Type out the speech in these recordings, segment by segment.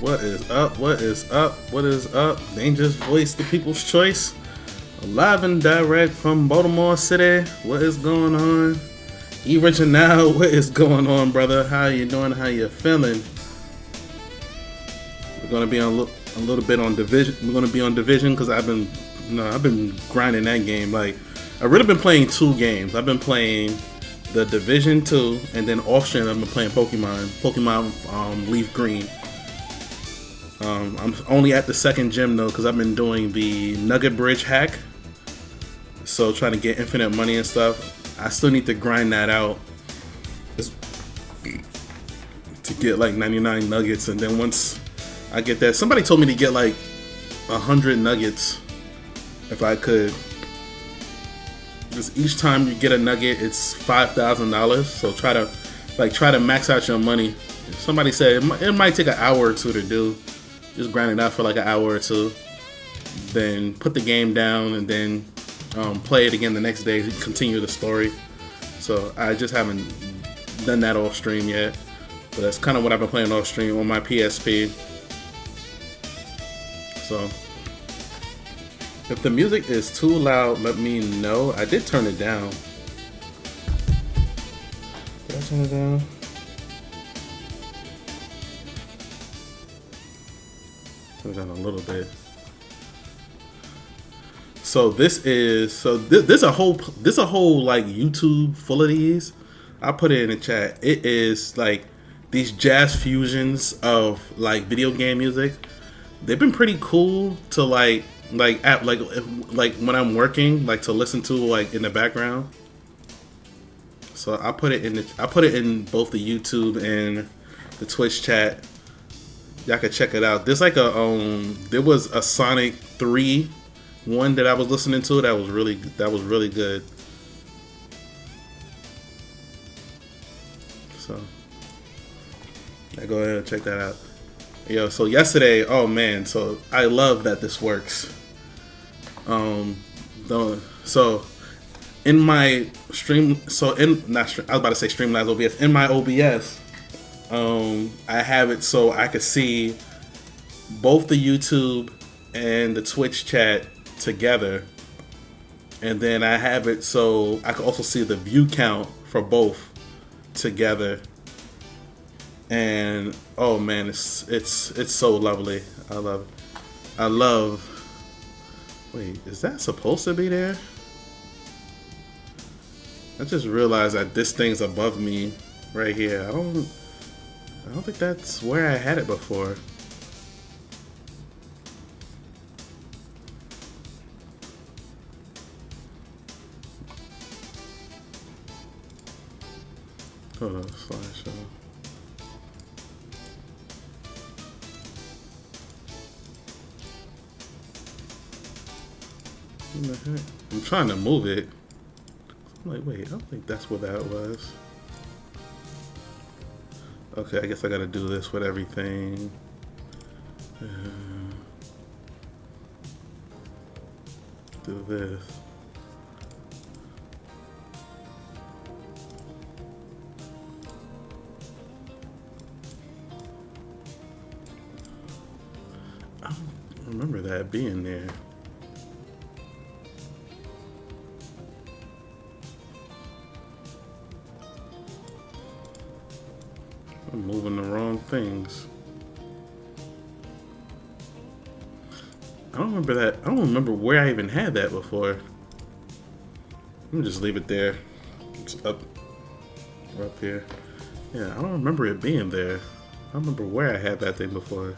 What is up? What is up? What is up? Dangerous Voice, the People's Choice. Live and direct from Baltimore City. What is going on? Original, what is going on, brother? How you doing? How you feeling? We're gonna be on a little bit on Division. We're gonna be on Division because I've been grinding that game. Like, I've really been playing two games. I've been playing the Division 2, and then off stream I've been playing Pokemon Leaf Green. I'm only at the second gym though because I've been doing the Nugget Bridge hack. So trying to get infinite money and stuff. I still need to grind that out to get like 99 nuggets, and then once I get that, somebody told me to get like 100 nuggets if I could. Because each time you get a nugget, it's $5,000. So try to max out your money. Somebody said it might take an hour or two to do. Just grind it out for like an hour or two. Then put the game down and then play it again the next day. Continue the story. So I just haven't done that off stream yet. But that's kind of what I've been playing off stream on my PSP. So if the music is too loud, let me know. I did turn it down. Did I turn it down? Turn it down a little bit. So this a whole like YouTube full of these. I put it in the chat. It is like these jazz fusions of like video game music. They've been pretty cool to like when I'm working, like to listen to like in the background. So I put it in both the YouTube and the Twitch chat. Y'all can check it out. There's like there was a Sonic 3 one that I was listening to that was really good. So yeah, go ahead and check that out. Yo, so yesterday, oh man, so I love that this works. So in my stream, I was about to say Streamlabs OBS. In my OBS, I have it so I could see both the YouTube and the Twitch chat together, and then I have it so I can also see the view count for both together. And oh man, it's so lovely. I love. Wait, is that supposed to be there? I just realized that this thing's above me right here. I don't think that's where I had it before. Hold on, slideshow. What the heck? I'm trying to move it. I'm like, wait, I don't think that's what that was. Okay, I guess I gotta do this with everything. Do this. I don't remember that being there. I'm moving the wrong things. I don't remember that. I don't remember where I even had that before. Let me just leave it there. It's up here. Yeah, I don't remember it being there. I don't remember where I had that thing before.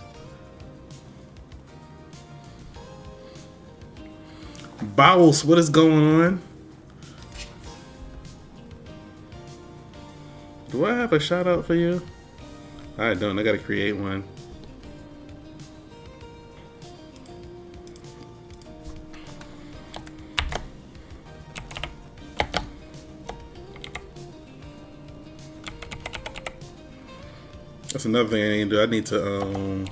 Bowels, what is going on? Do I have a shout out for you? I don't. I gotta create one. That's another thing I need to do. I need to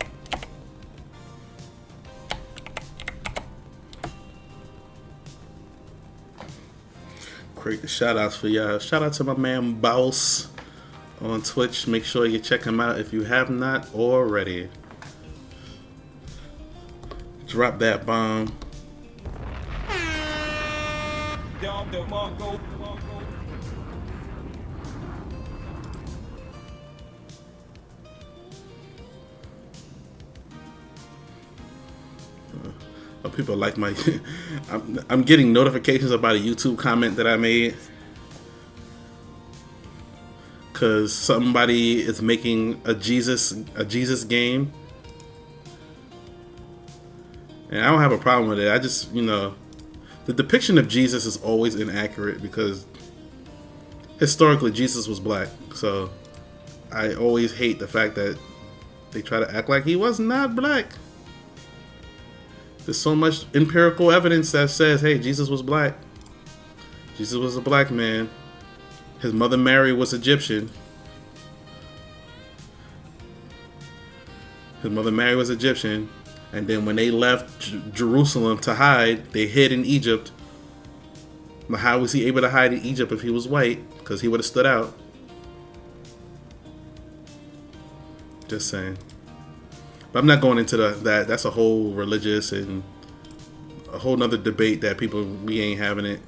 create the shout outs for y'all. Shout out to my man Boss on Twitch. Make sure you check him out if you have not already. Drop that bomb. People like my I'm getting notifications about a YouTube comment that I made because somebody is making a Jesus game, and I don't have a problem with it. I just, the depiction of Jesus is always inaccurate because historically Jesus was black, so I always hate the fact that they try to act like he was not black. There's so much empirical evidence that says, hey, Jesus was black. Jesus was a black man. His mother Mary was Egyptian. And then when they left Jerusalem to hide, they hid in Egypt. But how was he able to hide in Egypt if he was white? Because he would have stood out. Just saying. But I'm not going into that. That's a whole religious and a whole nother debate that we ain't having it.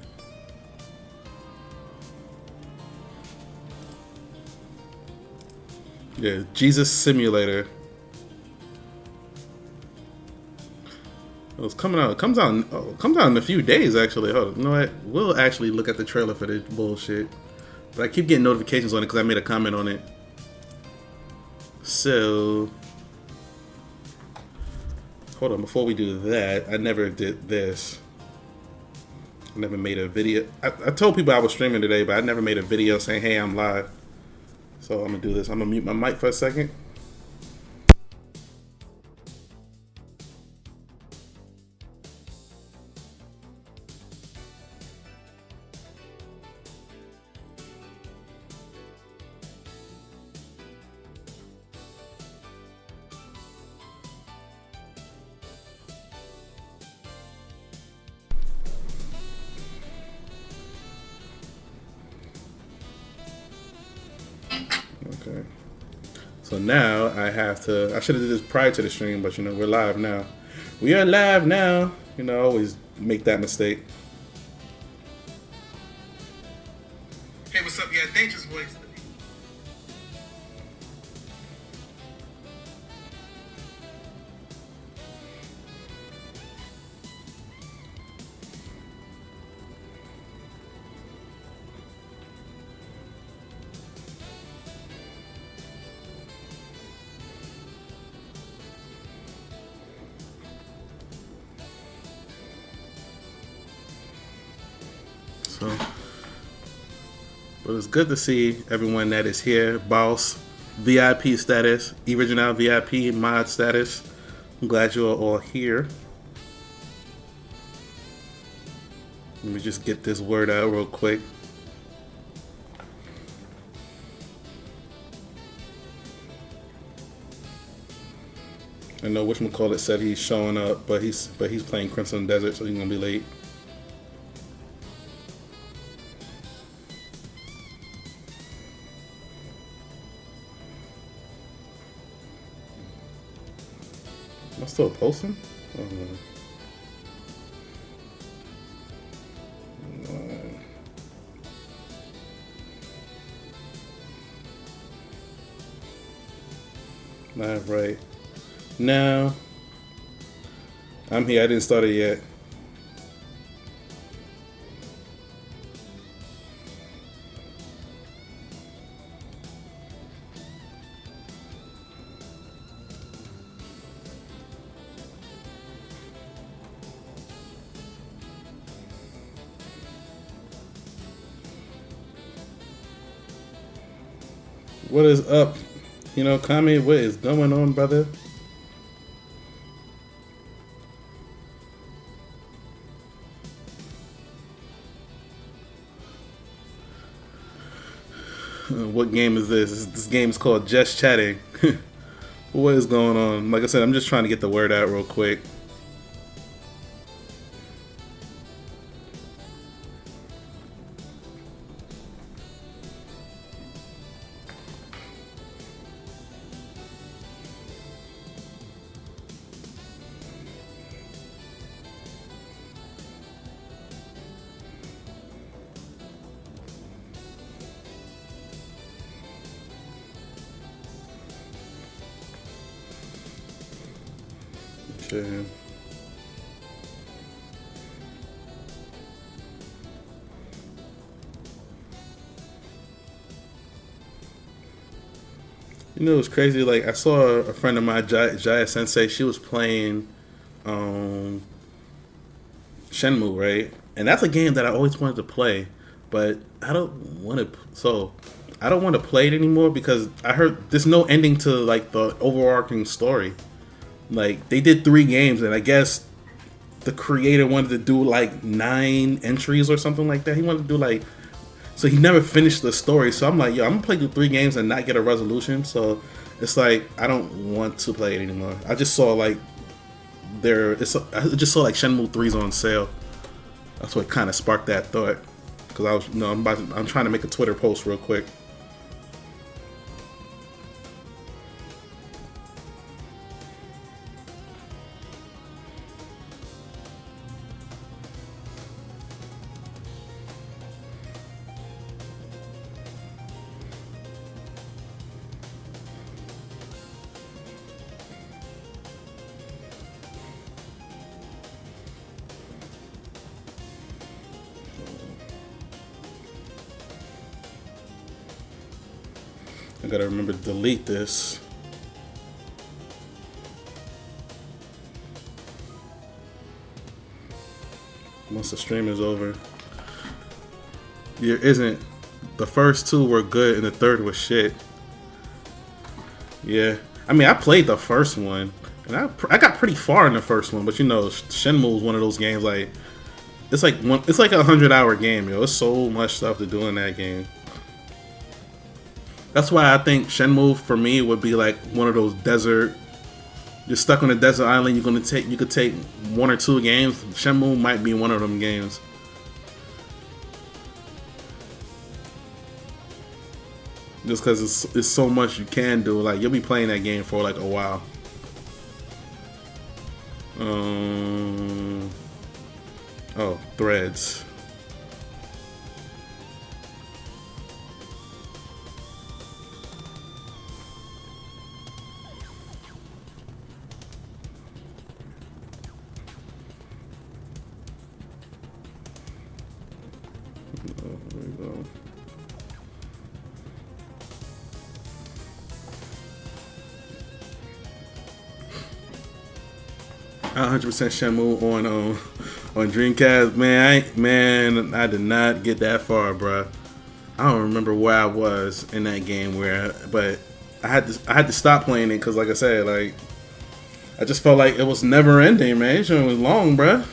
Yeah, Jesus Simulator. It comes out in a few days, actually. Hold on. You know what? We'll actually look at the trailer for this bullshit. But I keep getting notifications on it because I made a comment on it. So, hold on. Before we do that, I never did this. I never made a video. I told people I was streaming today, but I never made a video saying, hey, I'm live. So I'm going to do this. I'm going to mute my mic for a second. Okay. So now I should have did this prior to the stream, but we're live now. We are live now. I always make that mistake. Hey, what's up? Yeah, Dangerous Voice. So, but it's good to see everyone that is here. Boss, VIP status, original VIP, mod status. I'm glad you are all here. Let me just get this word out real quick. I know whatchamacallit said he's showing up, but he's playing Crimson Desert, so he's gonna be late. Am I still posting? Oh, no. Not right. No. I'm here. I didn't start it yet. What is up? Kami, what is going on, brother? What game is this? This game is called Just Chatting. What is going on? Like I said, I'm just trying to get the word out real quick. Shit. You know, it's crazy. Like I saw a friend of mine, Jaya Sensei. She was playing um, Shenmue, right? And that's a game that I always wanted to play, but I don't want to. So I don't want to play it anymore because I heard there's no ending to like the overarching story. Like they did 3 games, and I guess the creator wanted to do like 9 entries or something like that. He wanted to do like so he never finished the story. So I'm like, yo, I'm gonna play through 3 games and not get a resolution. So it's like I don't want to play it anymore. I just saw like I just saw like Shenmue 3's on sale. That's what kind of sparked that thought. Cause I was, I'm trying to make a Twitter post real quick. I gotta remember to delete this. Once the stream is over. There isn't. The first 2 were good and the third was shit. Yeah. I mean, I played the first one. And I got pretty far in the first one. But you know, Shenmue is one of those games like... It's like a 100-hour game, yo. It's so much stuff to do in that game. That's why I think Shenmue for me would be like one of those desert. You're stuck on a desert island. You could take 1 or 2 games. Shenmue might be one of them games. Just because it's so much you can do. Like you'll be playing that game for like a while. Oh, threads. There we go. I 100% Shenmue on Dreamcast. Man, I did not get that far, bruh. I don't remember where I was in that game, but I had to stop playing it because, like I said, like I just felt like it was never ending, man. It was long, bruh.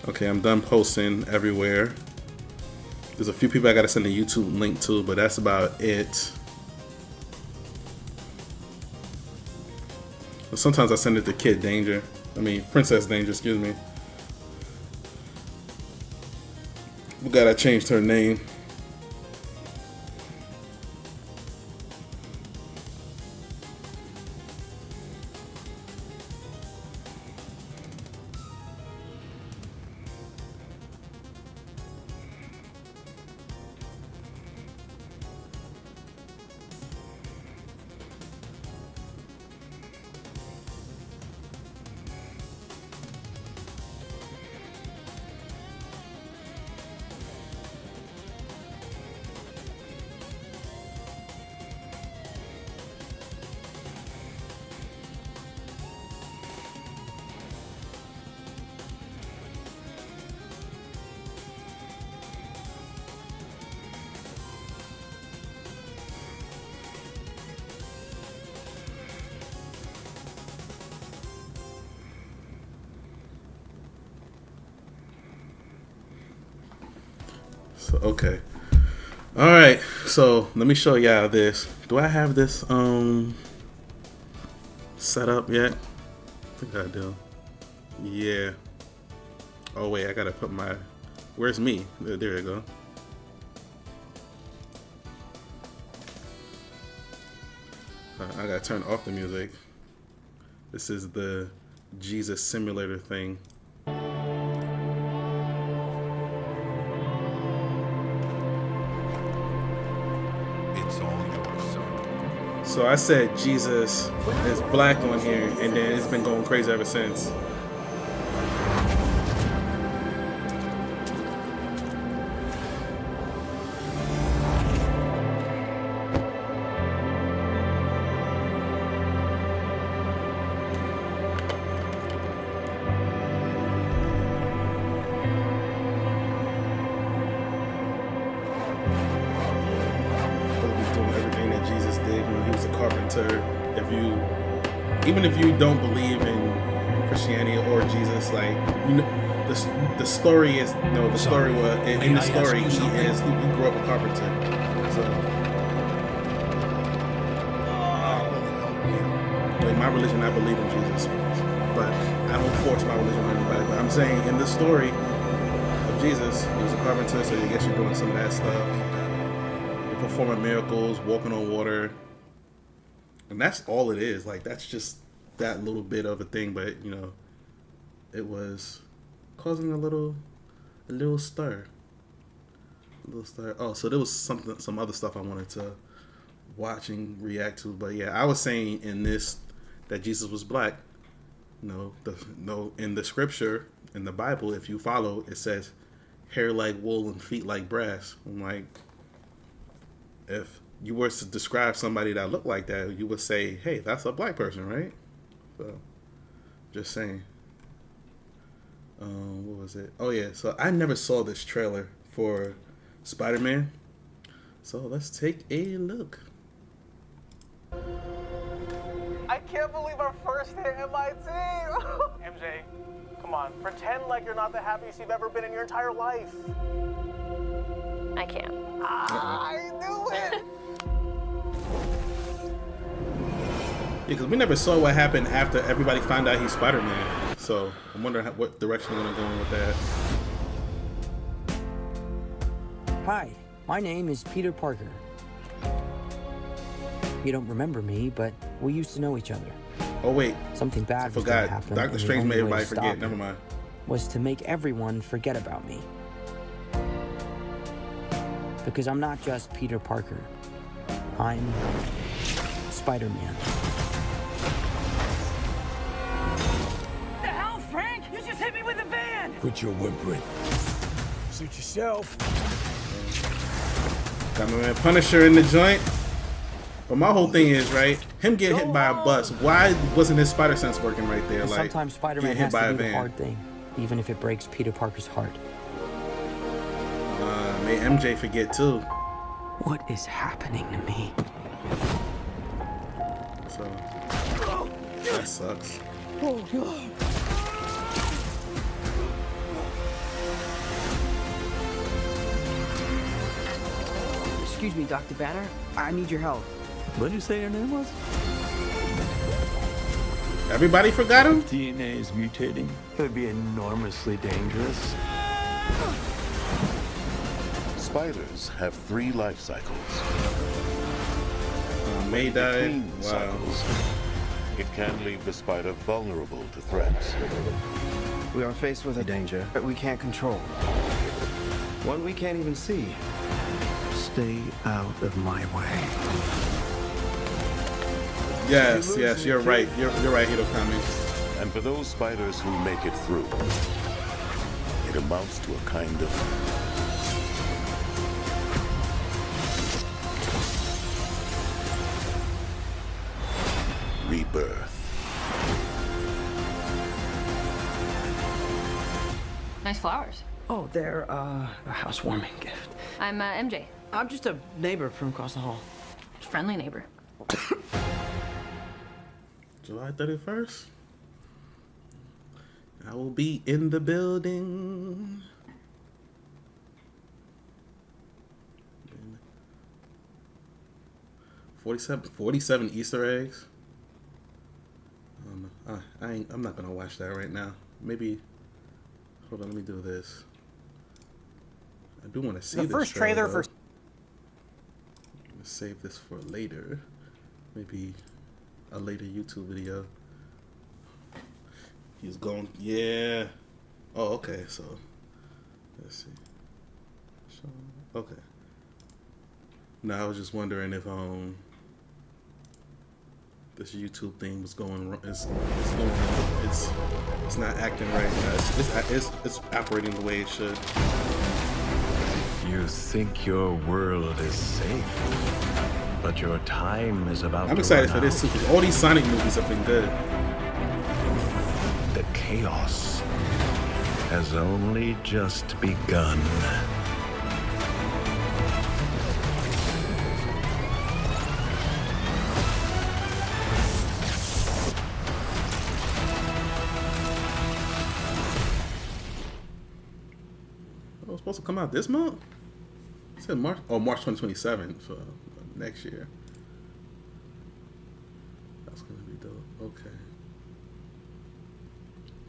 Okay, I'm done posting everywhere. There's a few people I gotta send a YouTube link to, but that's about it. But sometimes I send it to Princess Danger, excuse me. We gotta change her name. So, okay. Alright, so let me show y'all this. Do I have this set up yet? I think I do. Yeah. Oh wait, I gotta put my... Where's me? There you go. I gotta turn off the music. This is the Jesus simulator thing. So I said Jesus is black on here, and then it's been going crazy ever since. Even if you don't believe in Christianity or Jesus, like, you know, the story is, no, the story was in the story he grew up a carpenter. So like, my religion, I believe in Jesus, but I don't force my religion on anybody. But I'm saying in the story of Jesus, he was a carpenter, so I guess you're doing some of that stuff. You're performing miracles, walking on water. And that's all it is. Like, that's just that little bit of a thing. But, you know, it was causing a little stir. A little stir. Oh, so there was some other stuff I wanted to watch and react to. But, yeah, I was saying in this that Jesus was black. No, in the scripture, in the Bible, if you follow, it says hair like wool and feet like brass. I'm like, if you were to describe somebody that looked like that, you would say, hey, that's a black person, right? So, just saying. What was it? Oh, yeah. So, I never saw this trailer for Spider-Man. So, let's take a look. I can't believe our first hit MIT. MJ, come on. Pretend like you're not the happiest you've ever been in your entire life. I can't. I knew it. Yeah, because we never saw what happened after everybody found out he's Spider-Man. So I'm wondering what direction they're going to go in with that. Hi, my name is Peter Parker. You don't remember me, but we used to know each other. Oh, wait. Something bad I was going to forgot. happen. Doctor Strange made everybody forget. Never mind. Was to make everyone forget about me. Because I'm not just Peter Parker. I'm Spider-Man. The hell, Frank? You just hit me with a van! Quit your whimpering. Suit yourself. Got my man Punisher in the joint. But my whole thing is, right, him getting hit by a bus, why wasn't his spider sense working right there? Like, sometimes Spider-Man has to do the hard thing, even if it breaks Peter Parker's heart. Made MJ forget too. What is happening to me? So that sucks. Excuse me, Dr. Banner. I need your help. What did you say your name was? Everybody forgot him? If DNA is mutating, it would be enormously dangerous. Spiders have 3 life cycles. May die. Between cycles, it can leave the spider vulnerable to threats. We are faced with a danger that we can't control. One we can't even see. Stay out of my way. Yes, you're right. You're right, Hirokami. And for those spiders who make it through, it amounts to a kind of rebirth. Nice flowers. Oh, they're a housewarming gift. I'm MJ. I'm just a neighbor from across the hall. Friendly neighbor. July 31st. I will be in the building. 47 Easter eggs. I'm not gonna watch that right now. Maybe. Hold on, let me do this. I do want to see The this first trailer though. for. Let's save this for later. Maybe a later YouTube video. He's going, yeah. Oh, okay. So let's see. Okay. No, I was just wondering if this YouTube thing was going wrong. It's not acting right. It's operating the way it should. You think your world is safe, but your time is about I'm to excited run for this out. too, because all these Sonic movies have been good. The chaos has only just begun. Oh, it's supposed to come out this month? It said March 2027 for next year. That's gonna be dope. Okay.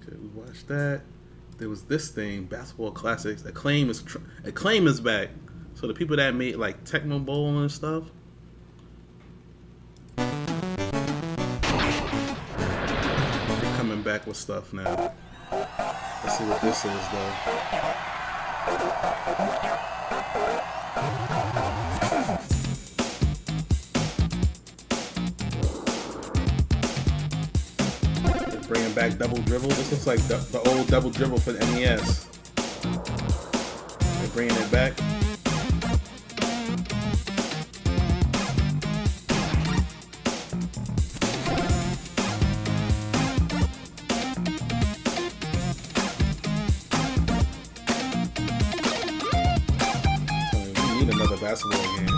Okay, we watched that. There was this thing, Basketball Classics. Acclaim is back. So the people that made like Tecmo Bowl and stuff. They're coming back with stuff now. Let's see what this is though. They're bringing back Double Dribble. This looks like the old Double Dribble for the NES. They're bringing it back. We need another basketball game.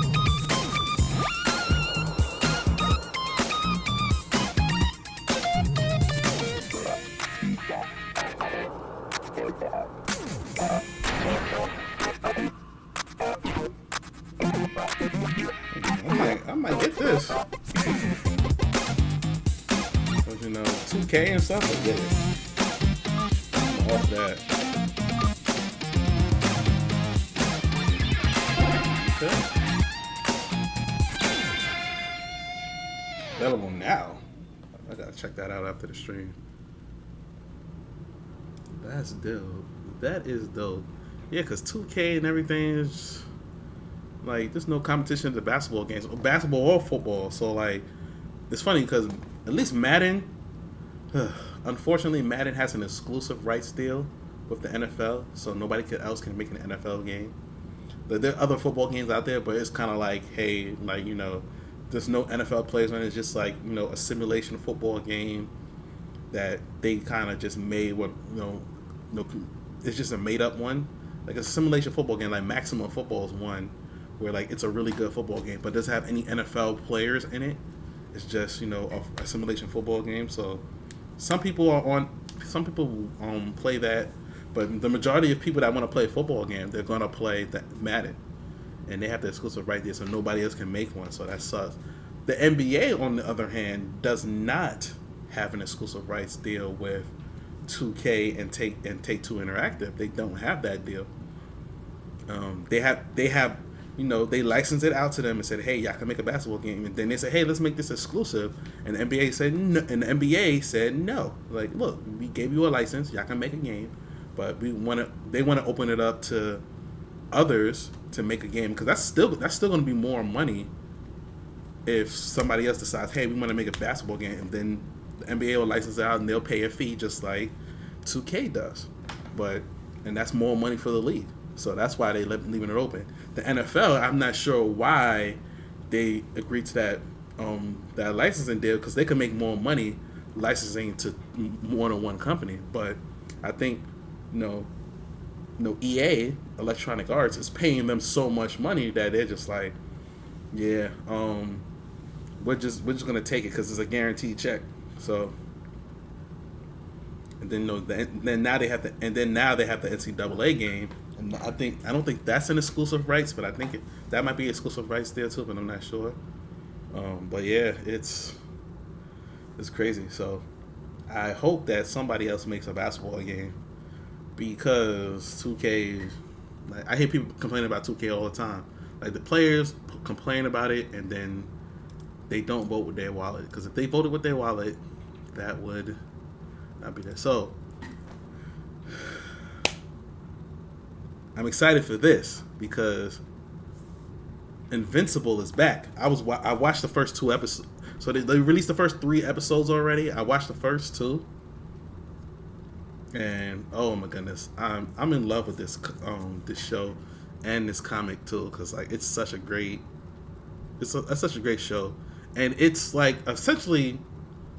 I might get this. 'Cause, you know, 2K and stuff, I get it. I'm off that. Okay. Available now. I gotta check that out after the stream. That's dope. That is dope. Yeah, because 2K and everything is like, there's no competition in the basketball games, basketball or football. So like, it's funny because at least Madden, unfortunately, Madden has an exclusive rights deal with the NFL, so nobody else can make an NFL game. There are other football games out there, but it's kind of like, hey, like, you know, there's no NFL players on it. It's just like, you know, a simulation football game that they kind of just made with, it's just a made up one. Like a simulation football game, like Maximum Football is one where like it's a really good football game, but doesn't have any NFL players in it. It's just, you know, a simulation football game. So some people play that, but the majority of people that want to play a football game, they're gonna play that Madden, and they have the exclusive right there, so nobody else can make one. So that sucks. The NBA, on the other hand, does not have an exclusive rights deal with 2K and Take-Two Interactive. They don't have that deal. They have, you know, they licensed it out to them and said, hey, y'all can make a basketball game. And then they said, hey, let's make this exclusive. And the NBA said no. And the NBA said no. Like, look, we gave you a license. Y'all can make a game, but they want to open it up to others to make a game, because that's still going to be more money if somebody else decides, hey, we want to make a basketball game, and then the NBA will license it out and they'll pay a fee just like 2K does. And that's more money for the league. So that's why they leaving it open. The NFL, I'm not sure why they agreed to that licensing deal, because they could make more money licensing to more than one company. But I think, EA, Electronic Arts, is paying them so much money that they're just like, yeah, we're just gonna take it because it's a guaranteed check. So, and then now they have the NCAA game. And I don't think that's an exclusive rights, but I think that might be exclusive rights there too, but I'm not sure. But yeah, it's crazy. So I hope that somebody else makes a basketball game, because 2K, like, I hear people complaining about 2K all the time. Like, the players complain about it and then they don't vote with their wallet, because if they voted with their wallet, that would not be there. So I'm excited for this because Invincible is back. I watched the first 2 episodes. So they released the first 3 episodes already. I watched the first 2, and oh my goodness, I'm in love with this show and this comic too, because like it's such a great show, and it's like essentially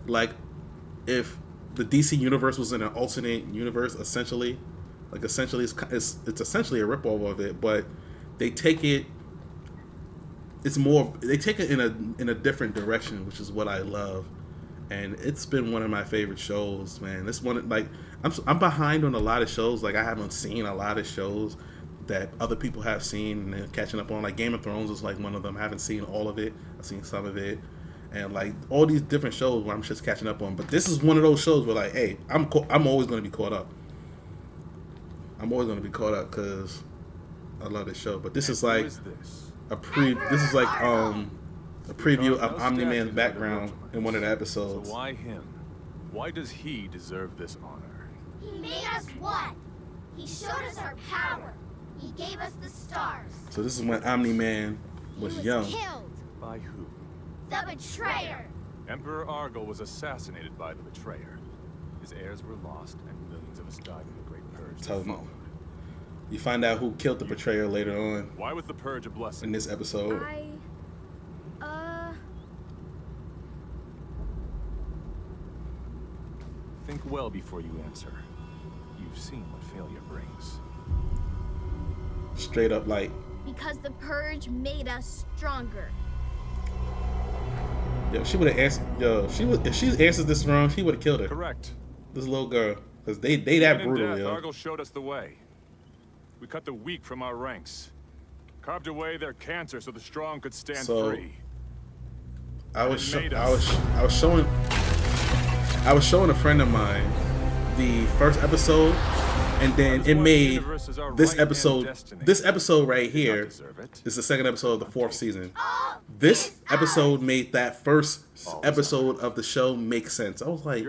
like if the DC universe was in an alternate universe, essentially it's essentially a ripoff of it, but they take it in a different direction, which is what I love. And it's been one of my favorite shows, man. This one, like, I'm behind on a lot of shows. Like, I haven't seen a lot of shows that other people have seen and they're catching up on. Like, Game of Thrones is like one of them. I haven't seen all of it. I've seen some of it, and like all these different shows where I'm just catching up on. But this is one of those shows where, like, hey, I'm always going to be caught up. I'm always going to be caught up because I love this show. But this is like a preview of Omni-Man's background in one of the episodes. So why him? Why does he deserve this honor? He made us one. He showed us our power. He gave us the stars. So this is when Omni-Man was young. Killed. By who? The betrayer. Emperor Argo was assassinated by the betrayer. His heirs were lost, and millions of us died in the Great Purge. Tell them. You find out who killed the betrayer later on. Why was the Purge a blessing? In this episode. Think well before you answer. You've seen what failure brings. Straight up, like. Because the Purge made us stronger. Yo, she would have answered. If she answered this wrong, she would have killed her. Correct. This little girl, because they that brutal, yo. Argo showed us the way. We cut the weak from our ranks, carved away their cancer so the strong could stand free. I was showing a friend of mine the first episode, and then it made this episode. This episode right here is the second episode of the 4th season. This episode made that first episode of the show make sense. I was like,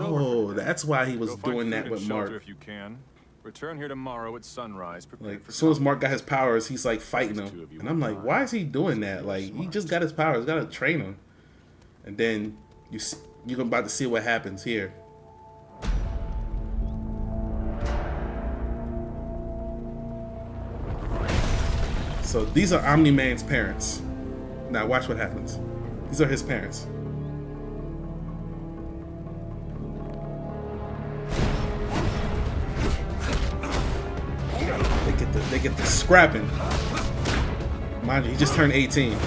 oh, that's why he was doing that with Mark. If you can. Return here tomorrow at sunrise. Like, as soon as Mark got his powers, he's like fighting him, and I'm like, why is he doing that? Like, he just got his powers, gotta train him, and then you're about to see what happens here. So these are Omni-Man's parents. Now watch what happens. These are his parents. They get the scrapping. Mind you, he just turned 18.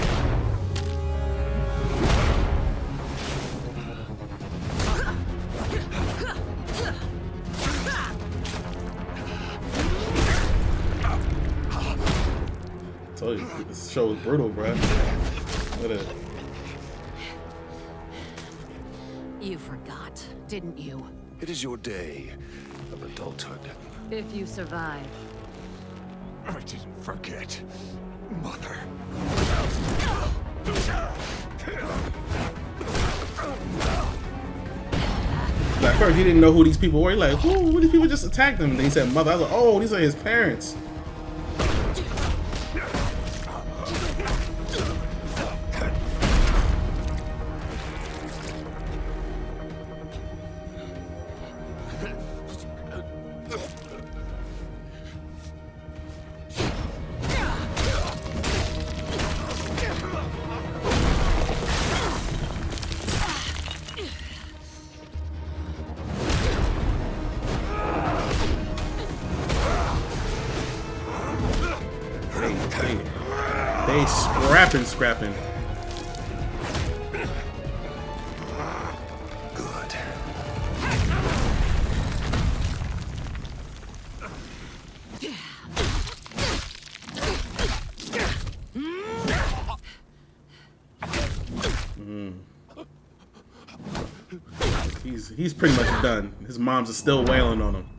Told you, this show is brutal, bro. You forgot, didn't you? It is your day of adulthood. If you survive. I didn't forget, Mother. At first, he didn't know who these people were. He like, who these people just attacked him? And then he said, Mother. I was like, oh, these are his parents. They scrapping. Good. He's pretty much done. His moms are still wailing on him.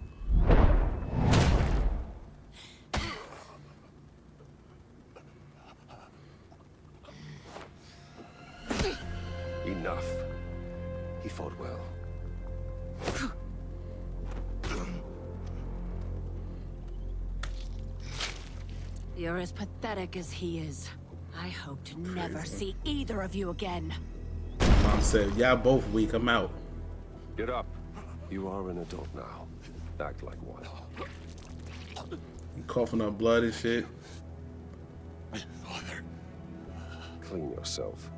Enough. He fought well. You're as pathetic as he is. I hope to never see either of you again. mom said, "Y'all both weak. I'm out." Get up. You are an adult now. Act like one. He coughing up blood and shit. Clean yourself.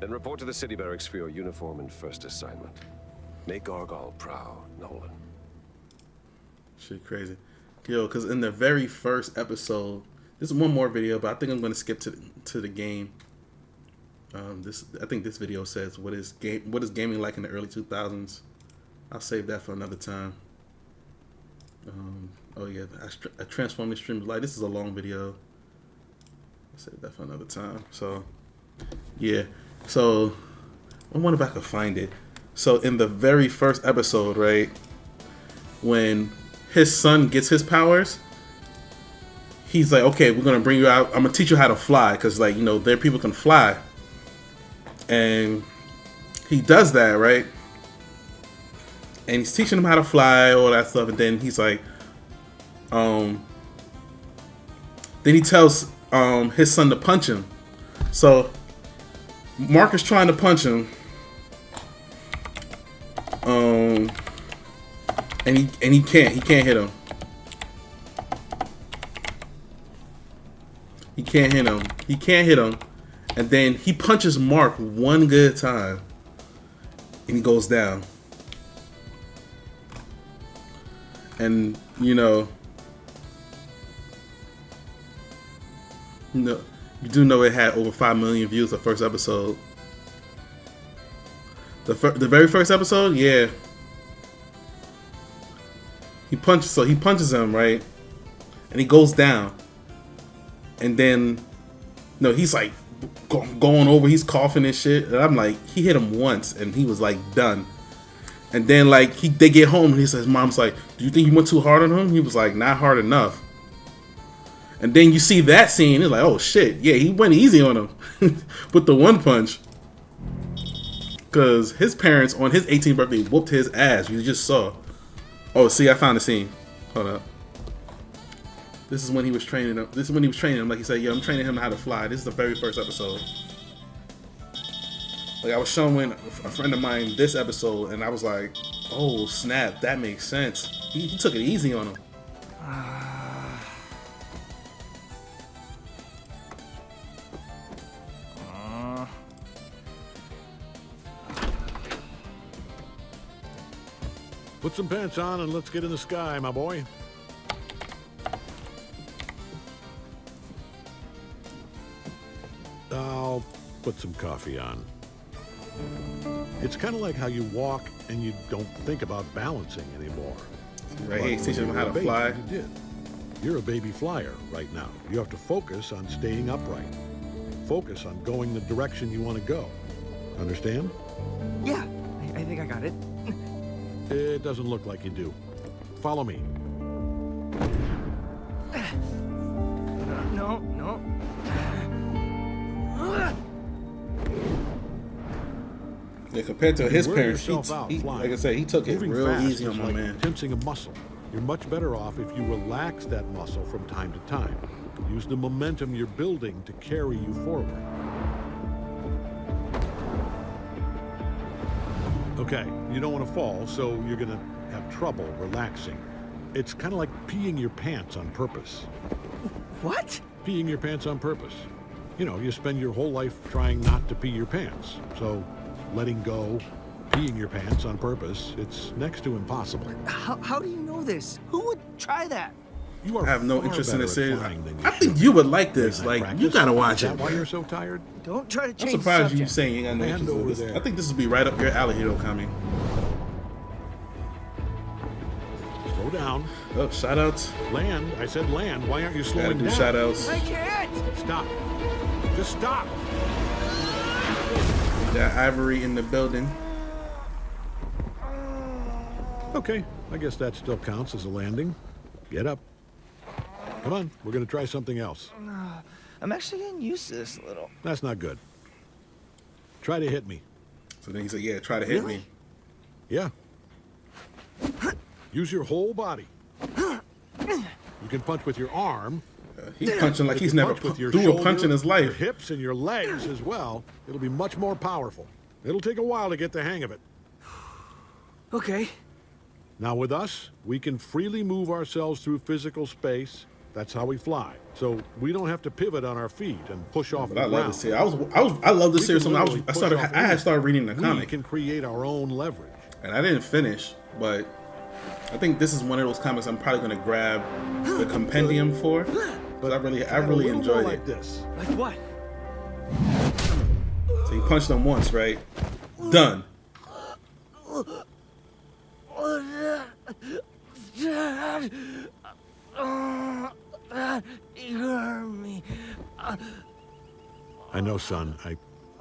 Then report to the city barracks for your uniform and first assignment. Make Argyle proud, Nolan. Shit crazy. Yo, because in the very first episode, this is one more video, but I think I'm going to skip to the game. I think this video says what is gaming like in the early 2000s. I'll save that for another time. Oh yeah, I transformed the stream to light. This is a long video. I'll save that for another time. So yeah, so I wonder if I could find it. So in the very first episode, right, when his son gets his powers, he's like, okay, we're gonna bring you out. I'm gonna teach you how to fly, because like, you know, there people can fly. And he does that, right? And he's teaching him how to fly, all that stuff. And then he's like, then he tells his son to punch him. So Mark is trying to punch him, and he can't hit him. He can't hit him. And then he punches Mark one good time, and he goes down. And you do know it had over 5 million views the first episode. The very first episode, yeah. He punches him, right? And he goes down. And then he's like going over, he's coughing and shit. And I'm like, he hit him once and he was like done. And then like they get home and he says, mom's like, do you think you went too hard on him? He was like, not hard enough. And then you see that scene, it's like, oh shit, yeah, he went easy on him with the one punch. Cause his parents on his 18th birthday whooped his ass. You just saw. Oh, see, I found the scene. Hold up. This is when he was training him. Like he said, yeah, I'm training him how to fly. This is the very first episode. Like I was showing a friend of mine this episode, and I was like, oh snap, that makes sense. He took it easy on him. Put some pants on and let's get in the sky, my boy. I'll put some coffee on. It's kind of like how you walk and you don't think about balancing anymore. Right here, he's teaching him how to fly. You did. You're a baby flyer right now. You have to focus on staying upright. Focus on going the direction you want to go. Understand? Yeah, I think I got it. It doesn't look like you do. Follow me. No. Yeah, compared to his parents, like I said, he took it real easy on my man. Tensing a muscle. You're much better off if you relax that muscle from time to time. Use the momentum you're building to carry you forward. Okay, you don't want to fall, so you're going to have trouble relaxing. It's kind of like peeing your pants on purpose. What? Peeing your pants on purpose. You know, you spend your whole life trying not to pee your pants. So letting go, peeing your pants on purpose, it's next to impossible. How do you know this? Who would try that? You are I have no interest in the this series. I think you would like this. Like, you gotta watch it. Why you're so tired? Don't try to change I'm surprised the you subject. saying you ain't got no interest in this. I think this would be right up your alley, Hiro Kami. Slow down. Oh, shout outs. Land. I said land. Why aren't you slowing Gotta do down? shout outs. I can't! Stop. Just stop. Got Ivory in the building. Okay, I guess that still counts as a landing. Get up. Come on, we're gonna try something else. I'm actually getting used to this a little. That's not good. Try to hit me. So then he said, yeah, try to hit me. Yeah. Use your whole body. You can punch with your arm. He's punching like he's never punch with your threw a punch in his your life. hips and your legs as well. It'll be much more powerful. It'll take a while to get the hang of it. Okay. Now with us, we can freely move ourselves through physical space. That's how we fly. So we don't have to pivot on our feet and push off But the I love ground. this series. I love this We series. can I literally push off had started reading the We comic, can create our own leverage. and I didn't finish. But I think this is one of those comics I'm probably gonna grab the compendium for. But I really enjoyed like it. this. Like what? So he punched them once, right? Done. Dad. You hurt me. I know, son. I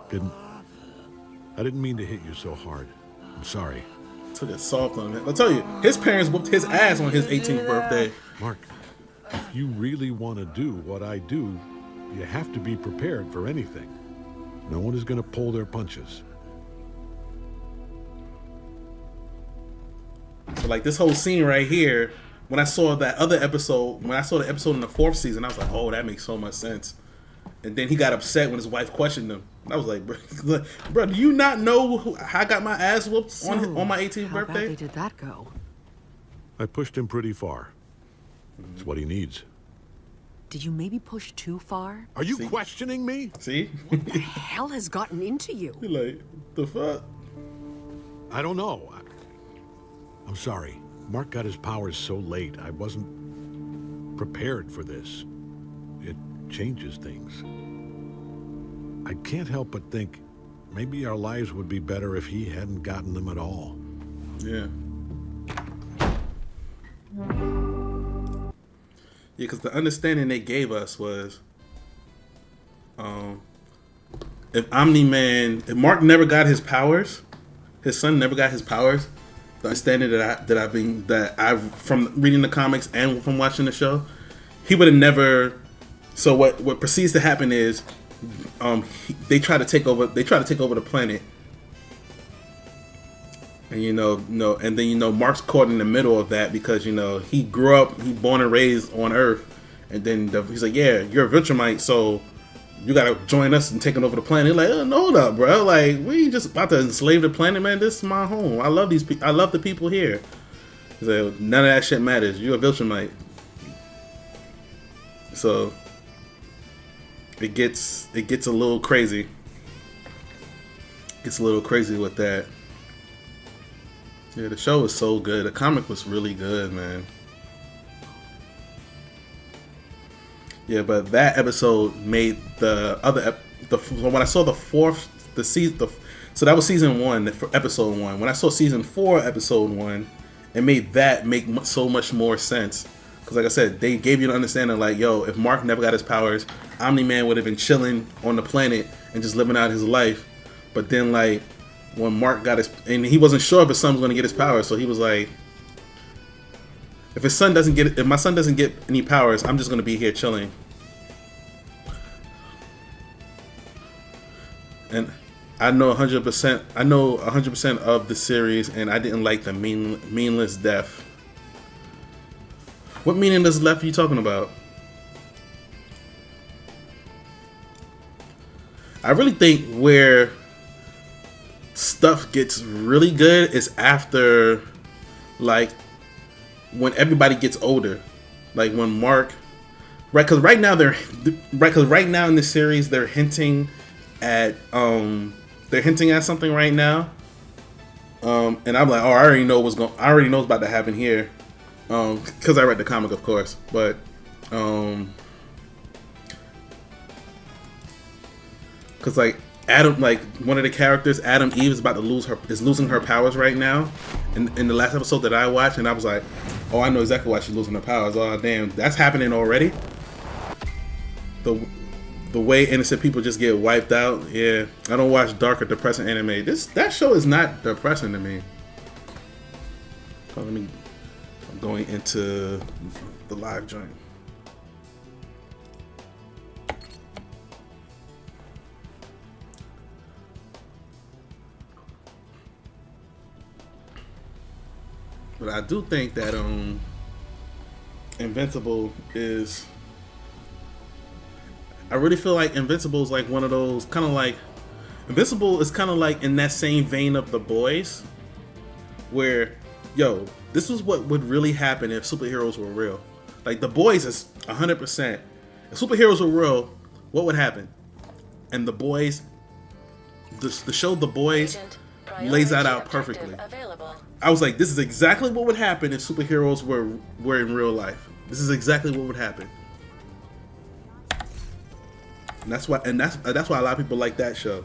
didn't mean to hit you so hard. I'm sorry. Took it soft on him. I'll tell you, his parents whooped his ass on his 18th birthday. Mark, if you really want to do what I do, you have to be prepared for anything. No one is going to pull their punches. So like this whole scene right here, when I saw that other episode, when I saw the episode in the 4th season, I was like, oh, that makes so much sense. And then he got upset when his wife questioned him. I was like, bro, do you not know how I got my ass whooped on my 18th how birthday? badly did that go? I pushed him pretty far. It's what he needs. Did you maybe push too far? Are you questioning me? See? What the hell has gotten into you? You're like, the fuck? I don't know. I'm sorry. Mark got his powers so late. I wasn't prepared for this. It changes things. I can't help but think maybe our lives would be better if he hadn't gotten them at all. Yeah. Yeah, because the understanding they gave us was, if Omni-Man, if Mark never got his powers, his son never got his powers. The understanding that I've from reading the comics and from watching the show, he would have never. So what proceeds to happen is, they try to take over the planet, and then Mark's caught in the middle of that because he grew up, he born and raised on Earth, and then he's like, yeah, you're a Viltrumite, so you gotta join us in taking over the planet. He's like, oh, no, hold up, bro. Like, we ain't just about to enslave the planet, man. This is my home. I love I love the people here. He's like, none of that shit matters. You're a Viltrumite. So it gets a little crazy. Gets a little crazy with that. Yeah, the show was so good. The comic was really good, man. Yeah, but that episode made the other when I saw so that was season 1 for episode 1. When I saw season 4 episode 1, it made that make so much more sense. Because like I said, they gave you an understanding like, yo, if Mark never got his powers, Omni-Man would have been chilling on the planet and just living out his life. But then like when Mark got and he wasn't sure if his son was going to get his powers, so he was like, if my son doesn't get any powers, I'm just going to be here chilling. And I know 100% of the series, and I didn't like the meaningless death. What meaningless death are you talking about? I really think where stuff gets really good is after, like, when everybody gets older, like when Mark, right? Because right now in this series they're hinting at something right now, and I'm like, oh, I already know what's about to happen here, because I read the comic, of course, but because like Adam, like one of the characters, Adam Eve, is losing her powers right now. In the last episode that I watched, and I was like, oh, I know exactly why she's losing her powers. Oh, damn, that's happening already. The way innocent people just get wiped out. Yeah, I don't watch dark or depressing anime. That show is not depressing to me. Oh, I'm going into the live joint. But I do think that Invincible is. I really feel like Invincible is like one of those kind of like Invincible is kind of like in that same vein of The Boys, where, yo, this was what would really happen if superheroes were real. Like, The Boys is 100%. If superheroes were real, what would happen? And The Boys, the show The Boys lays that out perfectly. I was like, this is exactly what would happen if superheroes were in real life. This is exactly what would happen. And that's why a lot of people like that show.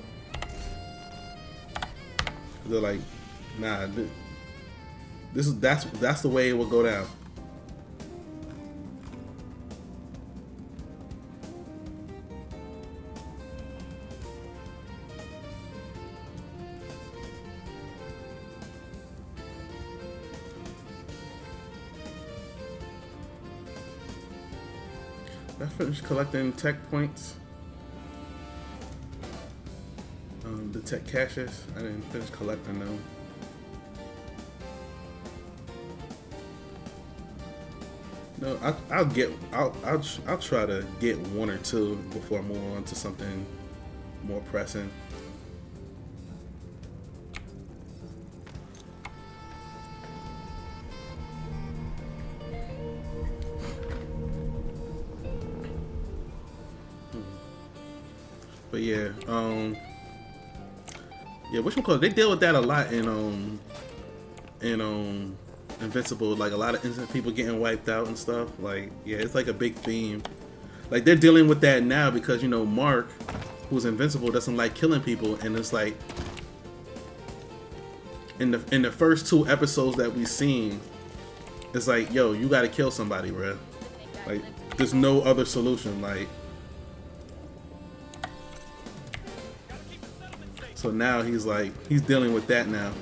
They're like, nah, that's the way it will go down. I finished collecting tech points. The tech caches. I didn't finish collecting them. No, I'll try to get one or two before I move on to something more pressing. But yeah, whatchamacallit, they deal with that a lot in Invincible, like a lot of innocent people getting wiped out and stuff. Like, yeah, it's like a big theme. Like, they're dealing with that now because, you know, Mark, who's Invincible, doesn't like killing people, and it's like in the first 2 episodes that we've seen, it's like, yo, you gotta kill somebody, bruh. Like, there's no other solution. Like, so now he's dealing with that now.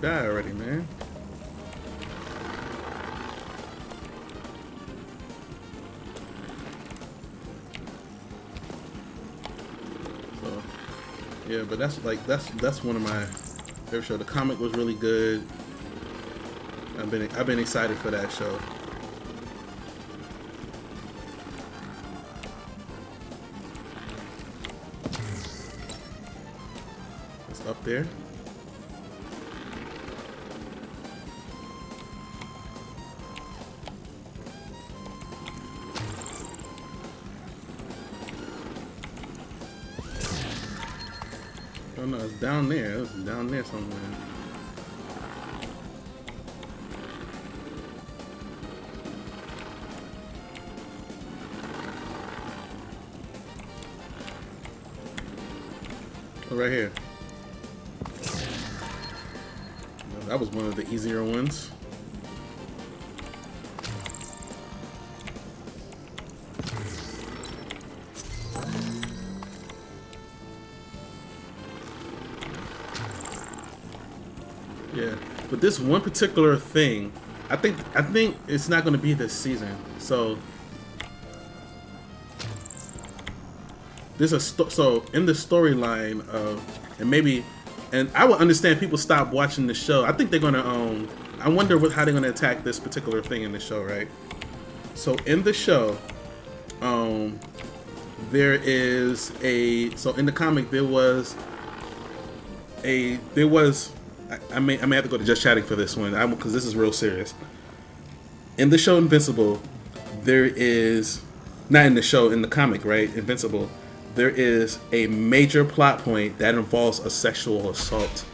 Die already, man. So, yeah, but that's one of my favorite shows. The comic was really good. I've been excited for that show. It's up there. Oh no, it's down there. It was down there somewhere. Oh, right here. That was one of the easier ones. Yeah, but this one particular thing, I think it's not going to be this season. So there's so in the storyline of, and I would understand people stop watching the show. I think they're gonna I wonder how they're gonna attack this particular thing in the show, right? So in the show, there is so in the comic there was I may have to go to Just Chatting for this one, because this is real serious. In the show Invincible, there is, not in the show, in the comic, right, Invincible, there is a major plot point that involves a sexual assault.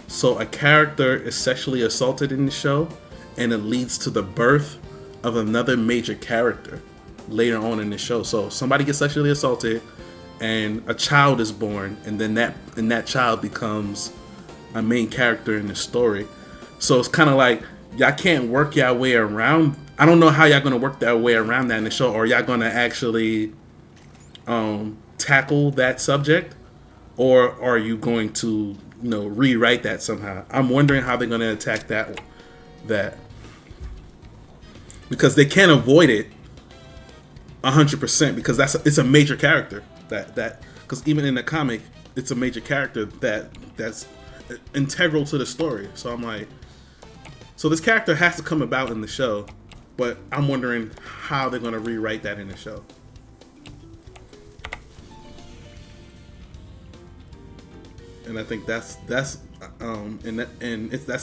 So a character is sexually assaulted in the show, and it leads to the birth of another major character later on in the show. So somebody gets sexually assaulted, and a child is born, and then that child becomes a main character in the story. So it's kind of like y'all can't work your way around I don't know how y'all gonna work that way around that in the show, or y'all gonna actually tackle that subject, or are you going to rewrite that somehow? I'm wondering how they're gonna attack that because they can't avoid it 100% because it's a major character that because even in the comic it's a major character that's integral to the story. So I'm like, so this character has to come about in the show, but I'm wondering how they're going to rewrite that in the show. And I think that's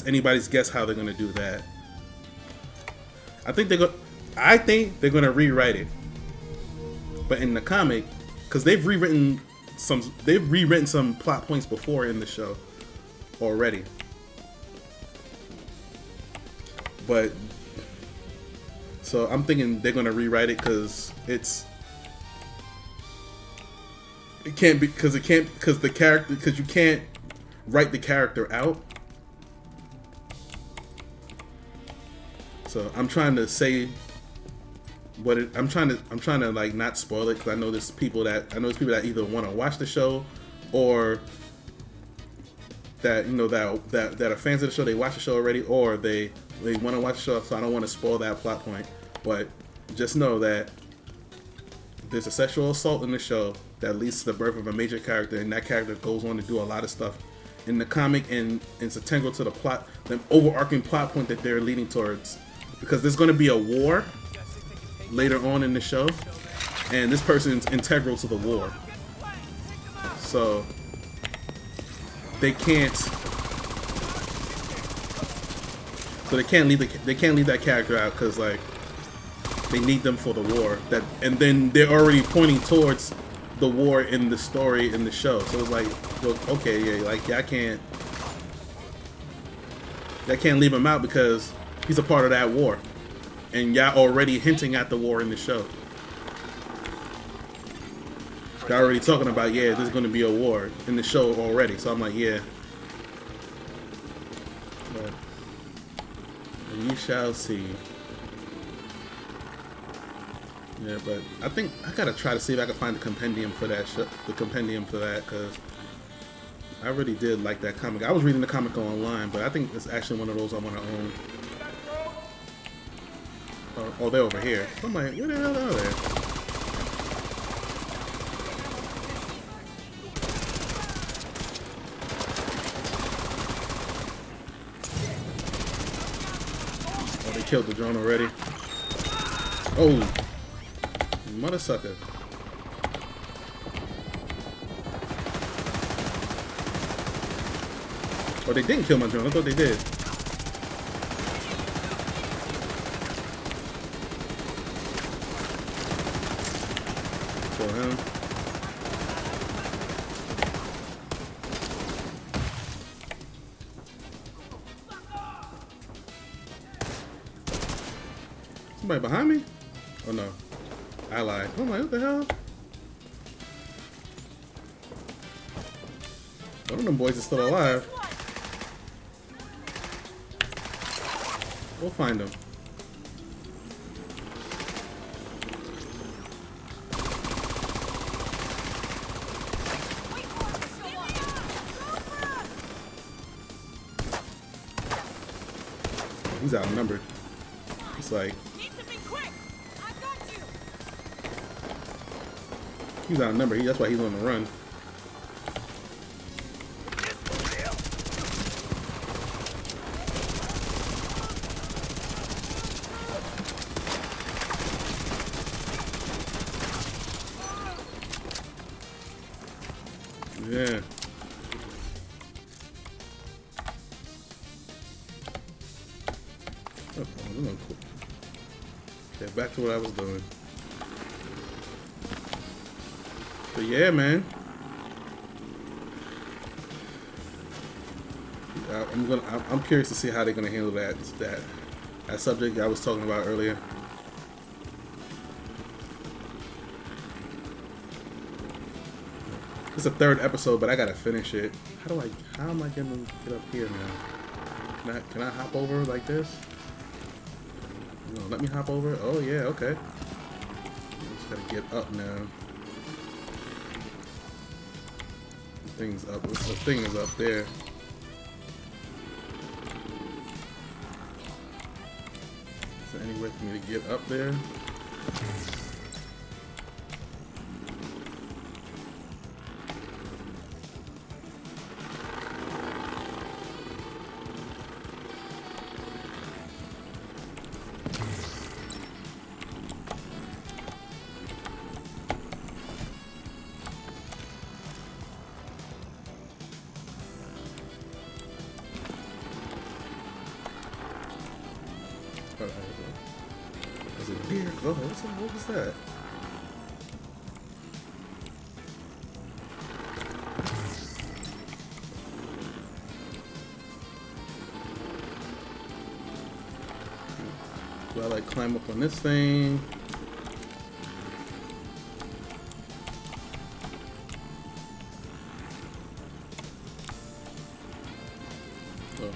anybody's guess how they're going to do that. I think they're going to rewrite it, but in the comic, because they've rewritten some plot points before in the show already. But so I'm thinking they're going to rewrite it because you can't write the character out. So I'm trying to say I'm trying to like not spoil it because I know there's people that either want to watch the show or that that are fans of the show. They watch the show already, or they want to watch the show. So I don't want to spoil that plot point. But just know that there's a sexual assault in the show that leads to the birth of a major character, and that character goes on to do a lot of stuff in the comic, and it's integral to the plot, the overarching plot point that they're leading towards. Because there's going to be a war later on in the show, and this person's integral to the war. So they can't leave that character out because like they need them for the war. And then they're already pointing towards the war in the story in the show. So it's like, well, okay, yeah, like I can't leave him out because he's a part of that war, and y'all already hinting at the war in the show. Y'all already talking about, yeah, there's going to be a war in the show already. So I'm like, yeah. But we shall see. Yeah, but I think I gotta try to see if I can find the compendium for that because I really did like that comic. I was reading the comic online, but I think it's actually one of those I want to own. Oh, they're over here. I'm like, where the hell are they? Oh, they killed the drone already. Oh, mother sucker. Oh, they didn't kill my drone. I thought they did. Kill him. Somebody behind me? Oh no. I lied. Oh my, what the hell? One of them boys is still alive. We'll find him. He's outnumbered. It's like he's outnumbered. That's why he's on the run. Yeah. Oh, okay, back to what I was doing. But yeah, man. I'm curious to see how they're gonna handle that subject I was talking about earlier. It's the third episode, but I gotta finish it. How am I gonna get up here now? Can I hop over like this? No, let me hop over. Oh yeah, okay. Just gotta get up now. The thing's up. The thing is up there. Is there any way for me to get up there? Was it deer? Oh, what was that? Do I like climb up on this thing? Oh.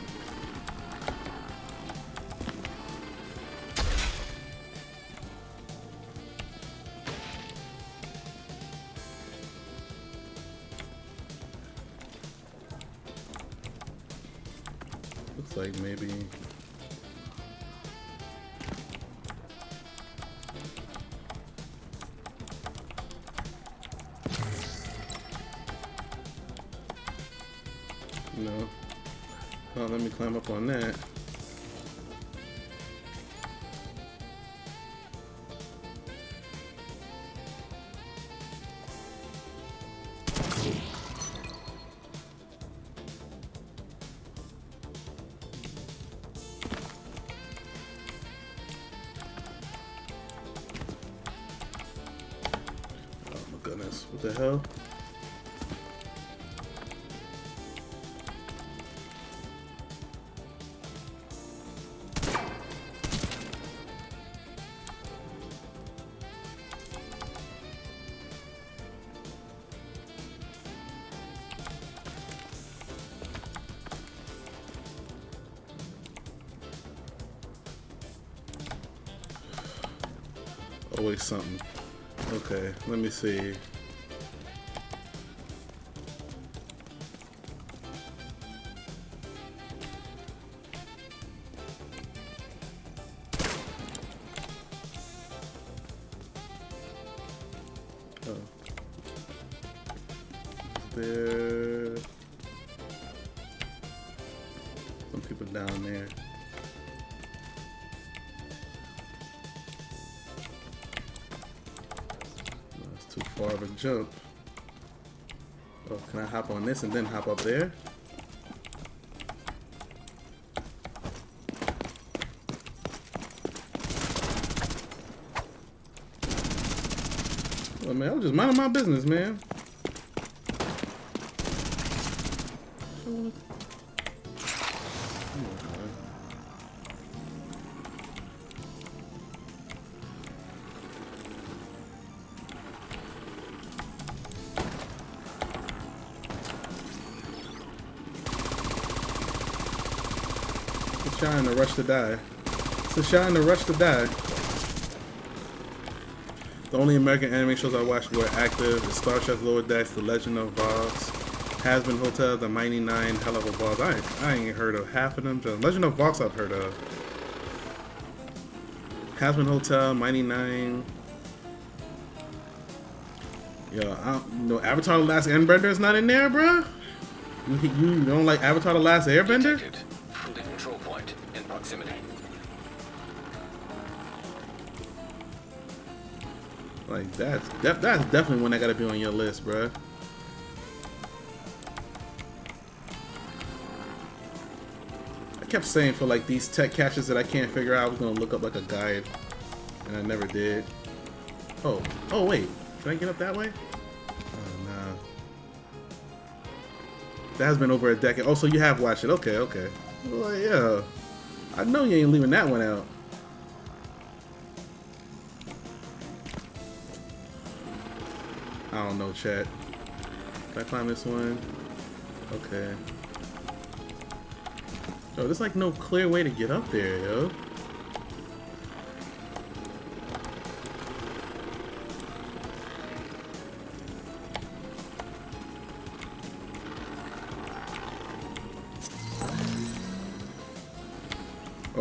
Looks like maybe. No. Oh, let me climb up on that. Oh my goodness, what the hell? Always something. Okay, let me see. Oh. There. Some people down there. Too far of a jump. Oh, can I hop on this and then hop up there? Oh man, I was just minding my business, man. Trying to rush to die. It's a shine to rush to die. The only American anime shows I watched were active is Star Trek Lower Decks, The Legend of Vox, Has-Been Hotel, The Mighty Nine, Hell of a Balls. I ain't heard of half of them. The Legend of Vox I've heard of. Has-Been Hotel, Mighty Nine. Yo, no Avatar: The Last Airbender is not in there, bro. You don't like Avatar: The Last Airbender? The control point in proximity. Like that's definitely one that gotta be on your list, bruh. I kept saying for like these tech caches that I can't figure out, I was gonna look up like a guide, and I never did. Oh wait, can I get up that way? Oh no. That has been over a decade. Oh, so you have watched it? Okay. Well, yeah. I know you ain't leaving that one out. I don't know, chat. Can I climb this one? Okay. Yo, there's like no clear way to get up there, yo.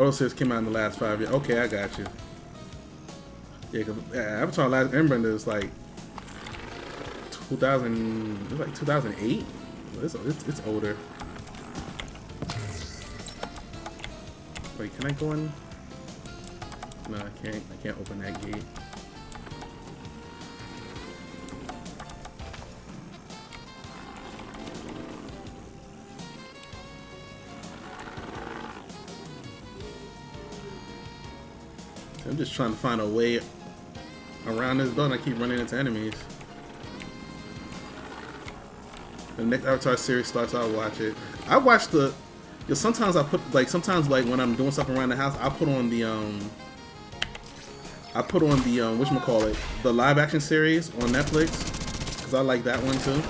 All series came out in the last 5 years. Okay, I got you. Yeah, cause Avatar: Last Airbender is like 2000. It's like 2008. It's older. Wait, can I go in? No, I can't. I can't open that gate. I'm just trying to find a way around this building. I keep running into enemies. The next Avatar series starts, I'll watch it. I watch the. Sometimes I put sometimes when I'm doing stuff around the house, I put on the whatchamacallit, the live action series on Netflix, because I like that one too.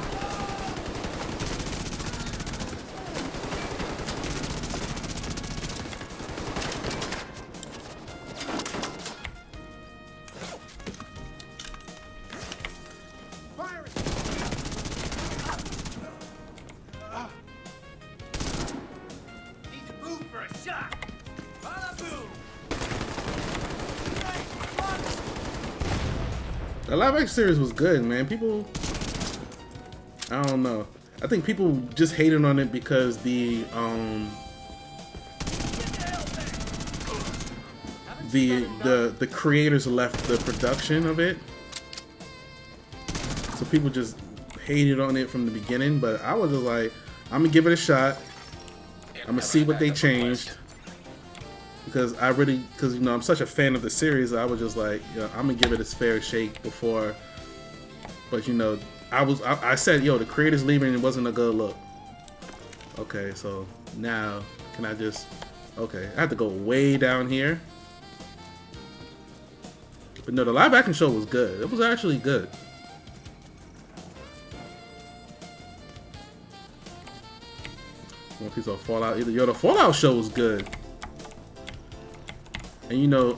The live action series was good, man. People, I don't know. I think people just hated on it because the creators left the production of it, so people just hated on it from the beginning. But I was just like, I'm gonna give it a shot. I'm gonna see what they changed. Because you know, I'm such a fan of the series, I was just like, you know, I'm gonna give it its fair shake before. But you know, I said, yo, the creator's leaving, it wasn't a good look. Okay, so now can I just? Okay, I have to go way down here. But no, the live action show was good. It was actually good. One piece of Fallout. Yo, the Fallout show was good. And you know,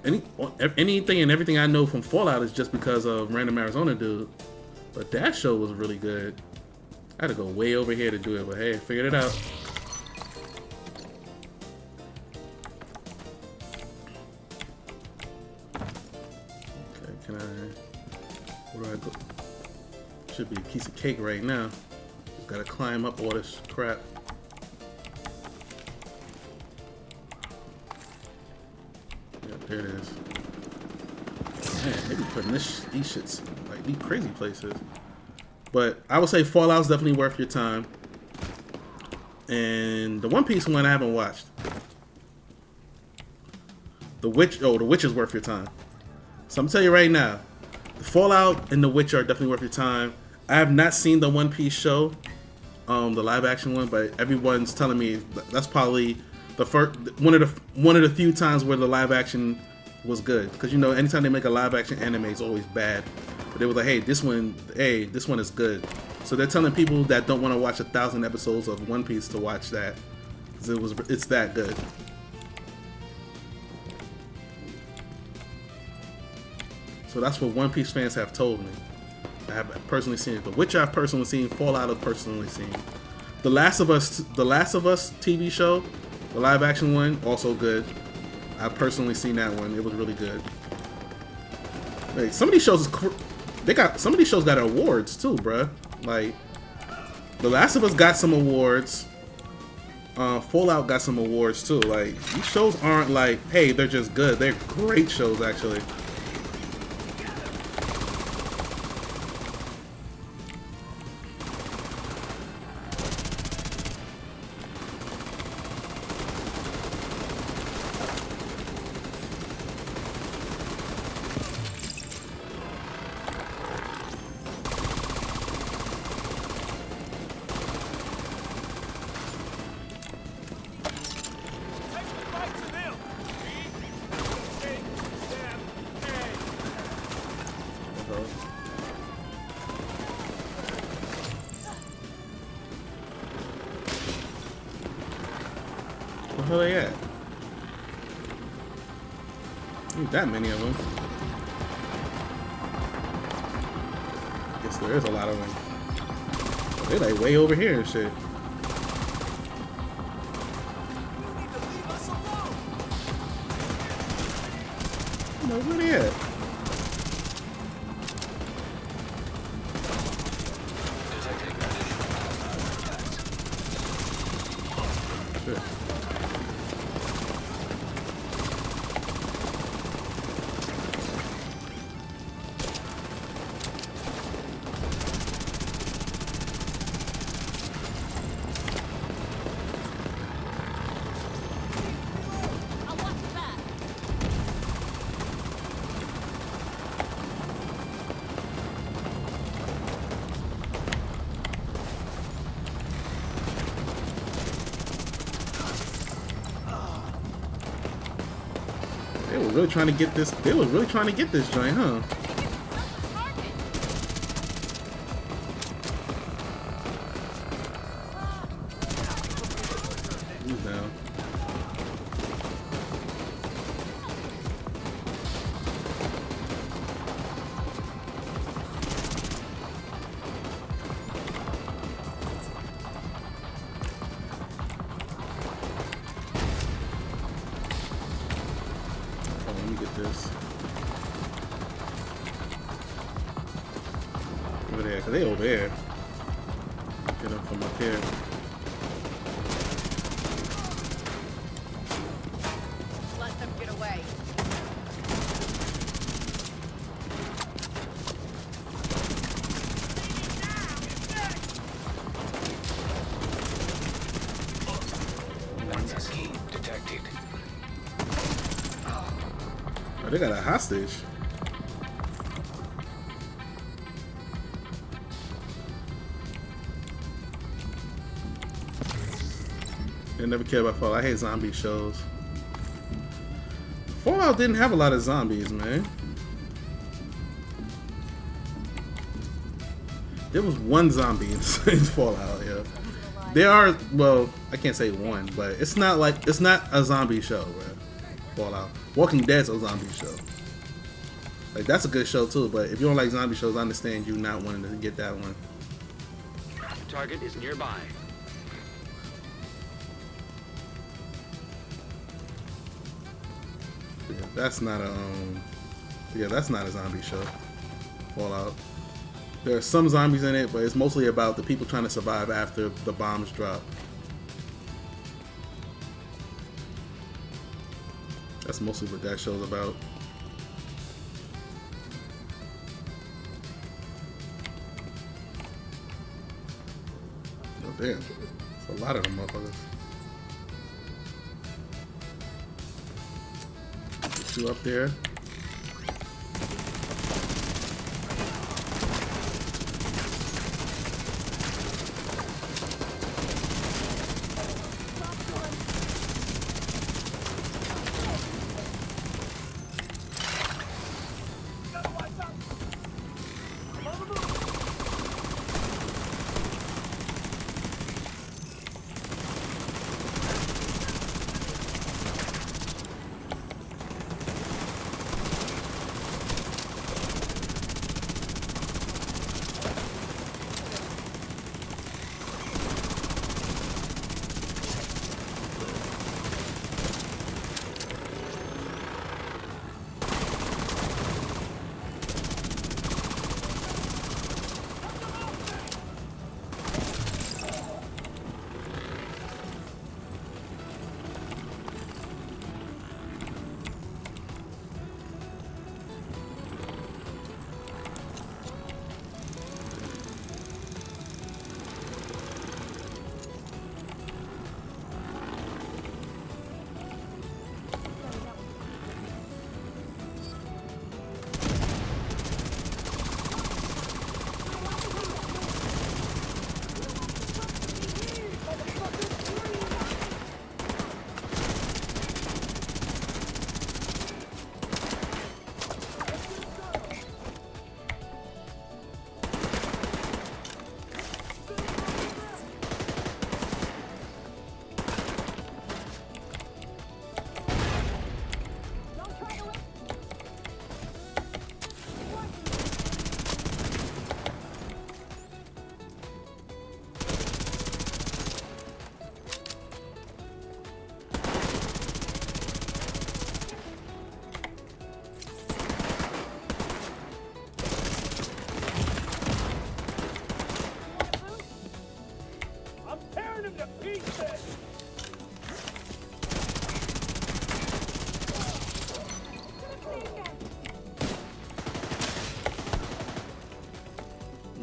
anything and everything I know from Fallout is just because of Random Arizona Dude. But that show was really good. I had to go way over here to do it, but hey, figured it out. Okay, can I? Where do I go? Should be a piece of cake right now. Just gotta climb up all this crap. There it is. Man, they be putting these shits like these crazy places. But I would say Fallout's definitely worth your time. And the One Piece one I haven't watched. The Witch is worth your time. So I'm gonna tell you right now, the Fallout and The Witch are definitely worth your time. I have not seen the One Piece show, the live action one, but everyone's telling me that's probably the first one of the few times where the live action was good, because you know anytime they make a live action anime it's always bad, but they were like, hey, this one is good. So they're telling people that don't want to watch 1,000 episodes of One Piece to watch that, because it's that good. So that's what One Piece fans have told me. I have personally seen it. The Witch I've personally seen. Fallout I've personally seen. The Last of Us TV show, the live action one, also good. I've personally seen that one. It was really good. Like, some of these shows got awards too, bruh. Like, The Last of Us got some awards. Fallout got some awards too. Like, these shows aren't like, hey, they're just good. They're great shows, actually. Where the hell they at? Ain't that many of them. I guess there is a lot of them. They're like way over here and shit. know where they at. They were really trying to get this. They were really trying to get this joint, huh? He's down. Over there, cause they over there. Get them from up here. Let them get away. Scheme detected. Oh, they got a hostage. I never cared about Fallout. I hate zombie shows. Fallout didn't have a lot of zombies, man. There was one zombie in Fallout, yeah. There are, well, I can't say one, but it's not a zombie show, right? Fallout. Walking Dead's a zombie show. Like, that's a good show too, but if you don't like zombie shows, I understand you not wanting to get that one. Target is nearby. Yeah, that's not a that's not a zombie show. Fallout. There are some zombies in it, but it's mostly about the people trying to survive after the bombs drop. That's mostly what that show's about. Oh damn, it's a lot of them motherfuckers. Two up there.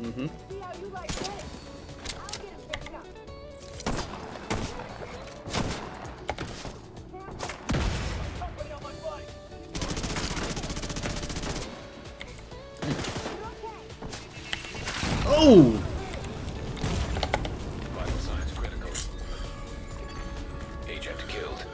Mm-hmm. See how you like this? I'll get him fixed up. Company on my body. Oh! Vital signs critical. Agent killed.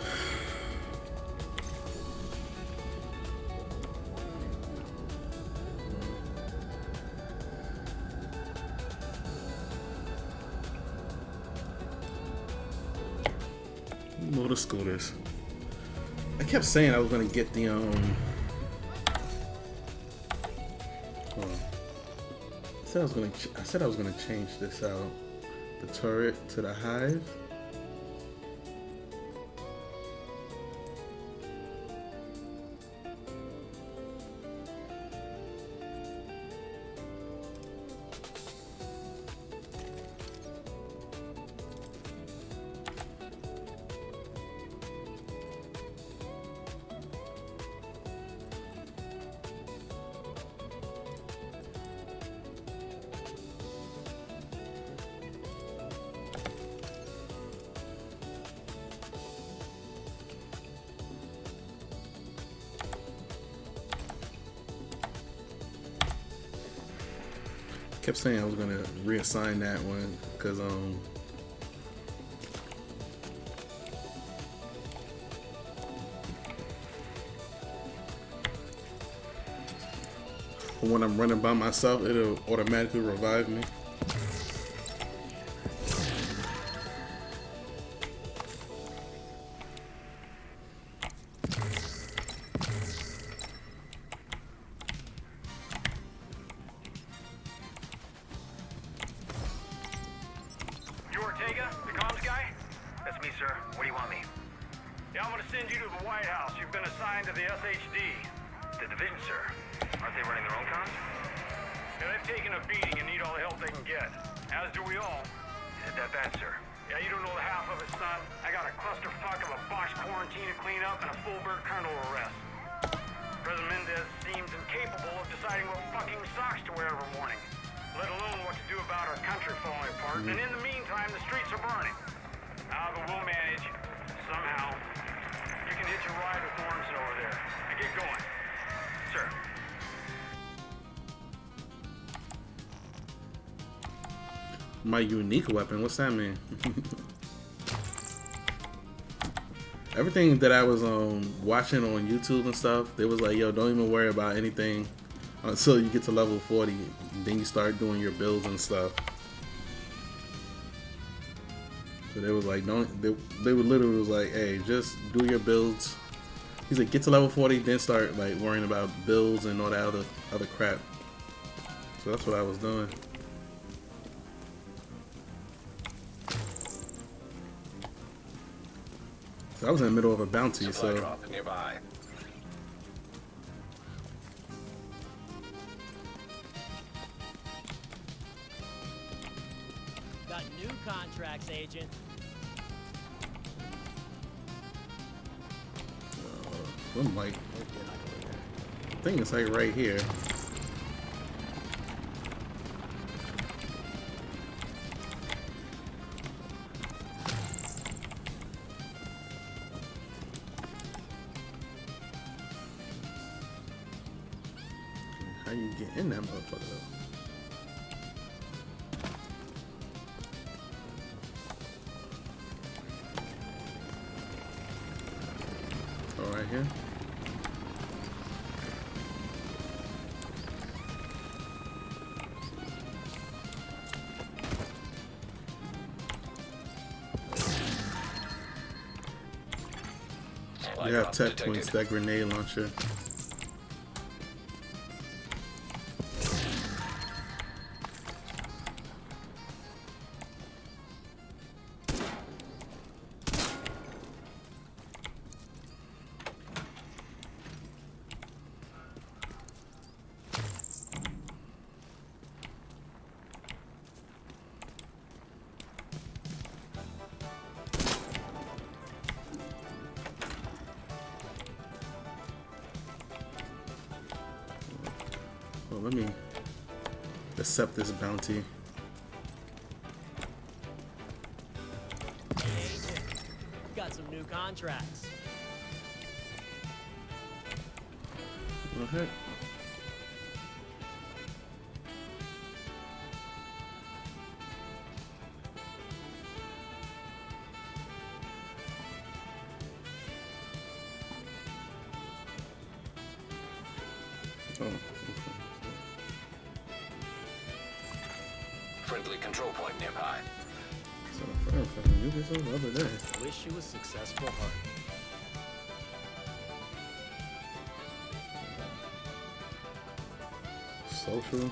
Motor scooters. I kept saying I was gonna get the hold on. I said I was gonna change this out. The turret to the hive. Kept saying I was gonna reassign that one because when I'm running by myself, it'll automatically revive me. My unique weapon, what's that mean? Everything that I was watching on YouTube and stuff, they was like, yo, don't even worry about anything until you get to level 40. Then you start doing your builds and stuff. So they was like, they would literally was like, hey, just do your builds. He's like, get to level 40, then start like worrying about builds and all that other crap. So that's what I was doing. I was in the middle of a bounty, Supply so drop nearby. Got new contracts, Agent. I'm like, I think it's like right here. How you get in that motherfucker though? Oh, right here. You have tech points, that grenade launcher. Well, let me accept this bounty. Agent, got some new contracts. Okay. Oh, okay. Friendly control point nearby. So, you did something the other day. Wish you a successful hunt. Social.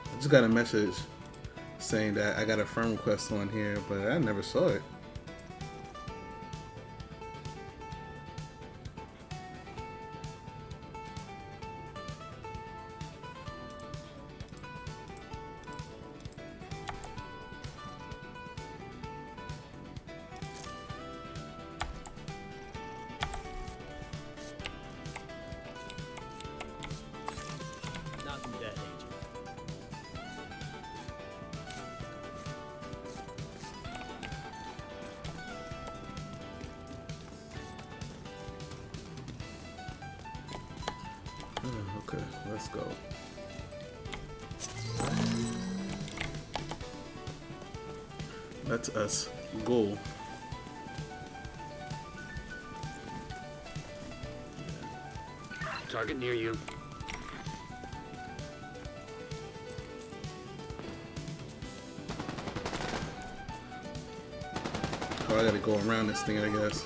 I just got a message saying that I got a friend request on here, but I never saw it. Nothing dead, Agent. Okay, let's go. Let us go. Target near you. Oh, I gotta go around this thing, I guess.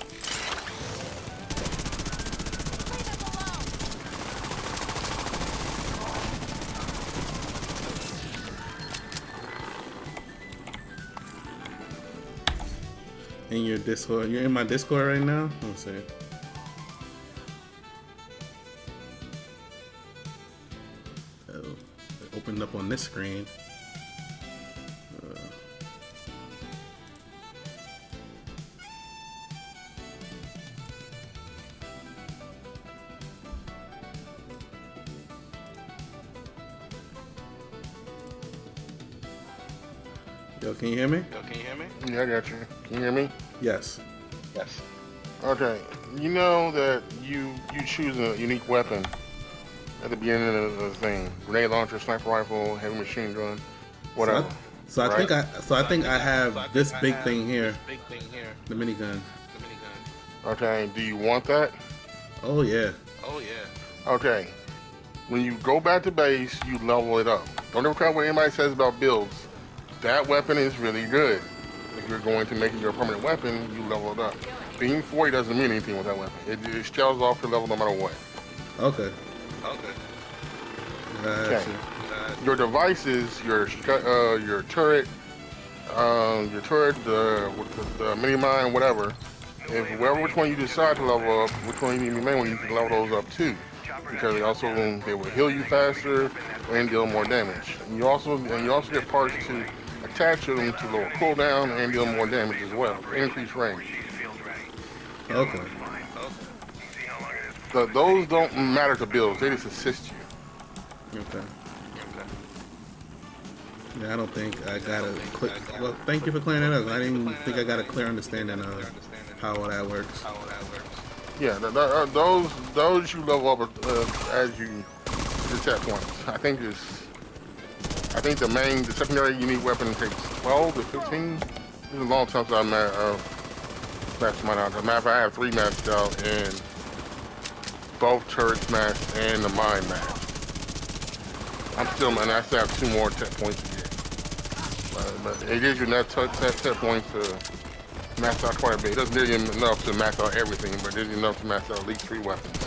In your Discord. You're in my Discord right now? Let's see. Oh, it opened up on this screen. Yo, can you hear me? Yeah, I got you. Can you hear me? Yes. Yes. Okay. You know that you choose a unique weapon at the beginning of the thing. Grenade launcher, sniper rifle, heavy machine gun, whatever. So I think I have this big thing here. The minigun. Okay. Do you want that? Oh yeah. Okay. When you go back to base, you level it up. Don't ever care what anybody says about builds. That weapon is really good. If you're going to make it your permanent weapon, you level it up. Being 40 doesn't mean anything with that weapon. It shells off your level no matter what. Okay. Okay. Your devices, your turret, the mini mine, whatever. Which one you decide to level up, which one you main one, you can level those up too, because they will heal you faster and deal more damage. And you also get parts to attach them to lower cooldown and deal more damage as well. Increase range. Okay. Those don't matter to builds; they just assist you. Okay. Yeah, I don't think I got a clear. Well, thank you for clearing that up. I didn't think I got a clear understanding of how all that works. Yeah, those you level up as you set points. I think the secondary unique weapon takes 12 to 15. This is a long time since I maxed mine out. As a matter of fact, I have 3 maxed out and both turrets maxed and the mine maxed. I still have 2 more tech points to get. But it gives you enough tech points to max out quite a bit. It doesn't give you enough to max out everything, but it gives you enough to max out at least 3 weapons.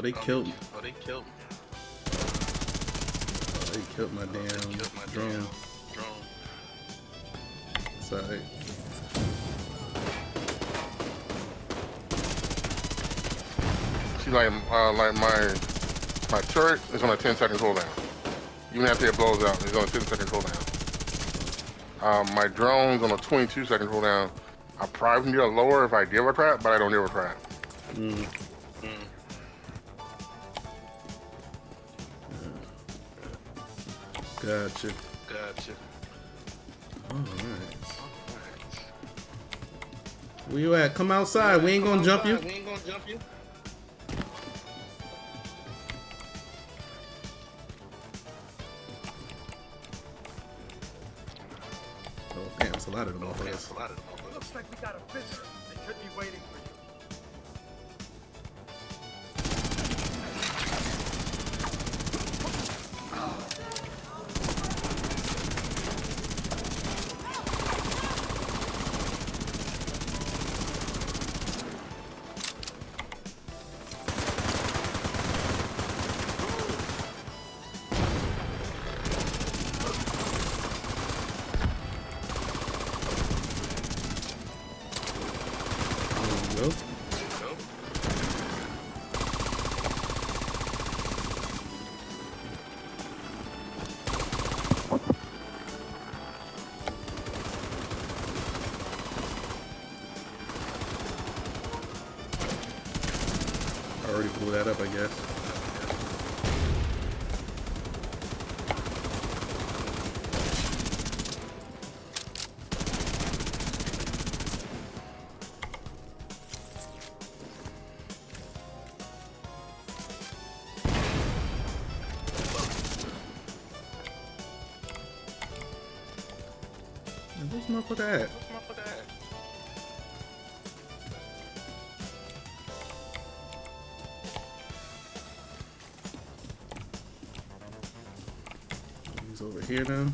They killed me. They killed my damn drone. Sorry. See, like my My turret is on a 10-second cooldown. Even after it blows out, it's on a 10-second cooldown. My drone's on a 22-second cooldown. I probably need a lower if I give a trap, but I don't give a trap. Gotcha. Alright. Where you at? Come outside. We ain't gonna jump you. Oh, damn, it's a lot of them motherfuckers. Looks like we got a visitor. They could be waiting for you. Nope. I already blew that up, I guess. Where's my motherfucker at? He's over here now.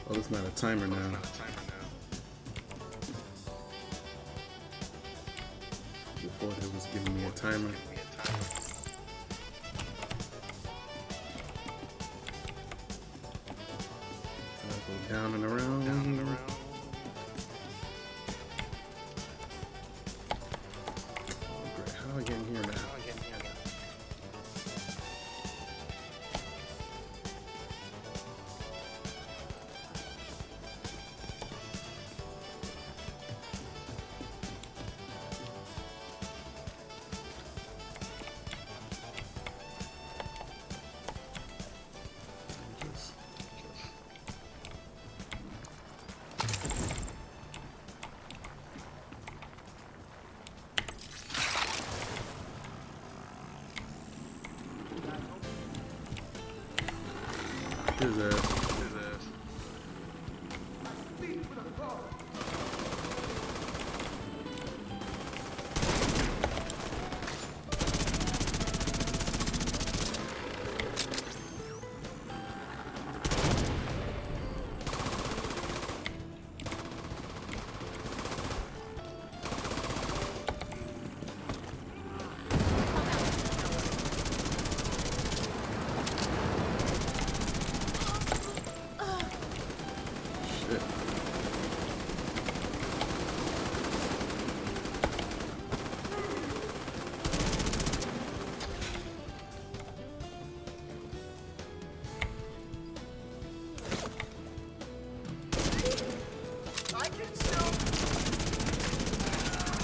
Oh, it's not a timer now. Before it was giving me a timer. So I go down and around. Oh, great. How do I get in here now? His ass.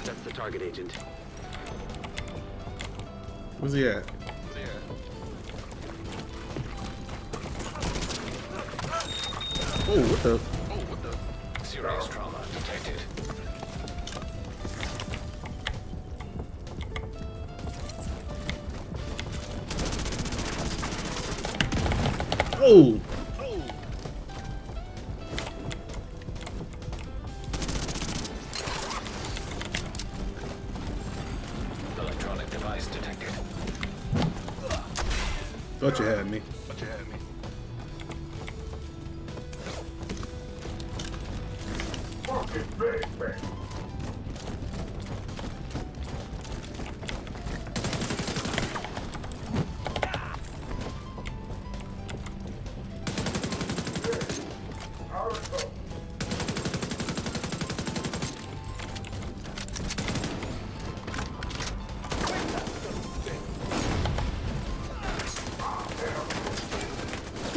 That's the target agent. Where's he at? Oh, what the? Serious trauma detected. Oh! Electronic device detected. Thought you had me.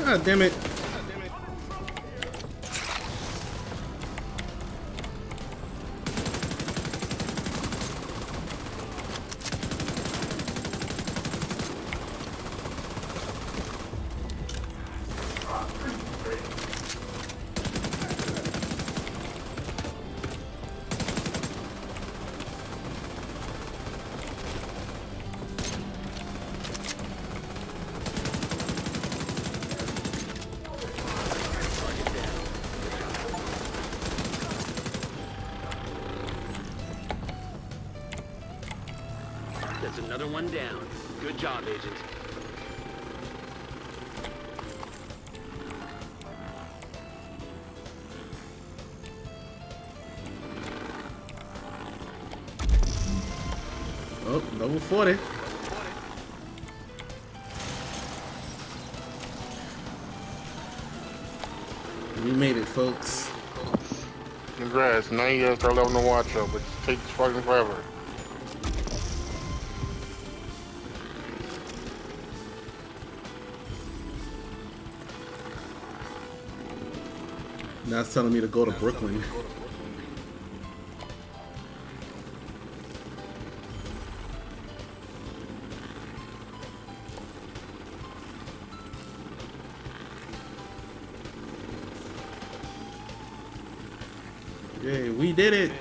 God damn it. That's another one down. Good job, Agent. Oh, level 40. We made it, folks. Congrats. Now you gotta start leveling the watch up, but it takes fucking forever. Now it's telling me to go to Brooklyn. Yay, we did it!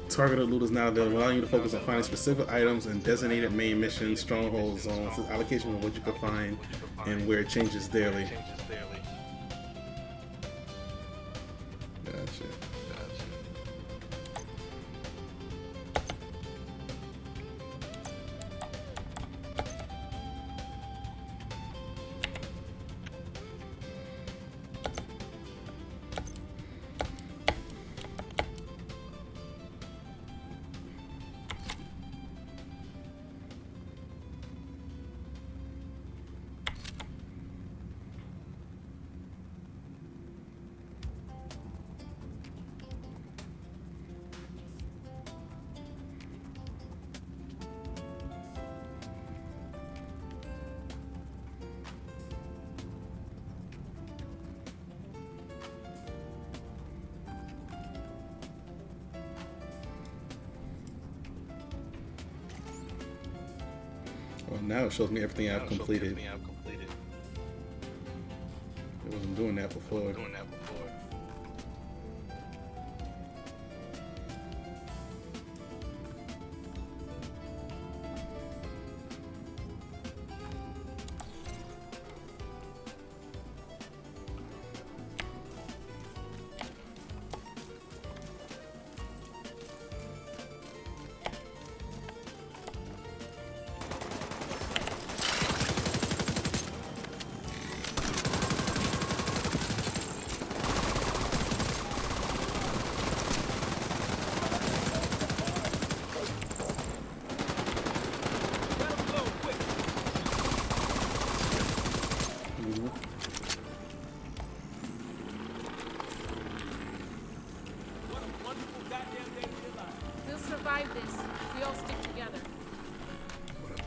Targeted loot is now available, allowing you to focus on finding specific items in designated main missions, stronghold zones. This allocation of what you can find and where it changes daily. Gotcha. Well, now it shows me everything I've completed. It wasn't doing that before.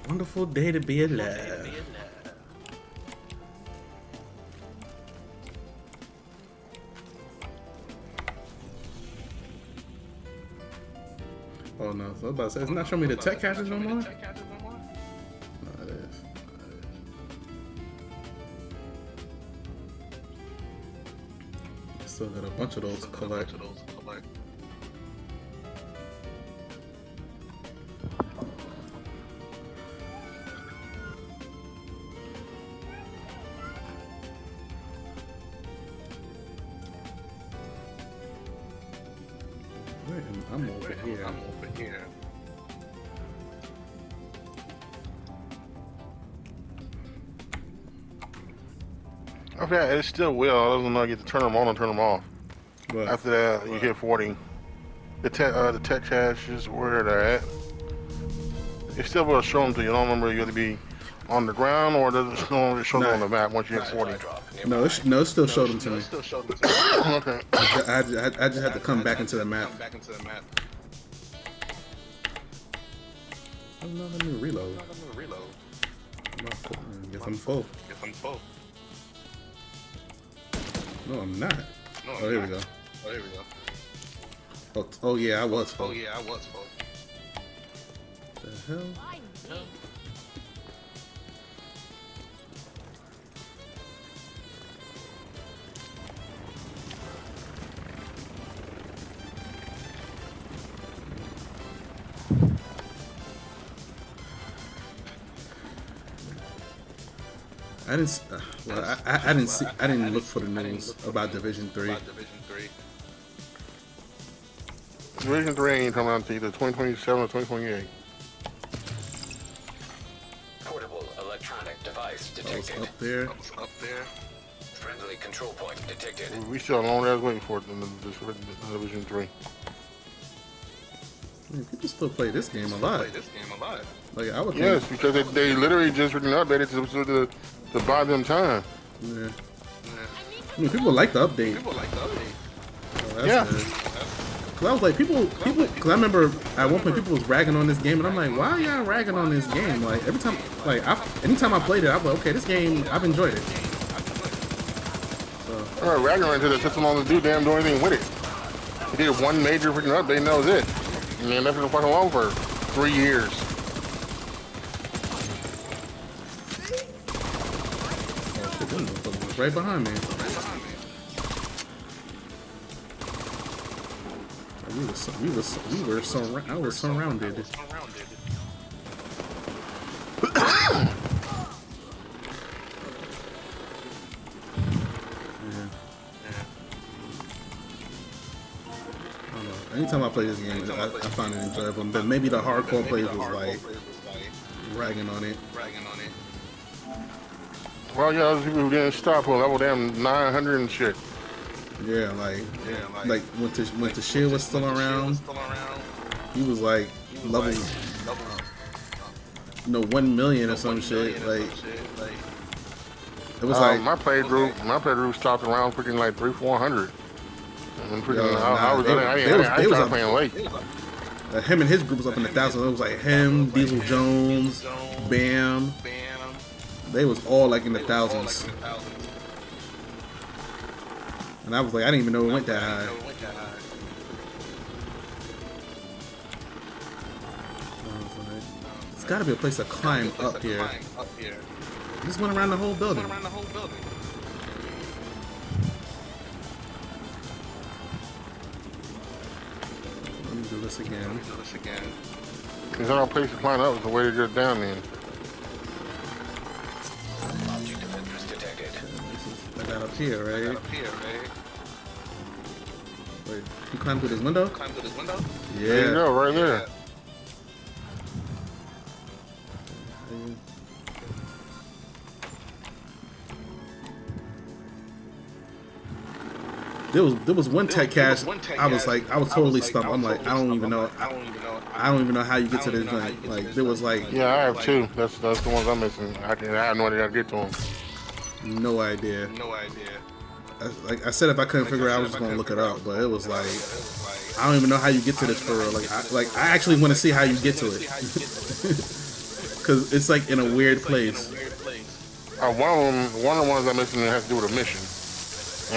Wonderful day to be alive. Oh no, so I was about to say, it's not showing me the tech caches no more? No, it is. Still got a bunch of those to collect. I'm over here. Okay, it still will. I doesn't know I get to turn them on and turn them off. What? After that, you hit 40. The tech caches where they're at. It still will show them to you. I don't remember you got to be on the ground, or does it only show them on the map once you hit 40? No, it still showed them to me. Okay. I just had to come back into the map. Oh no, let me reload. Guess I'm full. No, I'm not. Oh, here we go. Oh yeah, I was full. The hell? I didn't. Well, I didn't see. I didn't look for the news about Division 3. Division 3 ain't coming out to either 2027 or 2028. Portable electronic device detected. Up there. Friendly control point detected. We still a long ass waiting for it in Division 3. Man, people still play this game a lot. Like I would. Yes, because they literally just updated to buy them time. Yeah. I mean, people like the update. Oh, that's Yeah. good. Cause I was like, people. Cause I remember at one point people was ragging on this game, and I'm like, why are y'all ragging on this game? Like every time, anytime I played it, I was like, okay, this game, I've enjoyed it. So. All right, ragging on until the system on do anything with it. He did one major freaking update, and that was it. And then left it fucking alone for 3 years. Right behind me. I was surrounded. Anytime I play this game, I find it enjoyable. But maybe the hardcore players was like ragging on it. Well, yeah, those people who didn't stop on level damn 900 and shit. Yeah, like when the shit was still around, he was like level, 1 million or some shit. Like it was like my play group stopped around freaking like 300-400. And freaking, I started playing late. Him and his group was up in the thousands. It was like him, Diesel Jones, Bam. They was all like in the thousands. And I was like, I didn't even know it went that high. There's gotta be a place to climb up here. Just went around the whole building. Let me do this again. There's no place to climb up, it's the way to get down there. Object of interest detected. I got up here, right? Wait, you climb through this window? Yeah. There you go, right there. There was one tech cache. I was totally stumped. I'm like, I don't even know how you get to this joint. Like there was like. Yeah, I have two. That's the ones I'm missing. I have no idea how to get to them. No idea. Like I said, if I couldn't figure it out, I was just gonna look it up. But it was like, I don't even know how you get to this for real. Like I actually want to see how you get to it, because it's like in a weird place. One of the ones I'm missing has to do with a mission,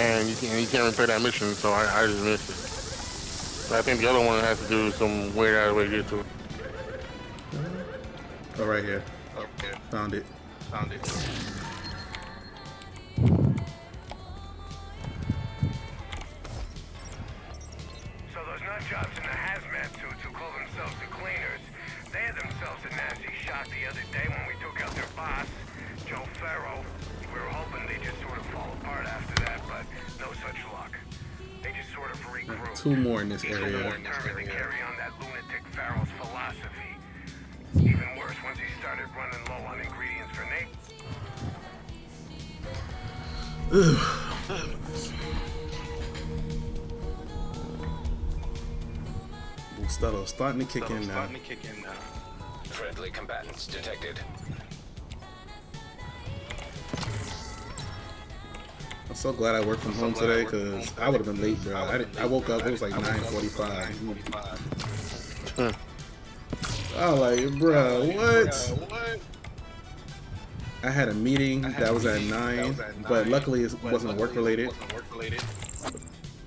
and you can't replay that mission, so I just missed it. But I think the other one has to do with some weird ass way to get to it. Oh, right here. Found it. So those nut jobs in the hazmat suits who call themselves the cleaners, they had themselves a nasty shot the other day when we took out their boss, Joe Farrow. We were hoping they'd just sort of fall apart after that, but no such luck. They just sort of regrouped. Two more in this area. Determined to carry on that lunatic Farrow's philosophy. Even worse, once he started running low on ingredients for Nate. Starting to kick in now. Friendly combatants detected. So glad I worked from home today because I would have been late, bro. I woke up, it was like 9:45. I was like, bro, what? I had a meeting that was at 9, but luckily it wasn't work related.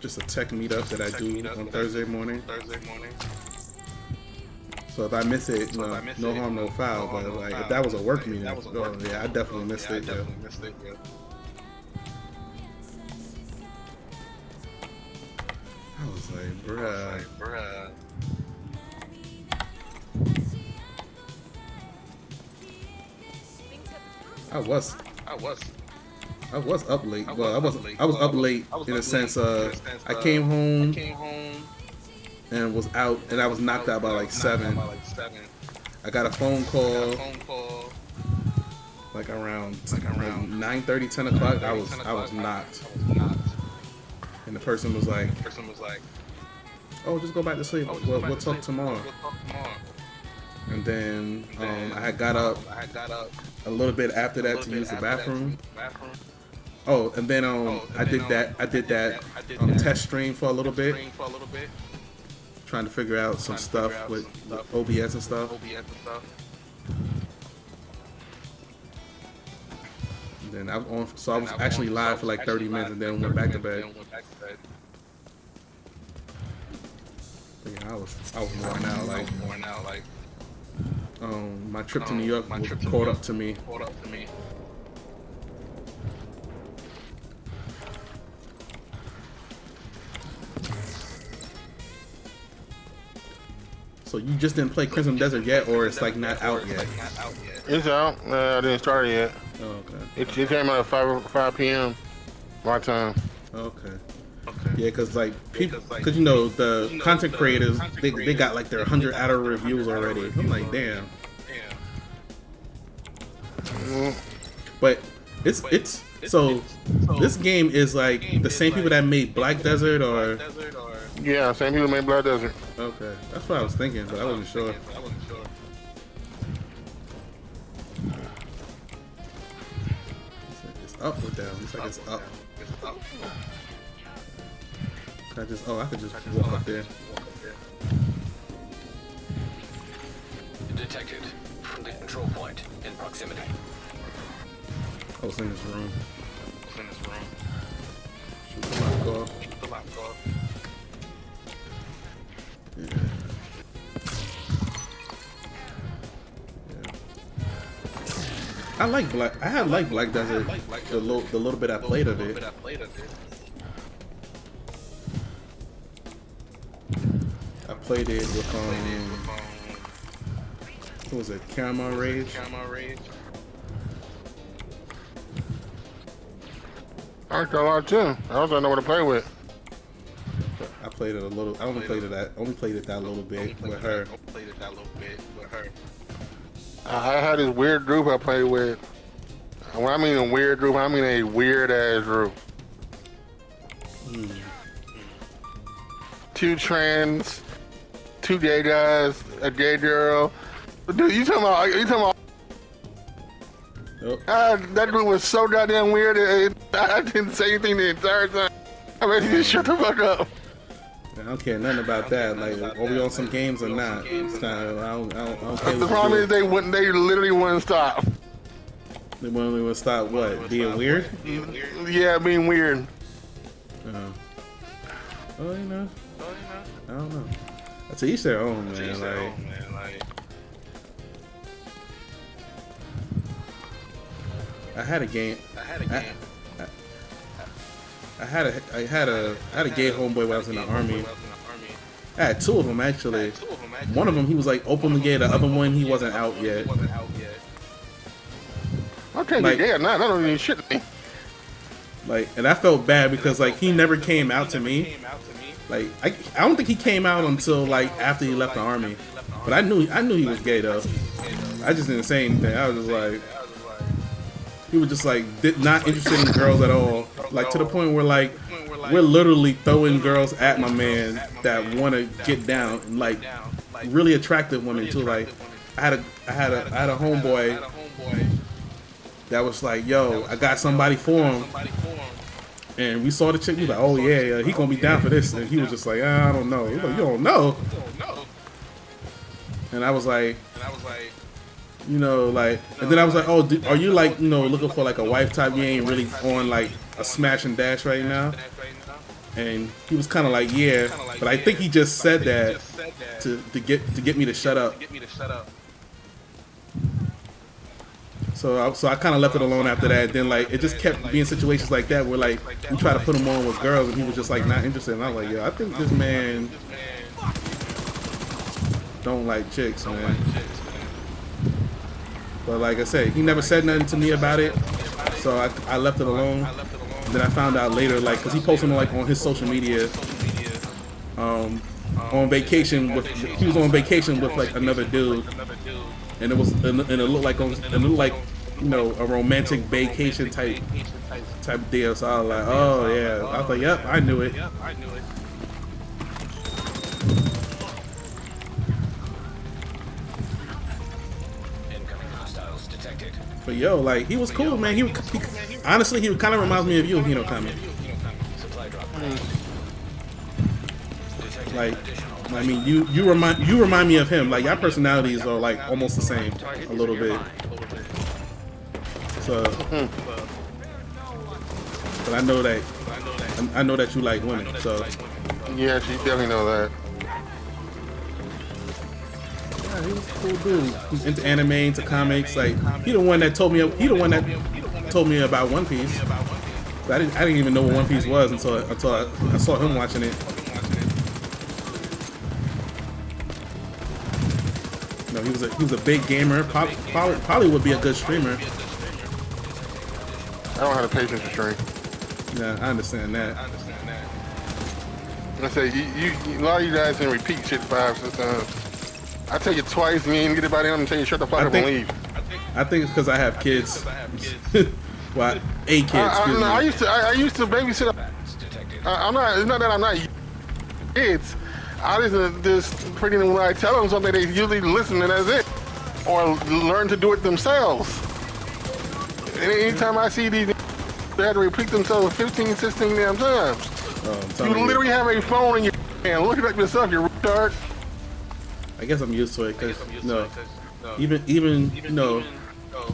Just a tech meetup that I do on Thursday morning. So if I miss it, no harm, no foul. But like, if that was a work meeting, oh, yeah, I definitely missed it. Yeah. I was like, bruh. I was up late. Well, I was up late in a sense. I came home and was out, and I was knocked out by like 7. I got a phone call like around 9:30, 10 o'clock. I was knocked, and the person was like, "Oh, just go back to sleep. We'll talk tomorrow." And then I had got up a little bit after that to use the bathroom. Oh, and then I did that test stream for a little bit, trying to figure out some stuff with OBS and stuff. And then I was on, so I was actually live for like 30 minutes, and then went back to bed. But yeah, I was worn out. Like, my trip to New York was caught up to me. So you just didn't play Crimson Desert yet, or it's like not out yet? It's out. I didn't start it yet. Oh, okay. It came out at 5 p.m. my time. Okay. Yeah, cause like people, cause you know the content creators, they got like their 100 hour reviews already. I'm like, damn. But it's so this game is like the same people that made Black Desert, or yeah, same people made Black Desert. Okay, that's what I was thinking, but I wasn't sure. It's up or down? It's like it's up. I could just walk up there. Detected. Friendly control point in proximity. Oh, it's in this room. Shoot the lock off. Yeah. I like Black. I had liked Black Desert. The little bit I played of it. I played it with what was it? Caramel Rage. I liked it a lot too. I also know what to play with. I played it a little. I only played it that little bit with her. I had this weird group I played with. When I mean a weird group, I mean a weird ass group. 2 trans, 2 gay guys, a gay girl. Dude, you talking about? Nope. That group was so goddamn weird. I didn't say anything the entire time. I mean, just shut the fuck up. I don't care nothing about that. Like, are we on some games or not? It's kind of, I don't care. The problem is they literally wouldn't stop. They wouldn't stop what? Being weird? Yeah, being weird. Oh, you know. I don't know. That's each their own, man. Like, I had a game. I had a gay homeboy when I was in the army. I had 2 of them actually. One of them, he was like openly gay. The other one, he wasn't out yet. Okay, like, gay or not, I don't even shit to me. Like, and I felt bad because like he never came out to me. Like, I don't think he came out until like after he left the army. But I knew he was gay though. I just didn't say anything. I was just like, he was just like not interested in girls at all. Like to the point where like we're literally throwing girls at my man that want to get down, and like really attractive women too. Like I had a homeboy that was like, yo, I got somebody for him. And we saw the chick. We was like, oh yeah, he gonna be down for this. And he was just like, I don't know. He was like, you don't know. And I was like, you know, like, and then I was like, oh, are you like, you know, looking for like a wife type? You ain't really on like a smash and dash right now. And he was kind of like, yeah, but I think he just said that to get me to shut up. So I kind of left it alone after that. Then like it just kept being situations like that where like we try to put him on with girls and he was just like not interested. And I was like, yo, I think this man don't like chicks, man. But like I said, he never said nothing to me about it, so I left it alone. And then I found out later, like, cause he posted like on his social media, on vacation with he was on vacation with like another dude. And it looked like you know, a romantic vacation type deal. So I was like, oh yeah. I was like, yep, I knew it. Incoming hostiles detected. But yo, like he was cool, man. He honestly he kind of reminds me of you, know, Kami. Supply drop. Like, I mean, you remind me of him. Like your personalities are like almost the same, a little bit. So, but I know that you like women. So yeah, she definitely know that. Yeah, he was a cool dude. He's into anime, into comics. Like he the one that told me about One Piece. But I didn't even know what One Piece was until I saw him watching it. No, he was a big gamer. Probably would be a good streamer. I don't have the patience to stream. Yeah, I understand that. I say a lot of you guys can repeat shit 5, 6 times. I tell you twice, and you ain't get it by then. I'm gonna tell you shut the fuck up and leave. I think it's because I have kids. Well, 8 kids. I used to babysit. I'm not. It's not that I'm not kids. I just pretty when I tell them something, they usually listen and that's it, or learn to do it themselves. And anytime I see these, they have to repeat themselves 15, 16 damn times. You literally have a phone in your hand. Look it up yourself, you retard. I guess I'm used to it because even you know,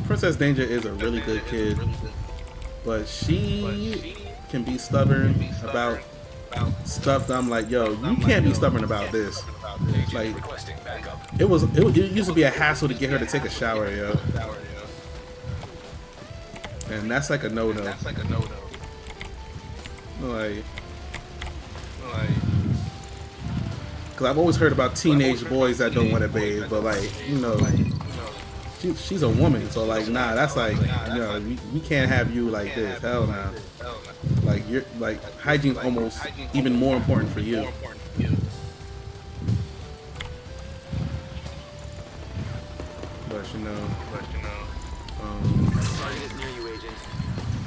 Princess Danger is a really good kid, but she can be stubborn about stuff that I'm like, yo, you can't be stubborn about this. Like, it used to be a hassle to get her to take a shower, yo. And that's like a no-no. Like, cause I've always heard about teenage boys that don't want to bathe, but like, you know, she's a woman, so like, nah, that's like, you know, we can't have you like this. Hell nah. Like you're like hygiene's almost even more important for you. But you know,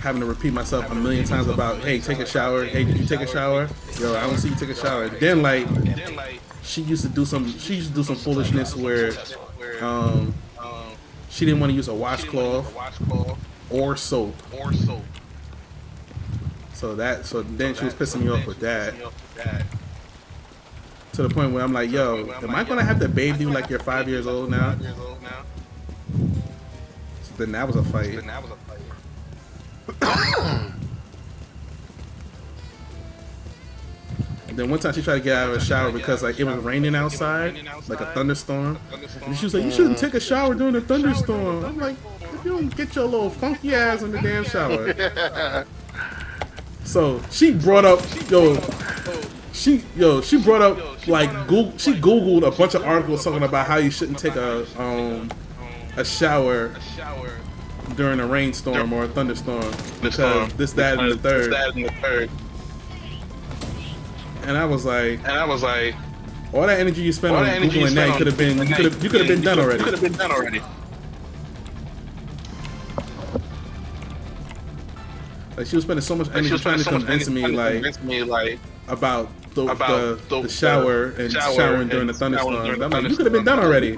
having to repeat myself a million times about, hey, take a shower. Hey, did you take a shower? Yo, I don't see you take a shower. Then like, she used to do some foolishness where she didn't want to use a washcloth or soap. So then she was pissing me off with that. To the point where I'm like, yo, am I gonna have to bathe you like you're 5 years old now? So then that was a fight. And then one time she tried to get out of the shower because like it was raining outside, like a thunderstorm. And she was like, you shouldn't take a shower during a thunderstorm. I'm like, if you don't get your little funky ass in the damn shower. So she brought up, she brought up like she Googled a bunch of articles talking about how you shouldn't take a shower during a rainstorm or a thunderstorm because this, that, and the third. And I was like, all that energy you spent on Googling that could have been done already. Like she was spending so much energy trying to convince me like about the shower and showering during the thunderstorm. I'm like, you could have been done already.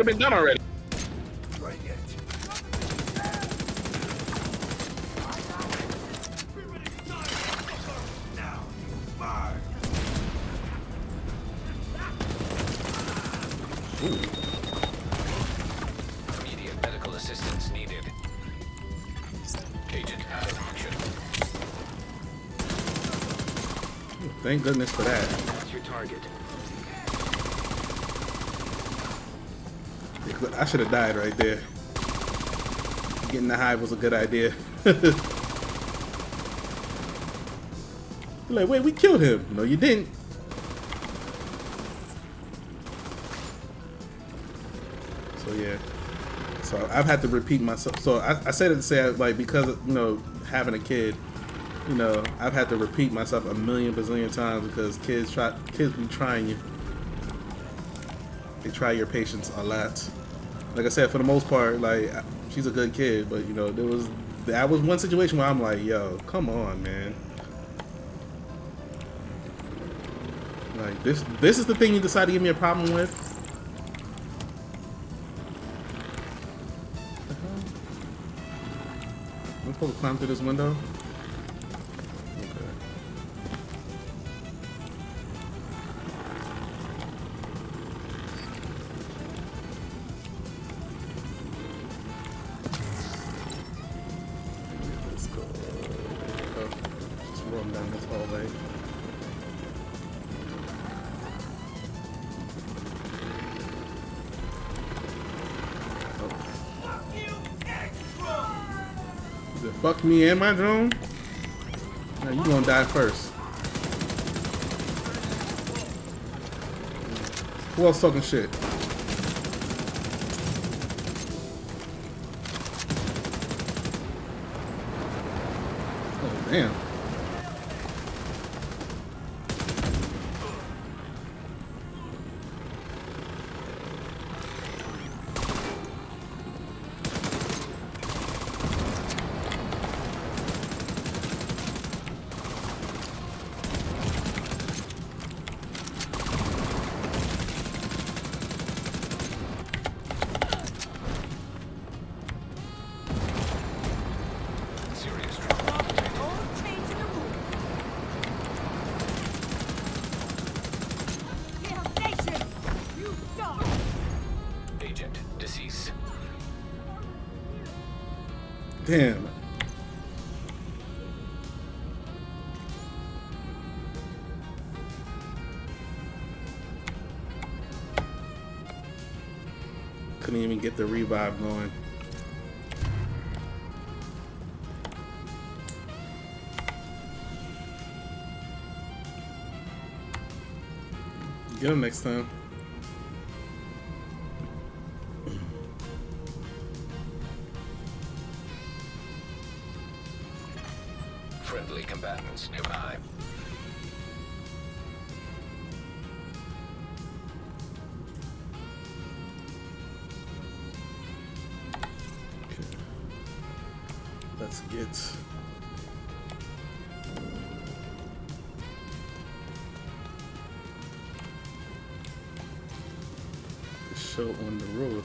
Immediate medical assistance needed. Agent out of action. Thank goodness for that. That's your target. I should have died right there. Getting the hive was a good idea. Like, wait, we killed him. No, you didn't. So yeah. So I've had to repeat myself. So I said it to say, like, because of, you know, having a kid, you know, I've had to repeat myself a million bazillion times because kids be trying you. They try your patience a lot. Like I said, for the most part, like, she's a good kid, but you know, that was one situation where I'm like, yo, come on, man. Like, this is the thing you decide to give me a problem with? I'm supposed to climb through this window? Okay. Let's go. Just run down this hallway. Fuck me and my drone? Now you gonna die first. Who else talking shit? Oh damn. Damn. Couldn't even get the revive going. Get him next time. Friendly combatants nearby. Okay. Let's get the show on the road.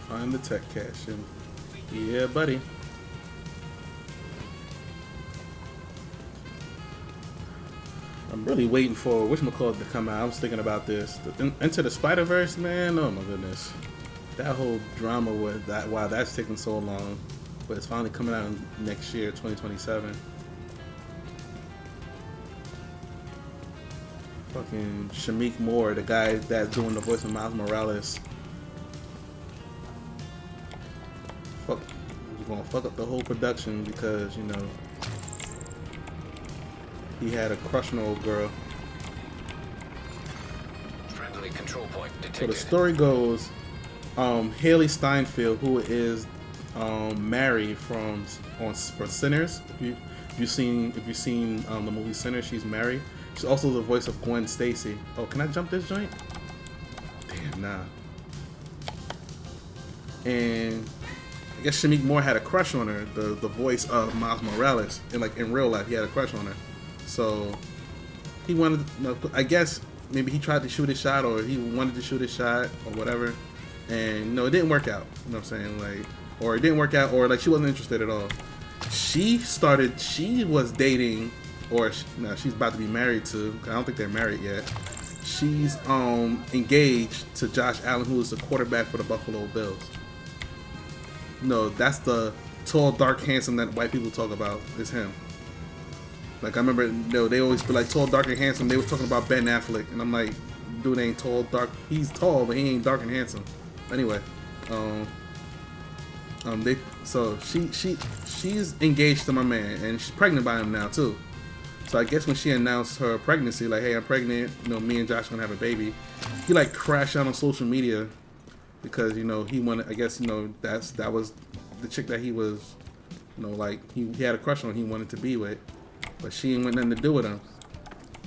Find the tech cache. And yeah, buddy. I'm really waiting for whatchamacallit to come out. I was thinking about this. Into the Spider-Verse, man. Oh my goodness. That whole drama with that, why that's taking so long. But it's finally coming out next year, 2027. Fucking Shamik Moore, the guy that's doing the voice of Miles Morales. Fuck, he's gonna fuck up the whole production because, you know, he had a crush on an old girl. Friendly control point detected. So the story goes, Haley Steinfeld, who is Mary for Sinners. If you've seen the movie Sinners, she's Mary. She's also the voice of Gwen Stacy. Oh, can I jump this joint? Damn, nah. And I guess Shamik Moore had a crush on her, the voice of Miles Morales. And like in real life, he had a crush on her. So he wanted, I guess maybe he tried to shoot his shot, or he wanted to shoot his shot, or whatever. And no, it didn't work out. You know what I'm saying? Like, or it didn't work out, or like she wasn't interested at all. She was dating or no, she's about to be married to. I don't think they're married yet. She's engaged to Josh Allen, who is the quarterback for the Buffalo Bills. No, that's the tall, dark, handsome that white people talk about. Is him. Like I remember, they always be like tall, dark, and handsome. They was talking about Ben Affleck, and I'm like, dude ain't tall, dark. He's tall, but he ain't dark and handsome. Anyway, so she's engaged to my man, and she's pregnant by him now too. So I guess when she announced her pregnancy, like, hey, I'm pregnant, me and Josh gonna have a baby, he like crashed out on social media because he wanted. I guess that was the chick that he was, like he had a crush on. He wanted to be with, but she ain't want nothing to do with him.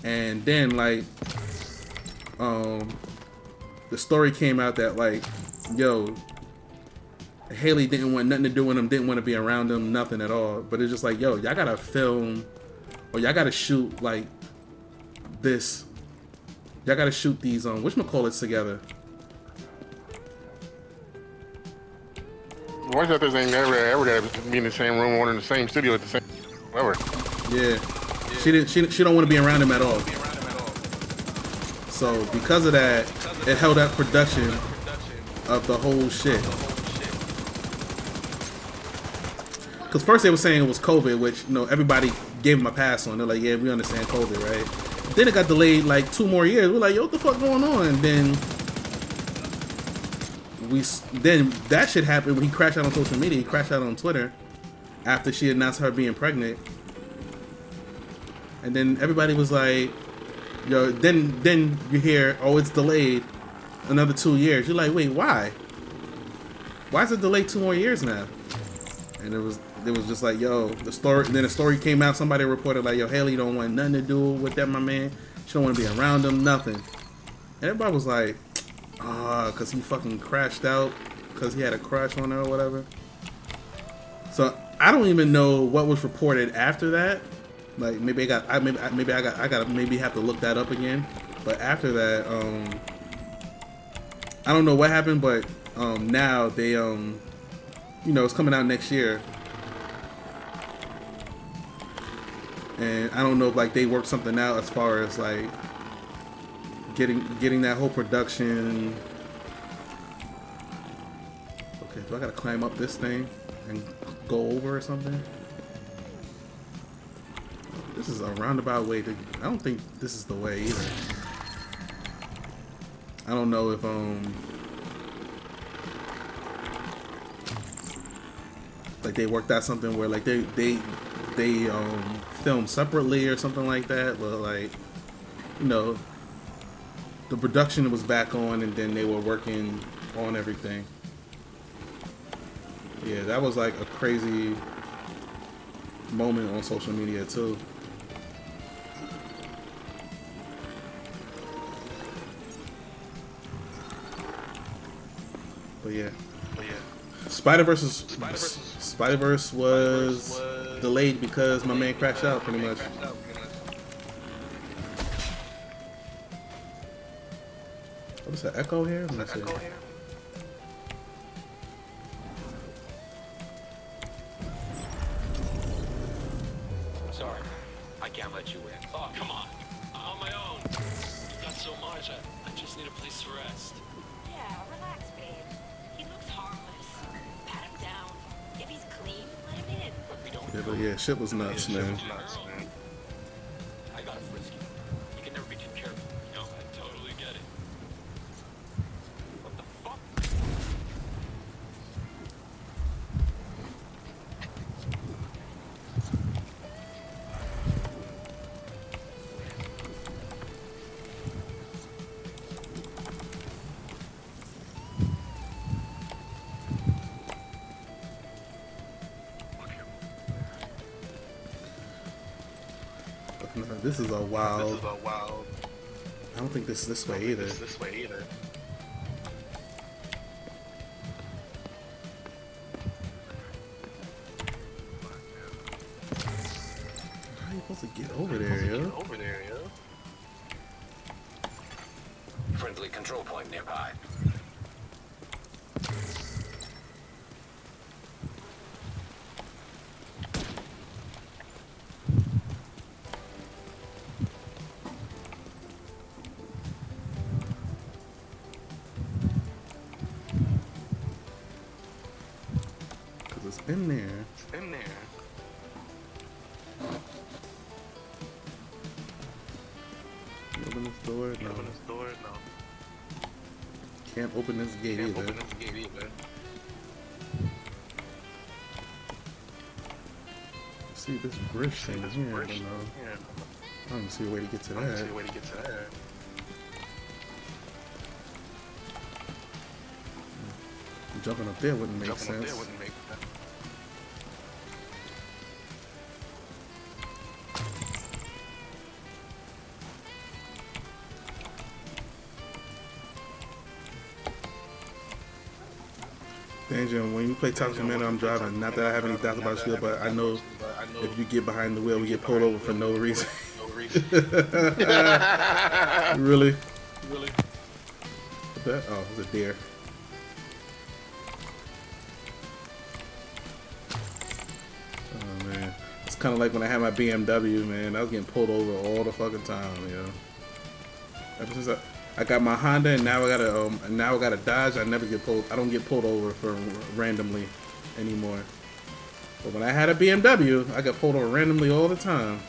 And then like, the story came out that like, yo, Haley didn't want nothing to do with him, didn't want to be around him, nothing at all. But it's just like, yo, y'all gotta film, or y'all gotta shoot like this. Y'all gotta shoot these whatchamacallits together. Why is that this ain't ever gotta be in the same room or in the same studio at the same ever? Yeah. She don't want to be around him at all. So because of that, it held up production of the whole shit. Because first they were saying it was COVID, which everybody gave him a pass on. They're like, yeah, we understand COVID, right? Then it got delayed like 2 more years. We're like, yo, what the fuck going on? And then that shit happened when he crashed out on social media. He crashed out on Twitter after she announced her being pregnant. And then everybody was like, yo, then you hear, oh, it's delayed another 2 years. You're like, wait, why? Why is it delayed 2 more years now? And it was just like, yo, the story. Then the story came out. Somebody reported like, yo, Haley don't want nothing to do with that, my man. She don't want to be around him, nothing. And everybody was like, because he fucking crashed out because he had a crush on her or whatever. So I don't even know what was reported after that. Like maybe I gotta have to look that up again. But after that, I don't know what happened, but now they it's coming out next year. And I don't know if like they worked something out as far as like getting that whole production. Okay, do I gotta climb up this thing and go over or something? This is a roundabout way to. I don't think this is the way either. I don't know if like they worked out something where like they film separately or something like that, but like the production was back on and then they were working on everything. Yeah, that was like a crazy moment on social media too. But yeah. Spider-Verse was delayed because my man crashed out pretty much. What is that echo here? I'm not sure. Sorry, I can't let you in. Oh, come on. I'm on my own. You've got so much. I just need a place to rest. Yeah, relax, babe. He looks harmless. Pat him down. If he's clean, let him in. We don't Yeah, but yeah, shit was nuts, man. I got a frisky. You can never be too careful. No, I totally get it. What the fuck? No, this is a wild. I don't think this is this way either. How are you supposed to get over there, yo? Friendly control point nearby. in there. Open this door? No. Open this door? No. Can't open this gate either. Open this gate either. See this bridge thing is here. I don't know. I don't see a way to get to that. Jumping up there wouldn't make sense. Danger, when you play Top Commander, I'm driving. Not that I have any doubts about you, but I know if you get behind the wheel, we get pulled over for no reason. Really? What that? Oh, it's a deer. Oh man, it's kind of like when I had my BMW, man. I was getting pulled over all the fucking time, yo. Ever since I got my Honda, and now I got a Dodge. I never get pulled. I don't get pulled over for randomly anymore. But when I had a BMW, I got pulled over randomly all the time.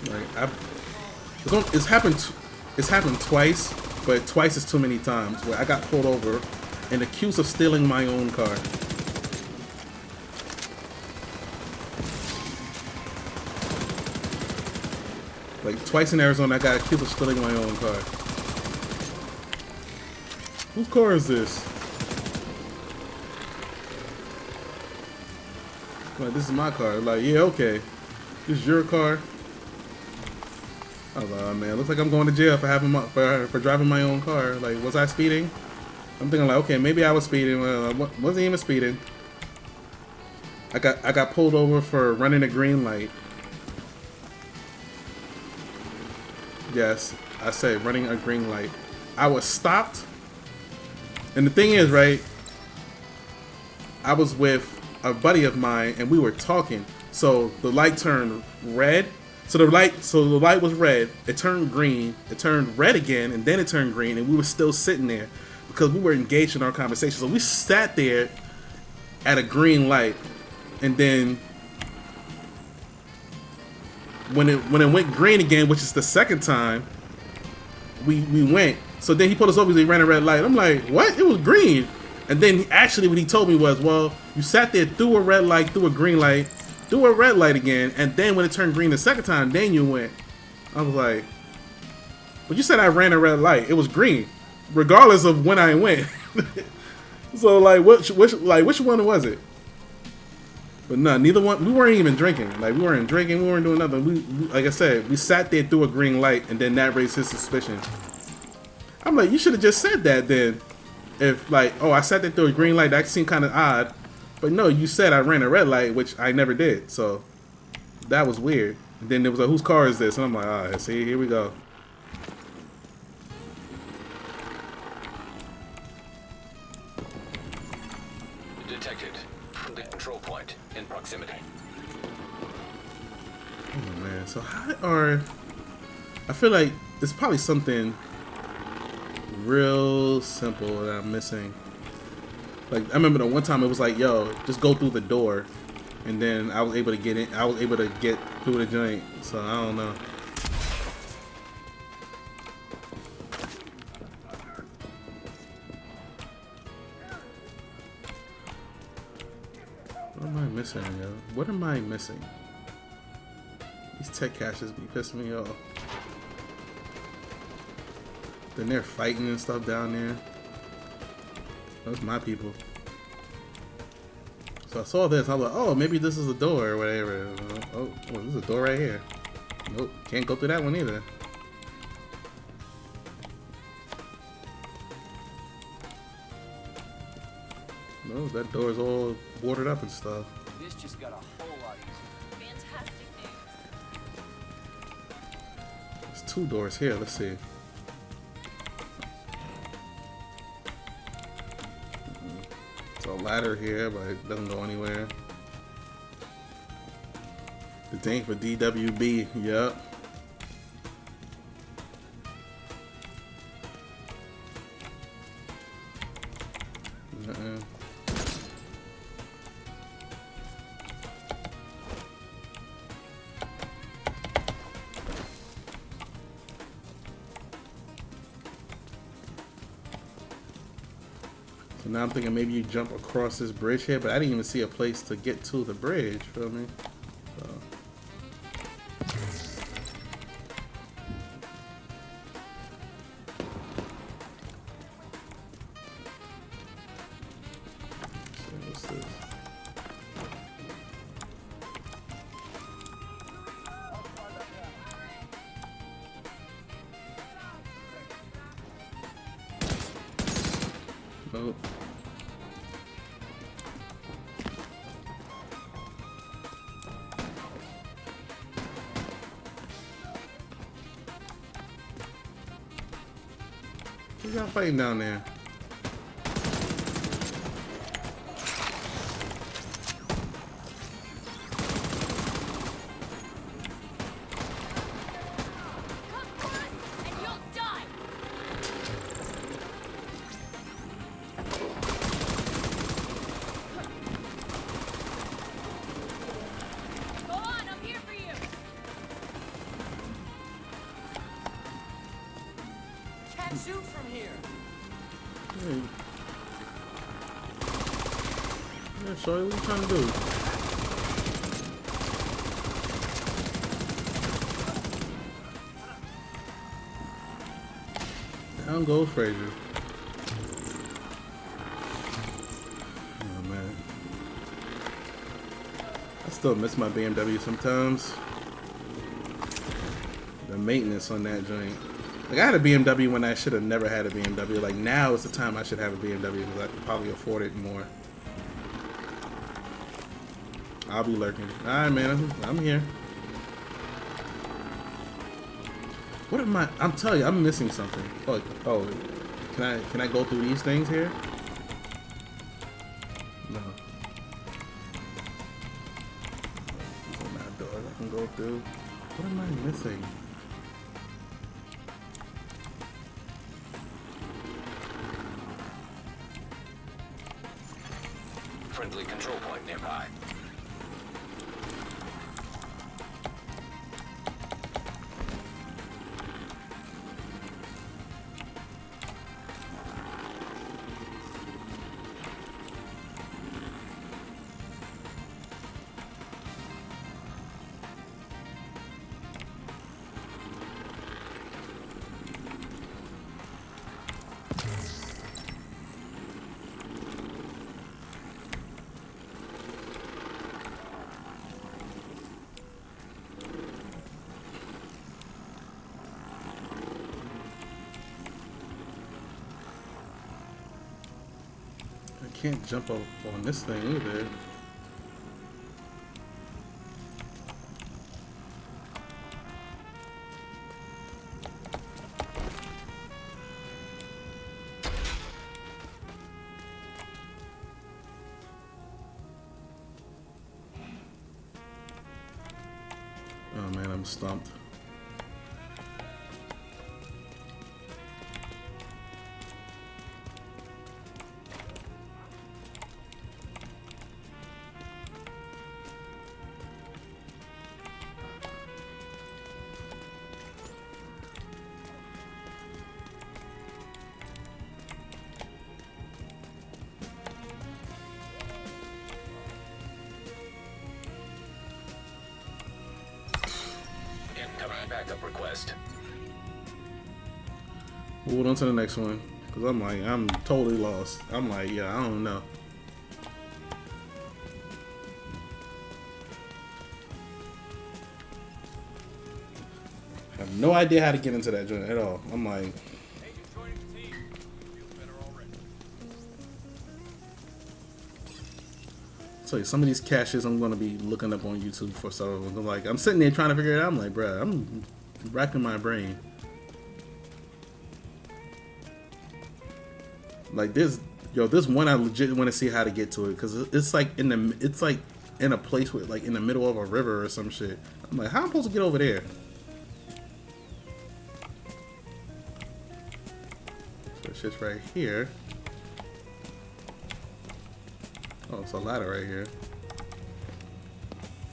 Like it's happened twice, but twice is too many times where I got pulled over and accused of stealing my own car. Like twice in Arizona, I got accused of stealing my own car. Whose car is this? Like, this is my car. Like, yeah, okay. This is your car. Oh man, looks like I'm going to jail for having for driving my own car. Like, was I speeding? I'm thinking like, okay, maybe I was speeding. Well, I wasn't even speeding. I got pulled over for running a green light. Yes, I said running a green light. I was stopped. And the thing is, right, I was with a buddy of mine and we were talking. So the light turned red. So the light was red, it turned green, it turned red again, and then it turned green, and we were still sitting there because we were engaged in our conversation. So we sat there at a green light, and then when it went green again, which is the second time, we went. So then he pulled us over because he ran a red light. I'm like, what? It was green. And then actually what he told me was, well, you sat there through a red light, through a green light, through a red light again, and then when it turned green the second time, then you went. I was like, but you said I ran a red light. It was green, regardless of when I went. So like, which one was it? But no, neither one. We weren't even drinking. Like, we weren't drinking. We weren't doing nothing. We like I said, we sat there through a green light, and then that raised his suspicion. I'm like, you should have just said that then. If like, oh, I sat there through a green light, that seemed kind of odd. But no, you said I ran a red light, which I never did. So that was weird. And then there was like, whose car is this? And I'm like, all right, see, here we go. Detected. The control point in proximity. Oh man, so I feel like it's probably something real simple that I'm missing. Like, I remember the one time it was like, yo, just go through the door. And then I was able to get in. I was able to get through the joint. So, I don't know. What am I missing, yo? What am I missing? These tech caches be pissing me off. Then they're fighting and stuff down there. Those my people. So I saw this. I was like, oh, maybe this is a door or whatever. Oh, well, this is a door right here. Nope, can't go through that one either. No, that door's all boarded up and stuff. This just got a whole lot easier. Fantastic news. There's two doors here. Let's see. A ladder here, but it doesn't go anywhere. The tank for DWB, yep. So now I'm thinking maybe you jump across this bridge here, but I didn't even see a place to get to the bridge, feel me? So. What's this? Nope. What y'all fighting down there? Shoot from here. Hey. Yeah, sorry, what you trying to do? Down goes Frazier. Oh man. I still miss my BMW sometimes. The maintenance on that joint. Like, I had a BMW when I should have never had a BMW. Like, now is the time I should have a BMW because I could probably afford it more. I'll be lurking. Alright, man. I'm here. What am I? I'm telling you, I'm missing something. Oh, can I go through these things here? No. These are not doors I can go through. What am I missing? Friendly control point nearby. I can't jump up on this thing either. Oh man, I'm stumped. Incoming backup request. Move on to the next one, cause I'm totally lost. I'm like, yeah, I don't know. I have no idea how to get into that joint at all. I'm like, so some of these caches I'm gonna be looking up on YouTube for some of them. Like, I'm sitting there trying to figure it out. I'm like, bruh, I'm racking my brain. Like this one I legit want to see how to get to it because it's like in a place with like in the middle of a river or some shit. I'm like, how am I supposed to get over there? So it's just right here. Oh, it's a ladder right here.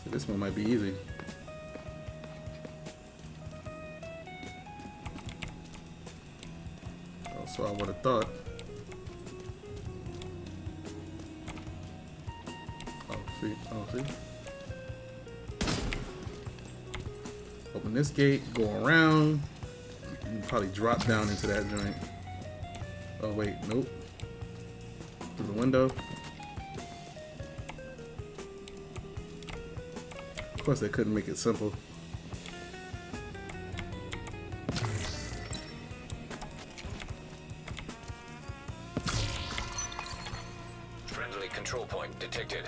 So this one might be easy. Oh, so I would have thought. Oh, see? Open this gate, go around, and probably drop down into that joint. Oh wait, nope. Through the window. Of course they couldn't make it simple. Friendly control point detected.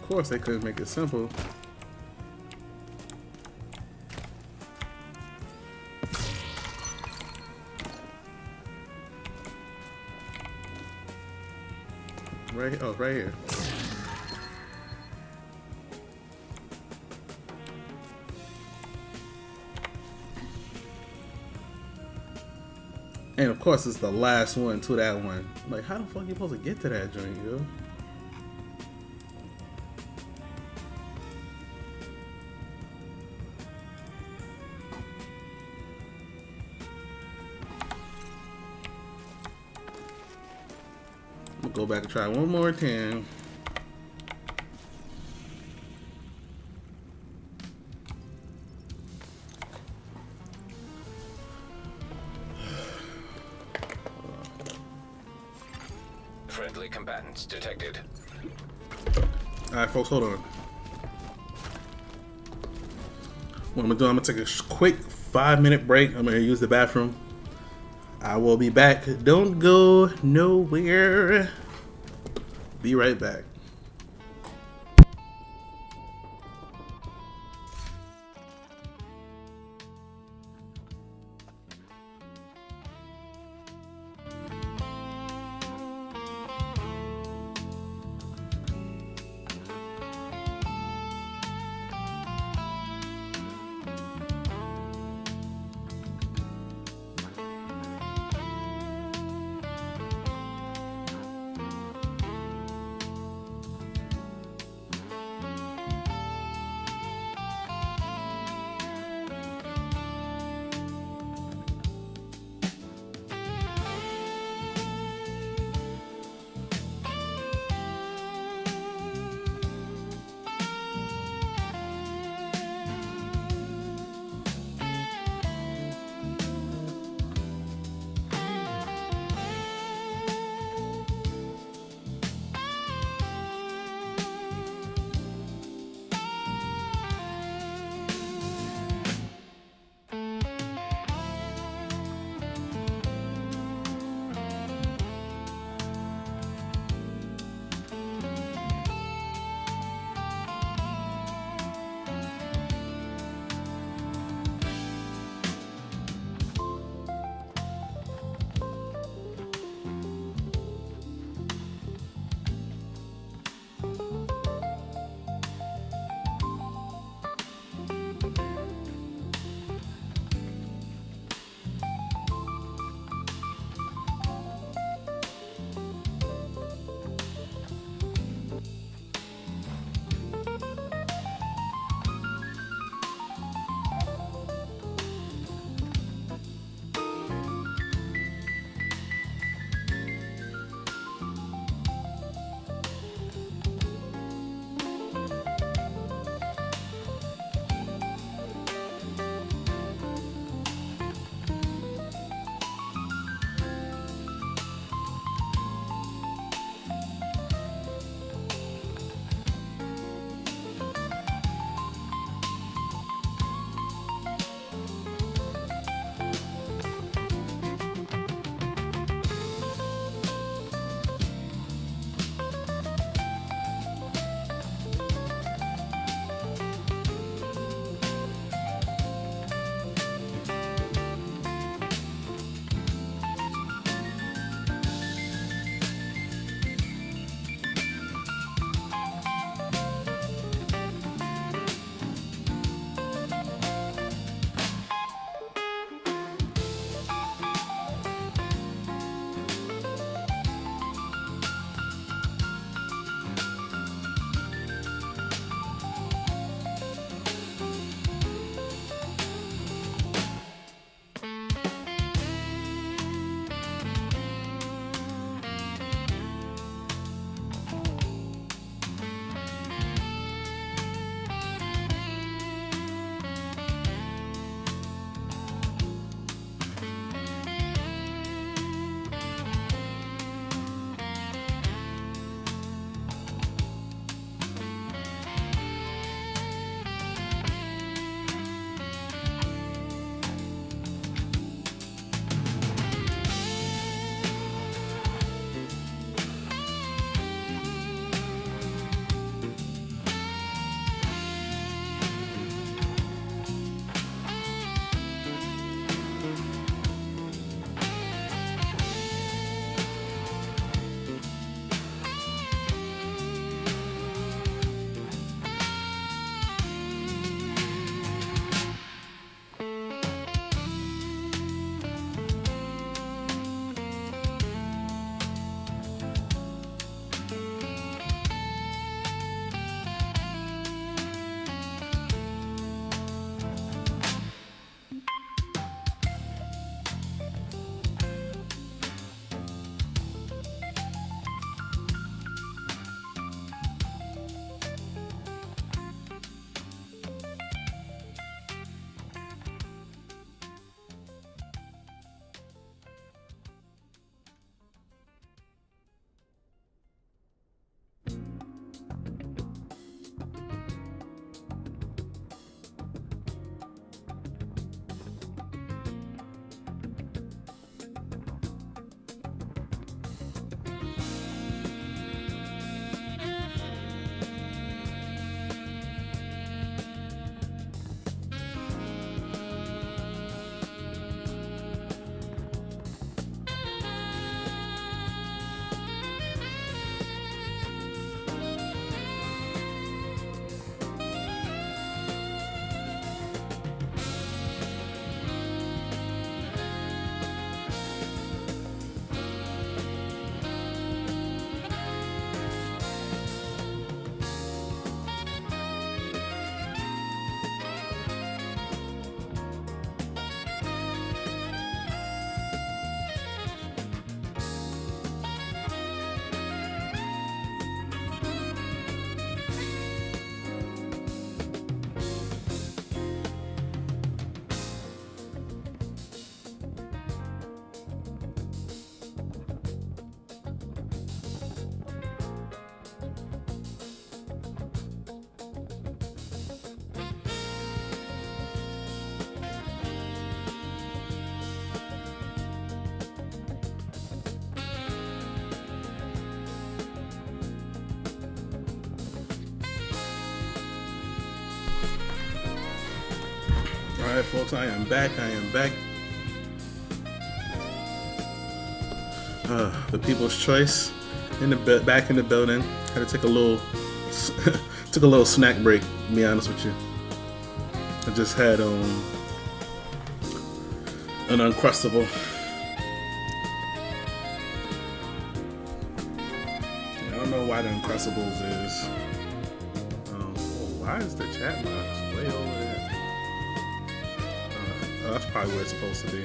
Of course they couldn't make it simple. Right, oh, right here. And of course, it's the last one to that one. Like, how the fuck you supposed to get to that joint, yo? I'm gonna go back and try one more time. Friendly combatants detected. Alright, folks, hold on. What I'm gonna do, I'm gonna take a quick 5-minute break. I'm gonna use the bathroom. I will be back. Don't go nowhere. Be right back. Alright, folks, I am back. The People's Choice back in the building. Had to take a little took a little snack break, to be honest with you. I just had an Uncrustable. I don't know why the Uncrustables is. Why is the chat box way over there? That's probably where it's supposed to be.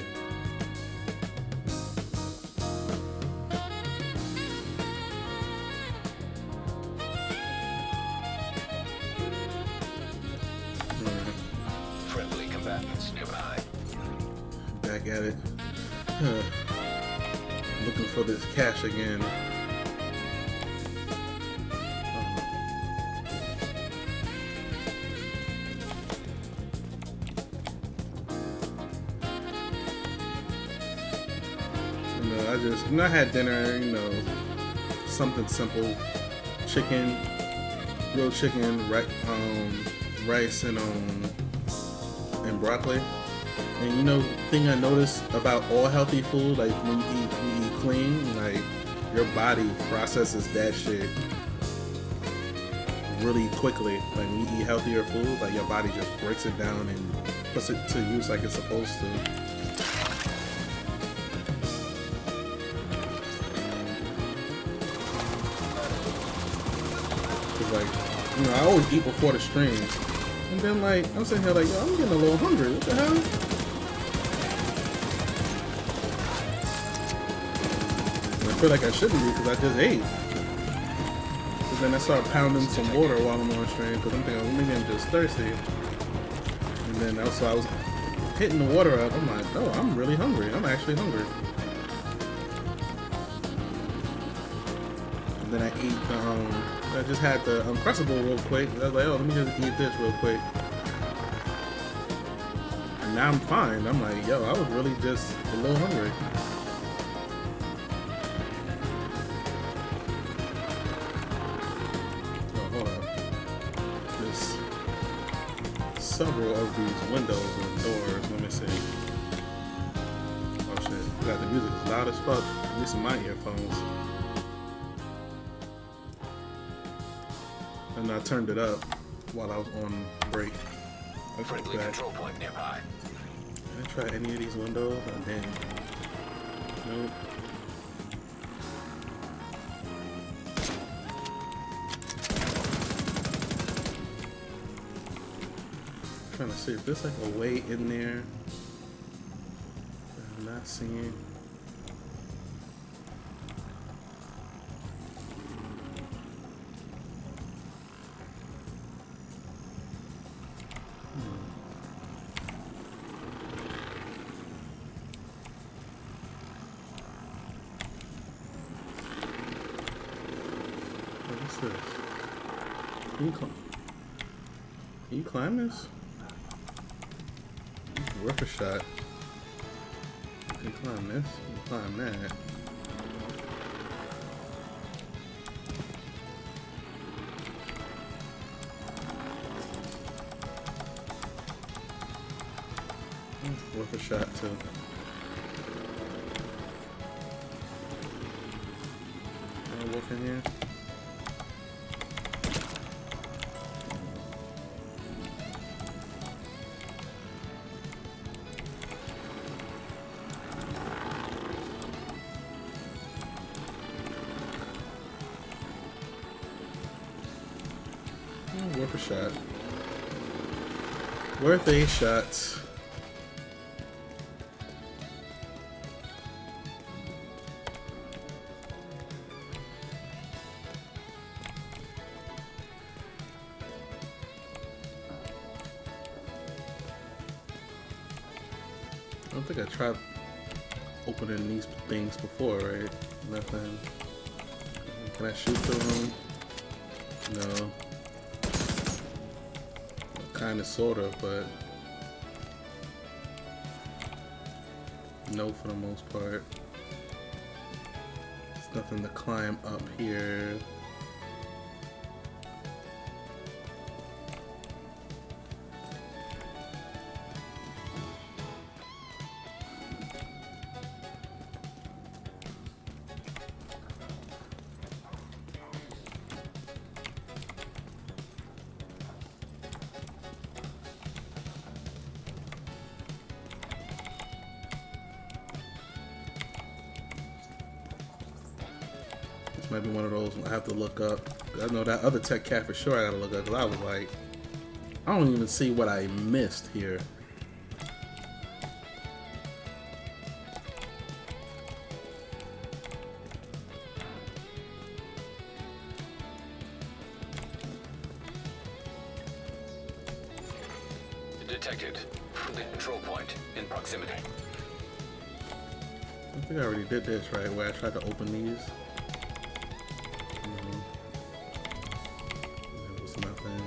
Friendly combatants nearby. Back at it. Looking for this cash again. I had dinner, something simple, chicken, grilled chicken, rice and broccoli. And thing I noticed about all healthy food, like when you eat clean, like your body processes that shit really quickly. Like when you eat healthier food, like your body just breaks it down and puts it to use like it's supposed to. Like, I always eat before the stream, and then like I'm sitting here like, yo, I'm getting a little hungry. What the hell? And I feel like I shouldn't be because I just ate. But then I start pounding some water while I'm on stream because I'm thinking, well, maybe I'm just thirsty. And then also I was hitting the water up. I'm like, oh, I'm really hungry. I'm actually hungry. And then I ate I just had the Uncrustable real quick. I was like, oh, let me just eat this real quick. And now I'm fine. I'm like, yo, I was really just a little hungry. Oh, hold on. There's several of these windows and doors. Let me see. Oh shit. God, the music is loud as fuck. At least in my earphones. And I turned it up while I was on break. Friendly control point nearby. Did I try any of these windows? Oh, dang. Nope. I'm trying to see if there's like a way in there that I'm not seeing. Can you climb this? Worth a shot. You can climb this. You can climb that. Worth a shot too. Can I walk in here? Worth a shot. Worth a shot. I don't think I tried opening these things before, right? Nothing. Can I shoot through them? No. Kind of, sort of, but no for the most part. There's nothing to climb up here. This might be one of those I have to look up. I know that other tech cat for sure I gotta look up because I was like, I don't even see what I missed here. Detected. The control point in proximity. I think I already did this, right? Where I tried to open these. There was nothing.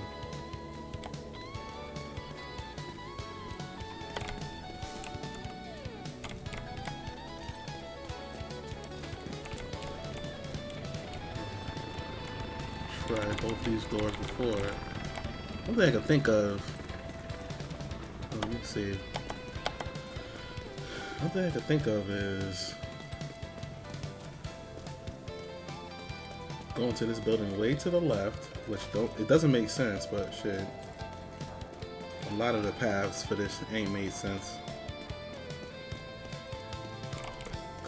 Tried both these doors before. One thing I can think of. Let me see. One thing I can think of is going to this building way to the left, which it doesn't make sense, but shit. A lot of the paths for this ain't made sense.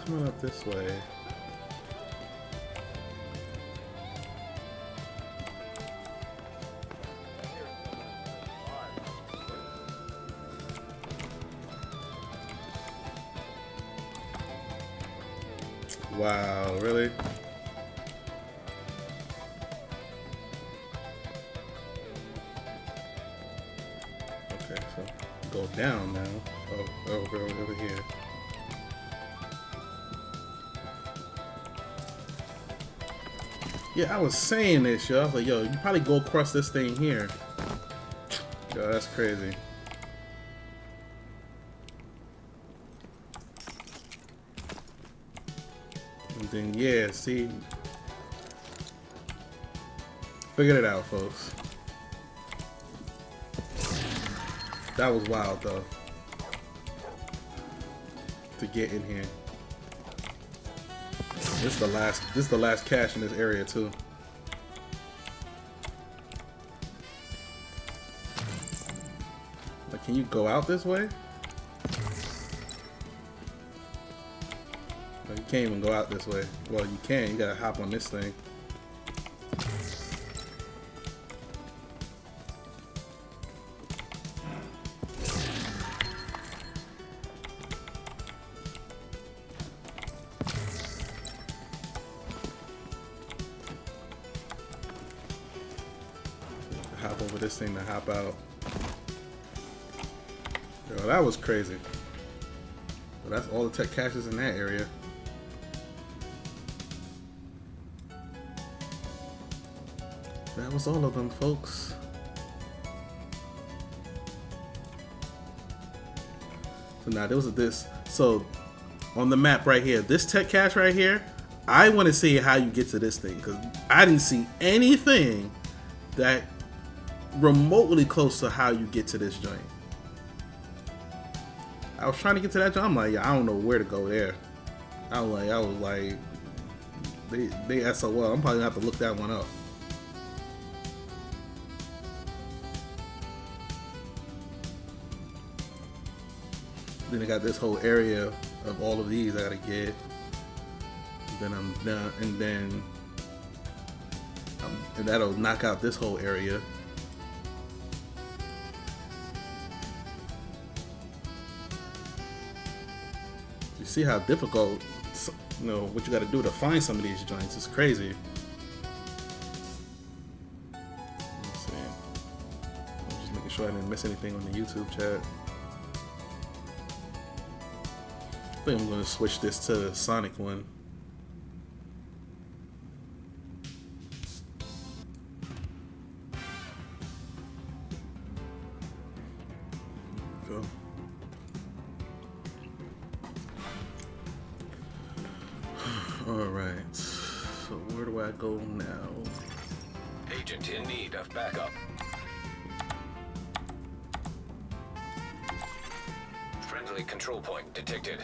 Coming up this way. Wow, really? Okay, so go down now. Oh, over here. Yeah, I was saying this, yo. I was like, yo, you probably go across this thing here. Yo, that's crazy. Then yeah, see, figured it out, folks. That was wild though, to get in here. This is the last cache in this area too. Like, can you go out this way? You can't even go out this way. Well, you can. You gotta hop on this thing. Hop over this thing to hop out. Yo, that was crazy. But that's all the tech caches in that area. That was all of them, folks. So now there was this. So on the map right here, this tech cache right here, I want to see how you get to this thing because I didn't see anything that remotely close to how you get to this joint. I was trying to get to that joint. I'm like, yeah, I don't know where to go there. I was like, they S.O.O.L. I'm probably gonna have to look that one up. Then I got this whole area of all of these I gotta get. Then I'm done, and then and that'll knock out this whole area. You see how difficult, you know, what you gotta do to find some of these joints. It's crazy. Let's see. I'm just making sure I didn't miss anything on the YouTube chat. I think I'm going to switch this to the Sonic one. Go. Alright. So where do I go now? Agent in need of backup. Friendly control point detected.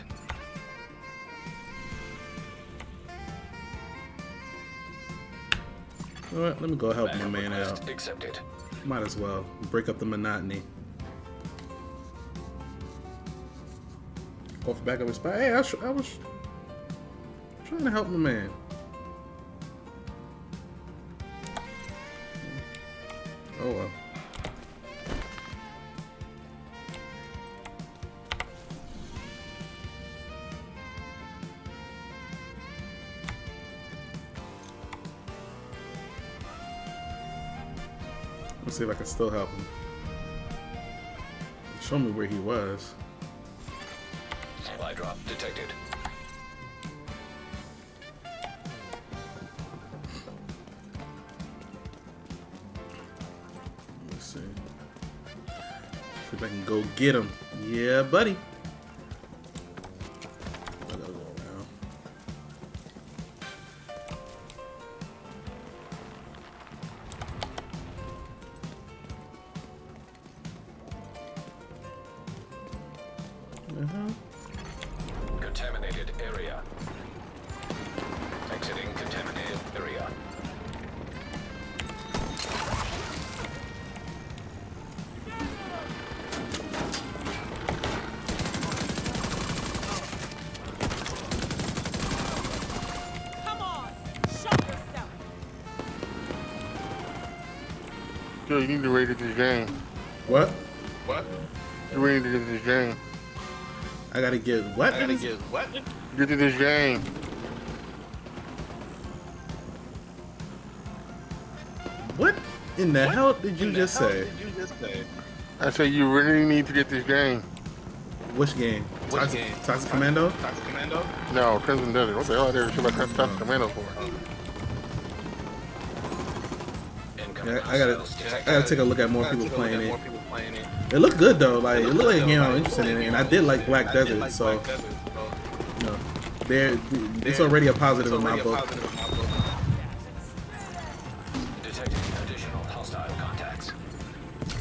Alright, let me go help my man out. Accepted. Might as well. Break up the monotony. Go for back up his spot. Hey, I was trying to help my man. Oh well. Let's see if I can still help him. Show me where he was. Supply drop detected. Let's see. See if I can go get him. Yeah, buddy. I gotta go around. Contaminated area. Exiting contaminated area. Come on, show yourself. Yo, you need to rate this game. What? What? You ready to get this game? I gotta get what? I gotta get what? Get to this game. What in the hell did you just say? I said you really need to get this game. Which game? Toxic Commando? Toxic Commando? No, Crimson Desert. What the hell are they shit about Toxic Commando for? Yeah, I gotta take a look at more people playing it. It looked good though. Like it looked like a game I'm interested in, and I did like Black Desert, so you know, it's already a positive in my book. Detecting additional hostile contacts.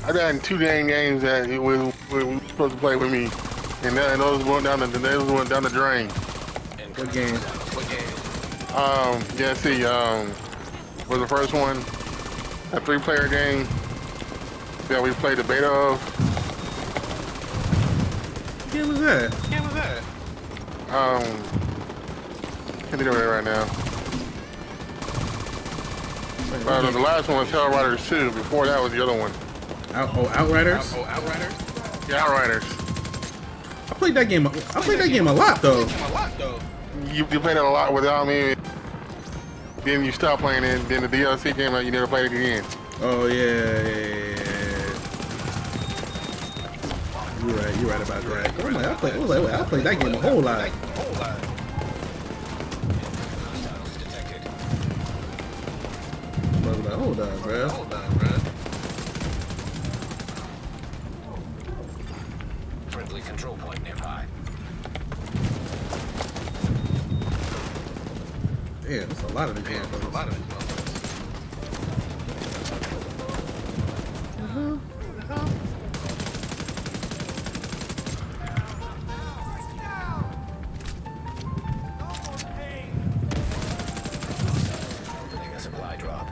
I got 2 dang games that we were supposed to play with me, and those went down the drain. What game? Yeah, see, was the first one a 3-player game that we played the beta of. What game was that? Can't think of it right now. The last one was Hell Riders 2. Before that was the other one. Outriders? Yeah, Outriders. I played that game. I played that game a lot though. You played it a lot without me. Then you stopped playing it. Then the DLC came out. You never played it again. Oh yeah. You're right about that. I played that game a whole lot. I was like, hold on, bro. Friendly control point nearby. Damn, that's a lot of these games. Opening a supply drop.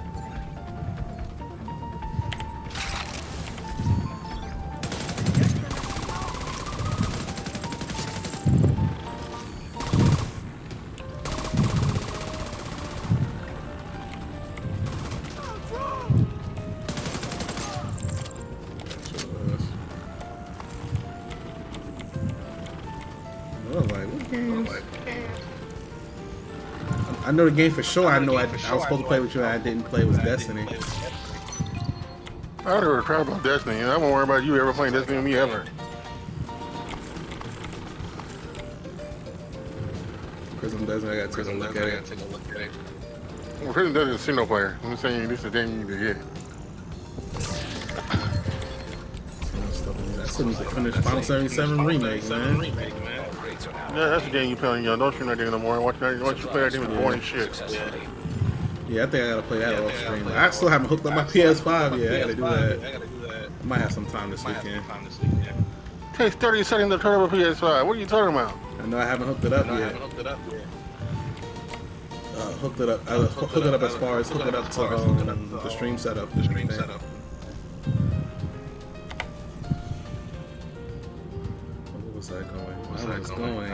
I know the game for sure. I know I was supposed to play with you and I didn't play was Destiny. I don't ever crap about Destiny. I won't worry about you ever playing Destiny with me ever. Prison Desert, I gotta take a look at it. Well, Prison Desert is single player. I'm saying this is the thing you need to get. I still need to finish Final 77 remake, man. Yeah, that's the game you play on your. Don't stream that game no more. Watch you play that game with boring shit. Yeah, I think I gotta play that off stream. I still haven't hooked up my PS5 yet. I gotta do that. I might have some time this weekend. It takes 30 seconds to turn up a PS5. What are you talking about? I know I haven't hooked it up yet. Hooked it up. Hooked it up as far as hooked it up to the stream setup. What was I going?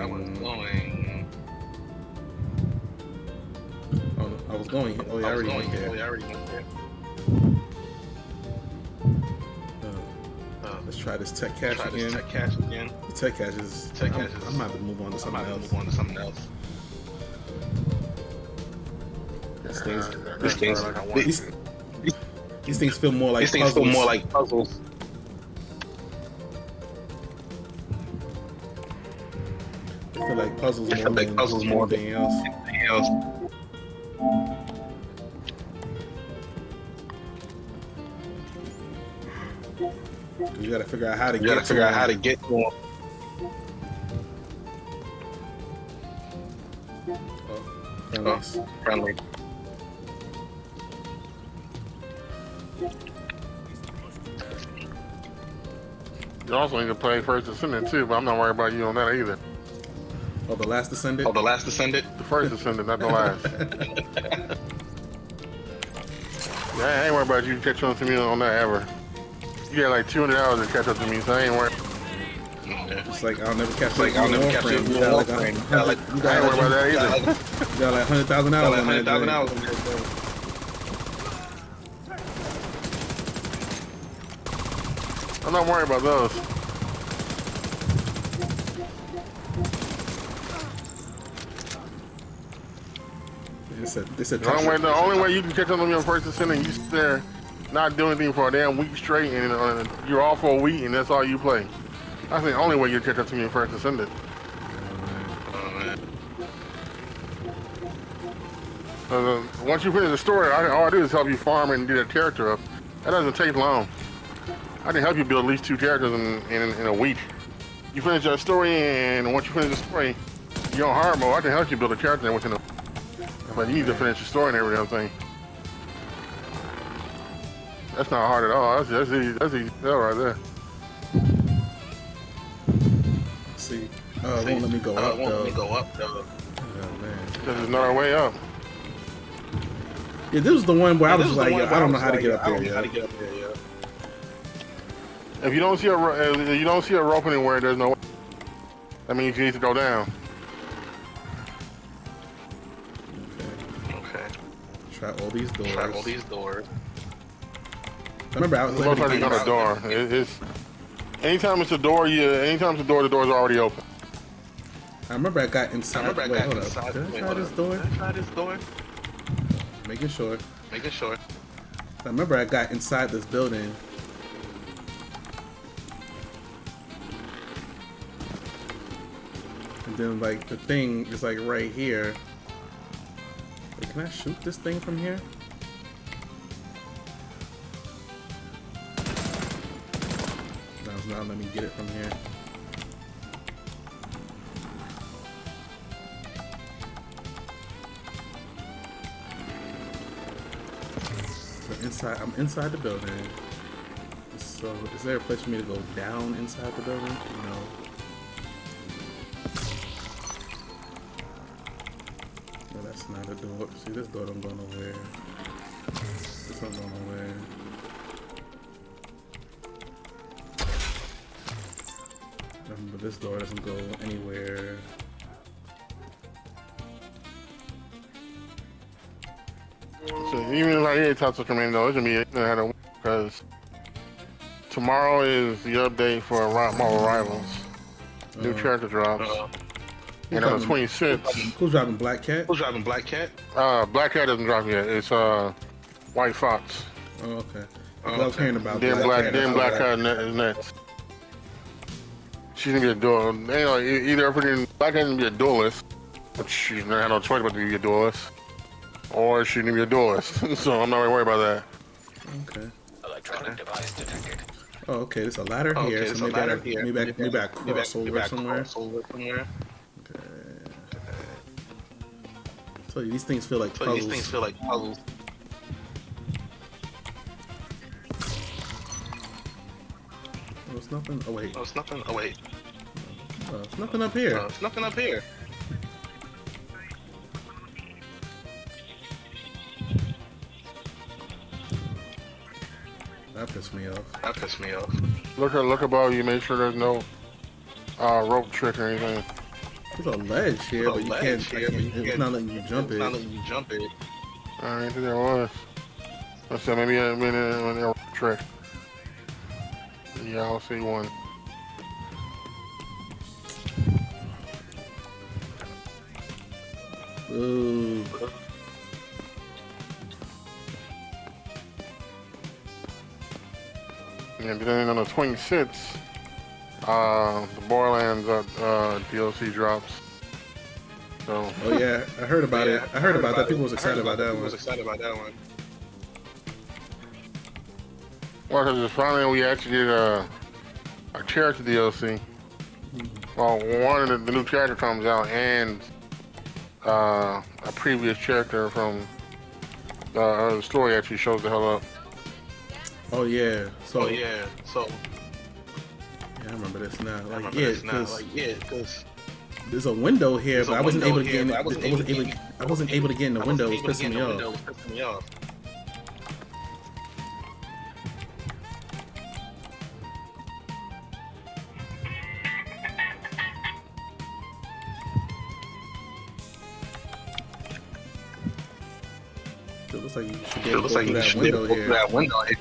I was going. Oh, yeah, I already went there. try this tech cache again. The tech cache is. I'm gonna have to move on to something else. These things feel more like puzzles. I feel like puzzles more than anything else. You gotta figure out how to get to them. Friendly. You also need to play First Descendant too, but I'm not worried about you on that either. Oh, the Last Descendant? The First Descendant, not the last. Yeah, I ain't worried about you catching up to me on that ever. You got like 200 hours to catch up to me, so I ain't worried. It's like I'll never catch up to you on Warframe. You got like I ain't worried about that either. You got like 100,000 hours on that. I'm not worried about those. The only way you can catch up on me on First Descendant, you sit there not doing anything for a damn week straight, and you're off for a week, and that's all you play. That's the only way you catch up to me in First Descendant. Once you finish the story, all I do is help you farm and get a character up. That doesn't take long. I can help you build at least 2 characters in a week. You finish that story, and once you finish the story, you're on hard mode. I can help you build a character within a. But you need to finish the story and everything. That's not hard at all. That's easy. That's easy right there. See, it won't let me go up though. Oh man, because there's not our way up. Yeah, this was the one where I was like, I don't know how to get up there yet. If you don't see a rope anywhere, there's no way. That means you need to go down. Okay. Try all these doors. I remember I was most likely not a door. Anytime it's a door, the door's already open. I remember I got inside. Wait, hold up. Did I try this door? Making sure. I remember I got inside this building. And then like the thing is like right here. Wait, can I shoot this thing from here? No, it's not letting me get it from here. I'm inside the building. So, is there a place for me to go down inside the building? No. No, that's not a door. See, this door don't go nowhere. This don't go nowhere. But this door doesn't go anywhere. So even if I hear talk to command though, it's gonna be because tomorrow is the update for Marvel Rivals. New character drops. And on the 26th. Who's driving Black Cat? Black Cat doesn't drop yet. It's White Fox. Oh, okay. I was hearing about Black Cat is next. She's gonna be a duel. Either Black Cat's gonna be a duelist, which she's not had no choice but to be a duelist. Or she can be a duelist, so I'm not really worried about that. Okay. Electronic device detected. Oh, okay. There's a ladder here. So maybe I cross over somewhere. Okay. So these things feel like puzzles. Oh, it's nothing. Oh wait. It's nothing. Oh, it's nothing up here. That pissed me off. Look above you. Make sure there's no rope trick or anything. There's a ledge here, but you can't. It's not letting you jump it. I think there was. Let's say maybe a rope trick. You DLC one. Ooh. And then on the 26th, the Borderlands DLC drops. So. Oh yeah, I heard about it. I heard about that. People was excited about that one. Well, because finally we actually did a character DLC. Well, one of the new character comes out, and a previous character from the story actually shows the hell up. Oh yeah. So yeah. Yeah, I remember this now. Like because there's a window here, but I wasn't able to get in. I wasn't able to get in the window. It was pissing me off. It looks like you should be able to go through that window here.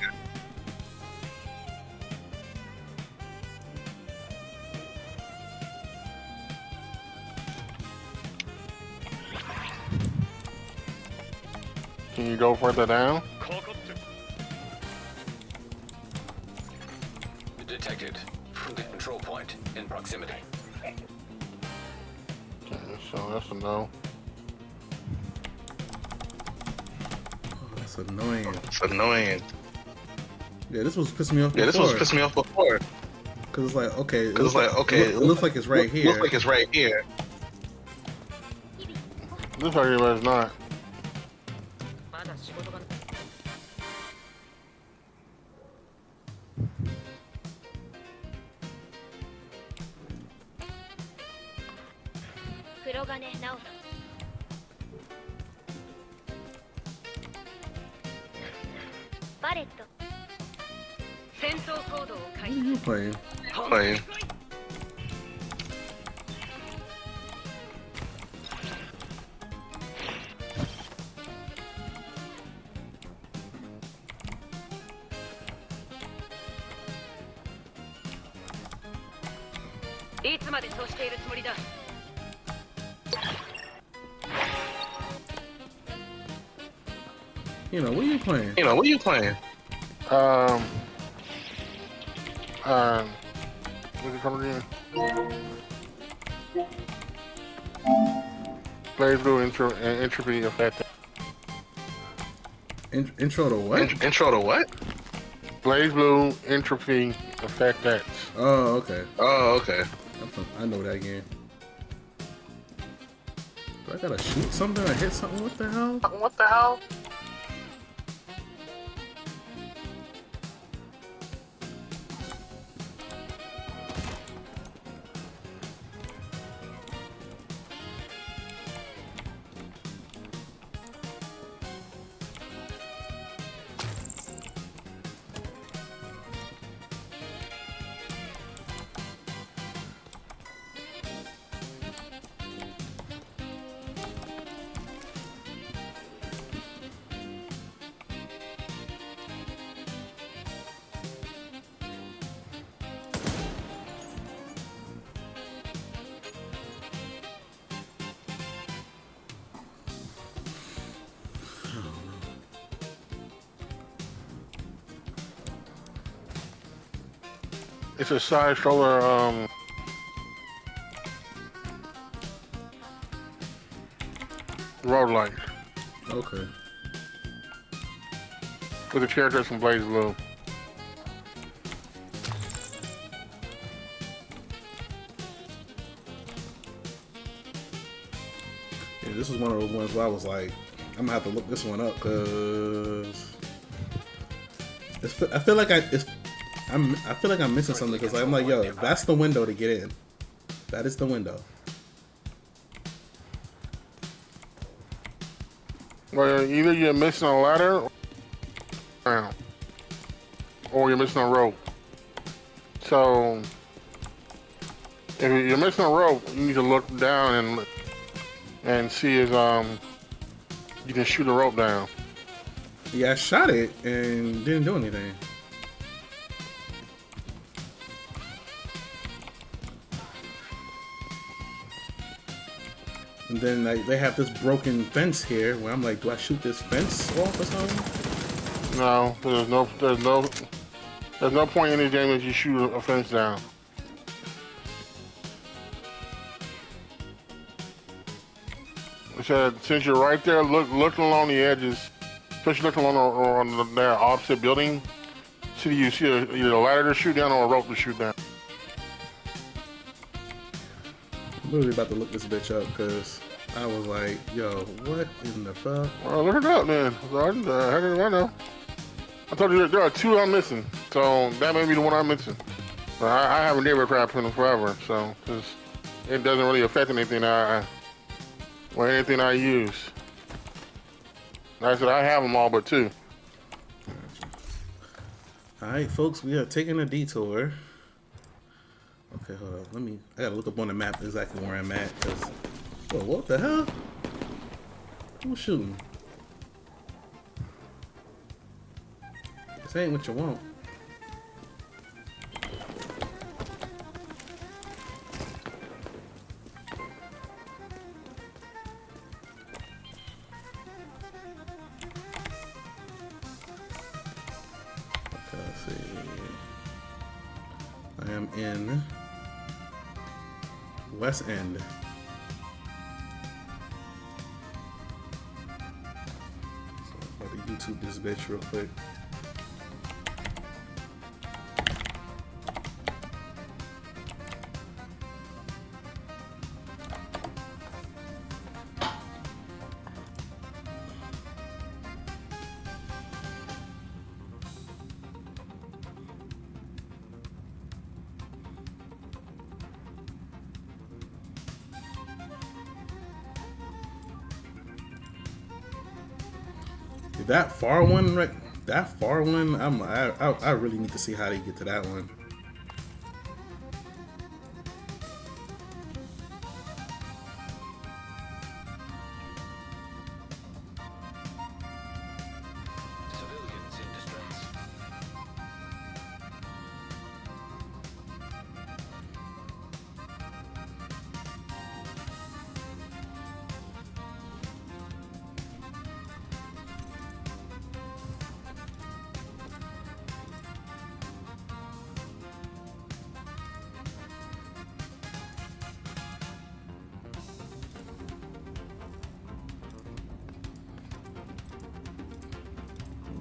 Can you go further down? Detected. The control point in proximity. Okay, so that's a no. That's annoying. It's annoying. Yeah, this was pissing me off. Yeah, this was pissing me off before. Cause it's like okay. It looks like it's right here. Looks like it's right here. Looks like it's not. What are you playing? Playing. You know, what are you playing? What are you playing? What's it called again? Blaze Blue entropy effect. Intro to what? Intro to what? Blaze Blue entropy effect X. Oh, okay. Oh, okay. I know that game. Do I gotta shoot something or hit something? What the hell? What the hell? It's a side stroller, roguelike. Okay. With the characters from Blaze Blue. Yeah, this was one of those ones where I was like, I'm gonna have to look this one up because I feel like I'm missing something because I'm like, yo, that's the window to get in. That is the window. Well, either you're missing a ladder or you're missing a rope. So if you're missing a rope, you need to look down and see if you can shoot a rope down. Yeah, I shot it and didn't do anything. And then like, they have this broken fence here where I'm like, do I shoot this fence off or something? No, there's no point in this game if you shoot a fence down. It said, since you're right there, looking along the edges, especially looking on the opposite building, you see either a ladder to shoot down or a rope to shoot down. I'm literally about to look this bitch up because I was like, yo, what in the fuck? Well, look it up, man. How did I know? I told you there are two I'm missing, so that may be the one I'm missing. But I haven't did crap in forever, so it doesn't really affect anything anything I use. Like I said, I have them all but two. Alright, folks, we are taking a detour. Okay, hold on. I gotta look up on the map exactly where I'm at, because... Whoa, what the hell? Who's shooting? This ain't what you want. I am in West End. So I'm about to YouTube this bitch real quick. That far one, right? That far one, I really need to see how they get to that one.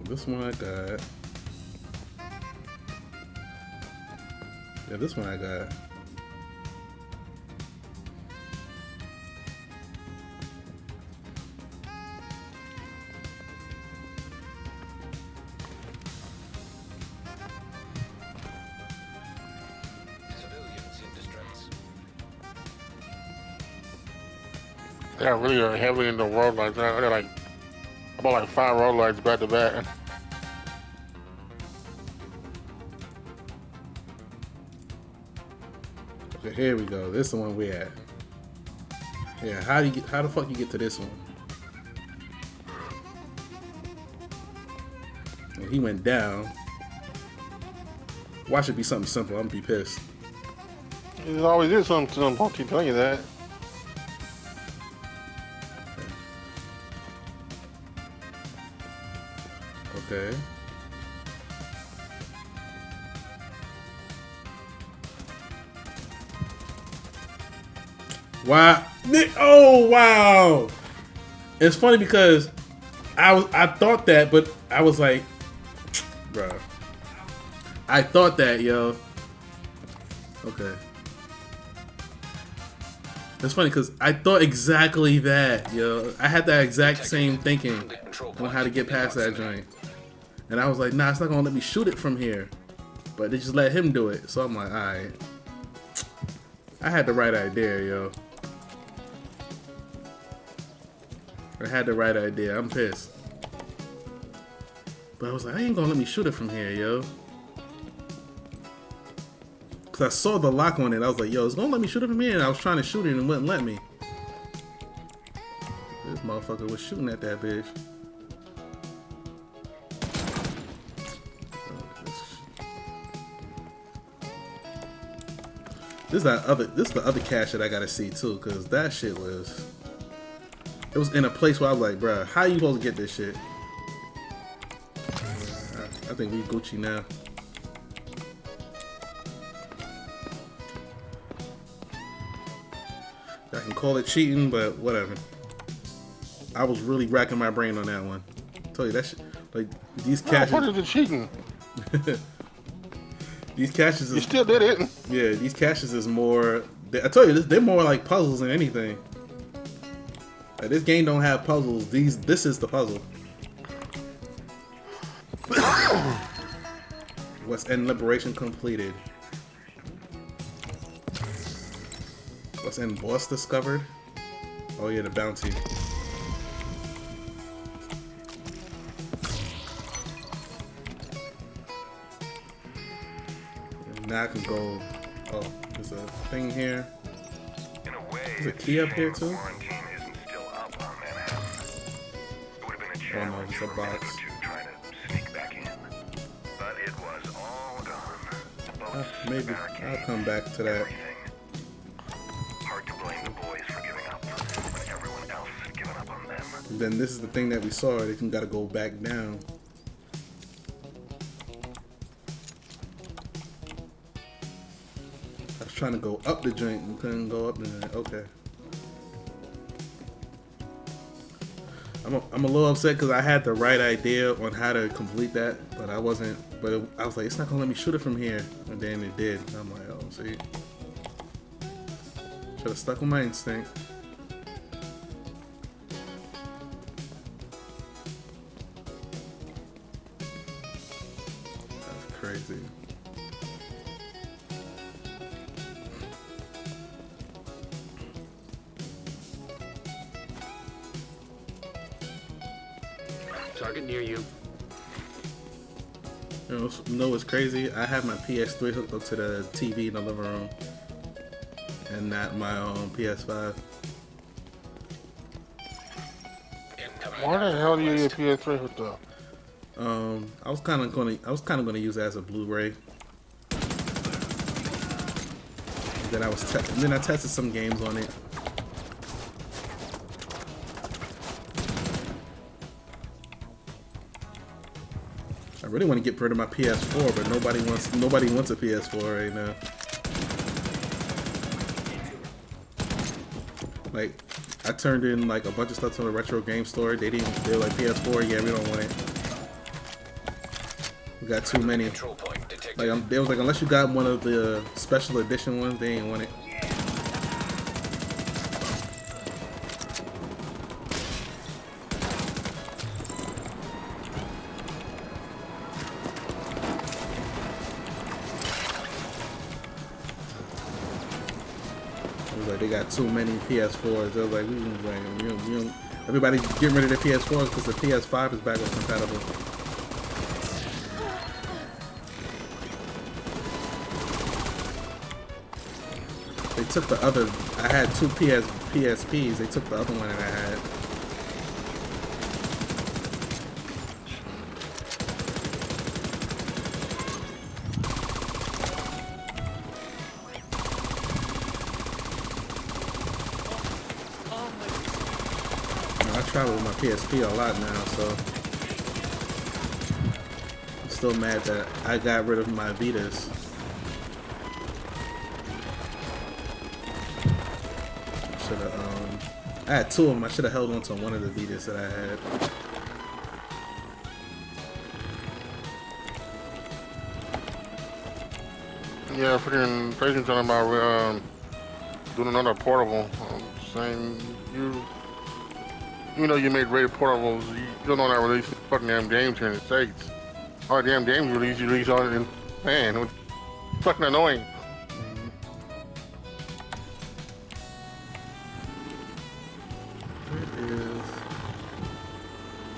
This one I got. Yeah, this one I got. Yeah, really are heavily into road lights. I got I bought like 5 road lights back to back. Okay, here we go. This is the one we at. Yeah, how the fuck you get to this one? And he went down. Watch it be something simple. I'm gonna be pissed. It always is something simple. I'll keep telling you that. Okay. Wow. Oh, wow. It's funny because I thought that, but I was like, bro. I thought that, yo. Okay. It's funny because I thought exactly that, yo. I had that exact same thinking on how to get past that joint. And I was like, nah, it's not gonna let me shoot it from here. But they just let him do it. So I'm like, alright. I had the right idea, yo. I had the right idea. I'm pissed. But I was like, I ain't gonna let me shoot it from here, yo. Cause I saw the lock on it. I was like, yo, it's gonna let me shoot it from here. And I was trying to shoot it and it wouldn't let me. This motherfucker was shooting at that bitch. This is the other cache that I gotta see too, cause that shit was It was in a place where I was like, bruh, how you supposed to get this shit? I think we Gucci now. I can call it cheating, but whatever. I was really racking my brain on that one. I tell you that shit, like these caches. What is it cheating? These caches. You still did it. Yeah, these caches is more. I tell you, they're more like puzzles than anything. Like, this game don't have puzzles. This is the puzzle. West End liberation completed. West End boss discovered. Oh yeah, the bounty. And now I can go. Oh, there's a thing here. There's a key up here too. Oh no, it's a box. Maybe I'll come back to that. Hard to blame the boys for giving up when everyone else has given up on them. And then this is the thing that we saw. They can gotta go back down. I was trying to go up the joint and couldn't go up the joint. Okay. I'm a little upset because I had the right idea on how to complete that, but I wasn't. But I was like, it's not gonna let me shoot it from here, and then it did. And I'm like, oh, see, should have stuck with my instinct. That's crazy. Target near you. You know what's crazy? I have my PS3 hooked up to the TV in the living room, and not my PS5. Why the hell do you get PS3 hooked up? I was kind of gonna use it as a Blu-ray. Then I tested some games on it. I really want to get rid of my PS4, but nobody wants a PS4 right now. Like, I turned in like a bunch of stuff to the retro game store. They're like, PS4, yeah, we don't want it. We got too many. Like, they was like, unless you got one of the special edition ones, they ain't want it. They got too many PS4s. They was like, everybody getting rid of their PS4s because the PS5 is backwards compatible. They took the other. I had two PSPs. They took the other one that I had. I travel with my PSP a lot now, so I'm still mad that I got rid of my Vitas. I had two of them. I should have held on to one of the Vitas that I had. Yeah, freaking Fraser talking about doing another portable. Saying you know you made rated portables, you don't know that release fucking damn games here in the States. All the damn games you release all in Japan. It's fucking annoying.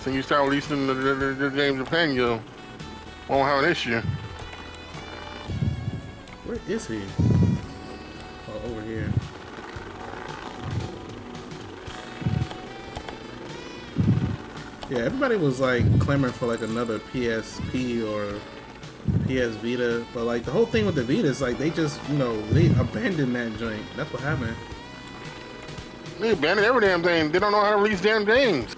So you start releasing the games in Japan, you won't have an issue. Where is he? Oh, over here. Yeah, everybody was like clamoring for like another PSP or PS Vita, but like the whole thing with the Vita is like they just, they abandoned that joint. That's what happened. They abandoned every damn thing. They don't know how to release damn games.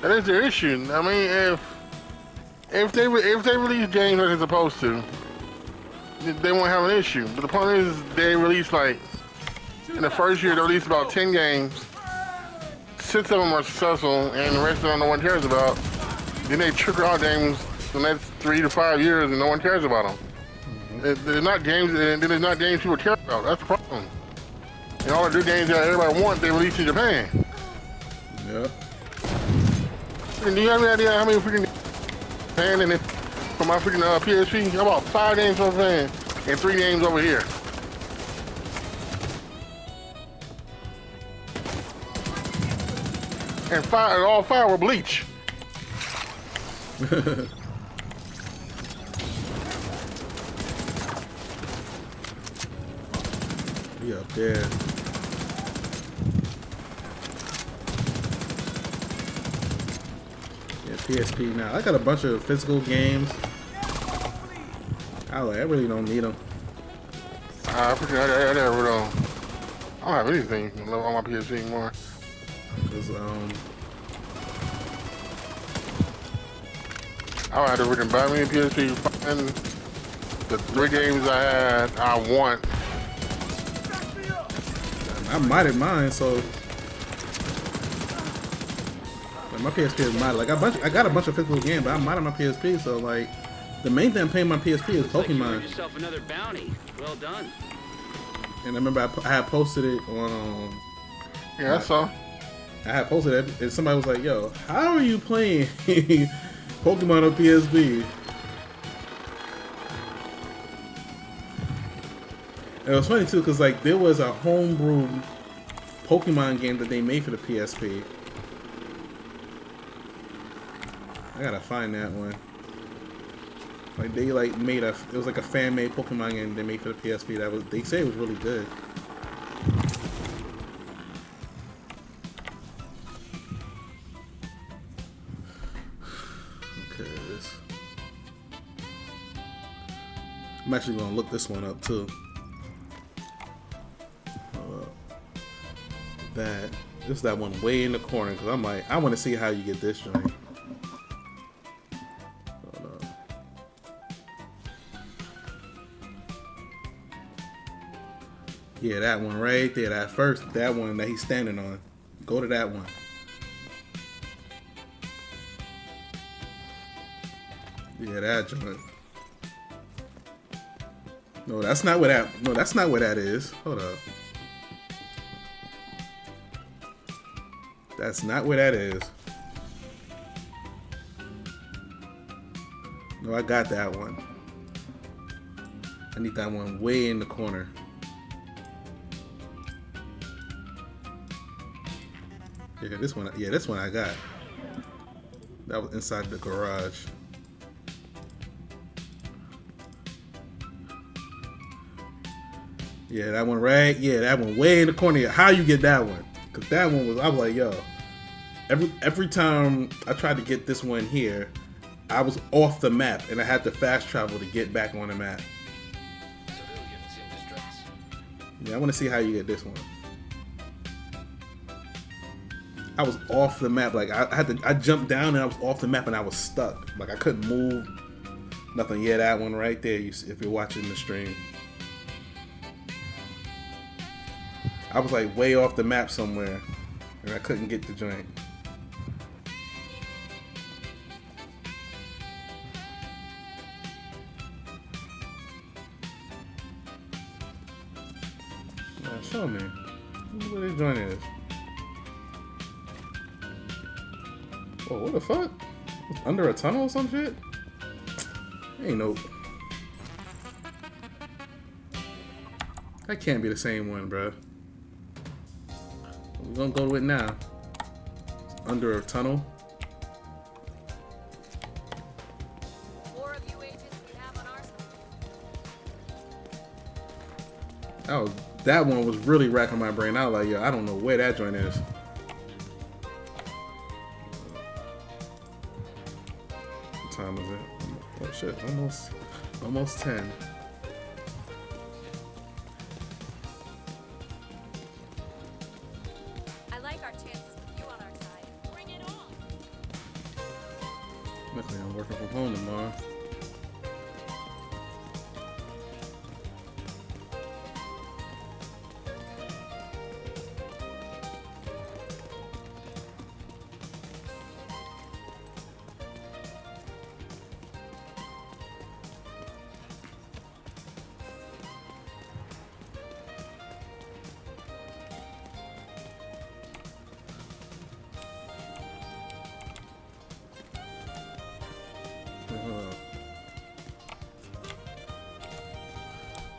That is their issue. I mean, if they release games like they're supposed to, they won't have an issue. But the point is, they release like in the first year they released about 10 games. 6 of them are successful, and the rest of them no one cares about. Then they trickle out games the next 3 to 5 years, and no one cares about them. They're not games, and they're not games people care about. That's the problem. And all the good games that everybody wants, they release in Japan. Yep. And do you have any idea how many freaking Japan and for my freaking PSP? I bought 5 games from Japan and 3 games over here. And all 5 were Bleach. We up there. Yeah, PSP now. I got a bunch of physical games. I really don't need them. I never don't. I don't have anything on my PSP anymore. Cause I had to freaking buy me a PSP, find the 3 games I had, I want. I mighted mine, so like, my PSP is mighted. Like I got a bunch of physical games, but I mighted my PSP, so like the main thing I'm paying my PSP is Pokemon. Like you earned yourself another bounty. Well done. And I remember I had posted it on. Yeah, I saw. I had posted it, and somebody was like, "Yo, how are you playing Pokemon on PSP?" It was funny too, cause like there was a homebrew Pokemon game that they made for the PSP. I gotta find that one. Like they like made it was like a fan made Pokemon game they made for the PSP that was, they say it was really good. Okay, I'm actually gonna look this one up too. This is that one way in the corner, because I'm like, I want to see how you get this joint. Hold on. Yeah, that one right there, that one that he's standing on. Go to that one. Yeah, that joint. No, that's not where that is. Hold up. That's not where that is. No, I got that one. I need that one way in the corner. Yeah, this one. Yeah, this one I got. That was inside the garage. Yeah, that one right. Yeah, that one way in the corner. How you get that one? Cause that one was, I was like, yo. Every time I tried to get this one here, I was off the map, and I had to fast travel to get back on the map. Yeah, I want to see how you get this one. I was off the map, like I jumped down and I was off the map and I was stuck. Like I couldn't move, nothing. Yeah, that one right there. If you're watching the stream, I was like way off the map somewhere, and I couldn't get the joint. Show me where this joint is. Whoa, what the fuck? It's under a tunnel or some shit? Ain't no. That can't be the same one, bro. We're gonna go to it now. It's under a tunnel. Oh, that one was really racking my brain. I was like, yo, I don't know where that joint is. What time is it? Oh shit, almost 10. working from home tomorrow.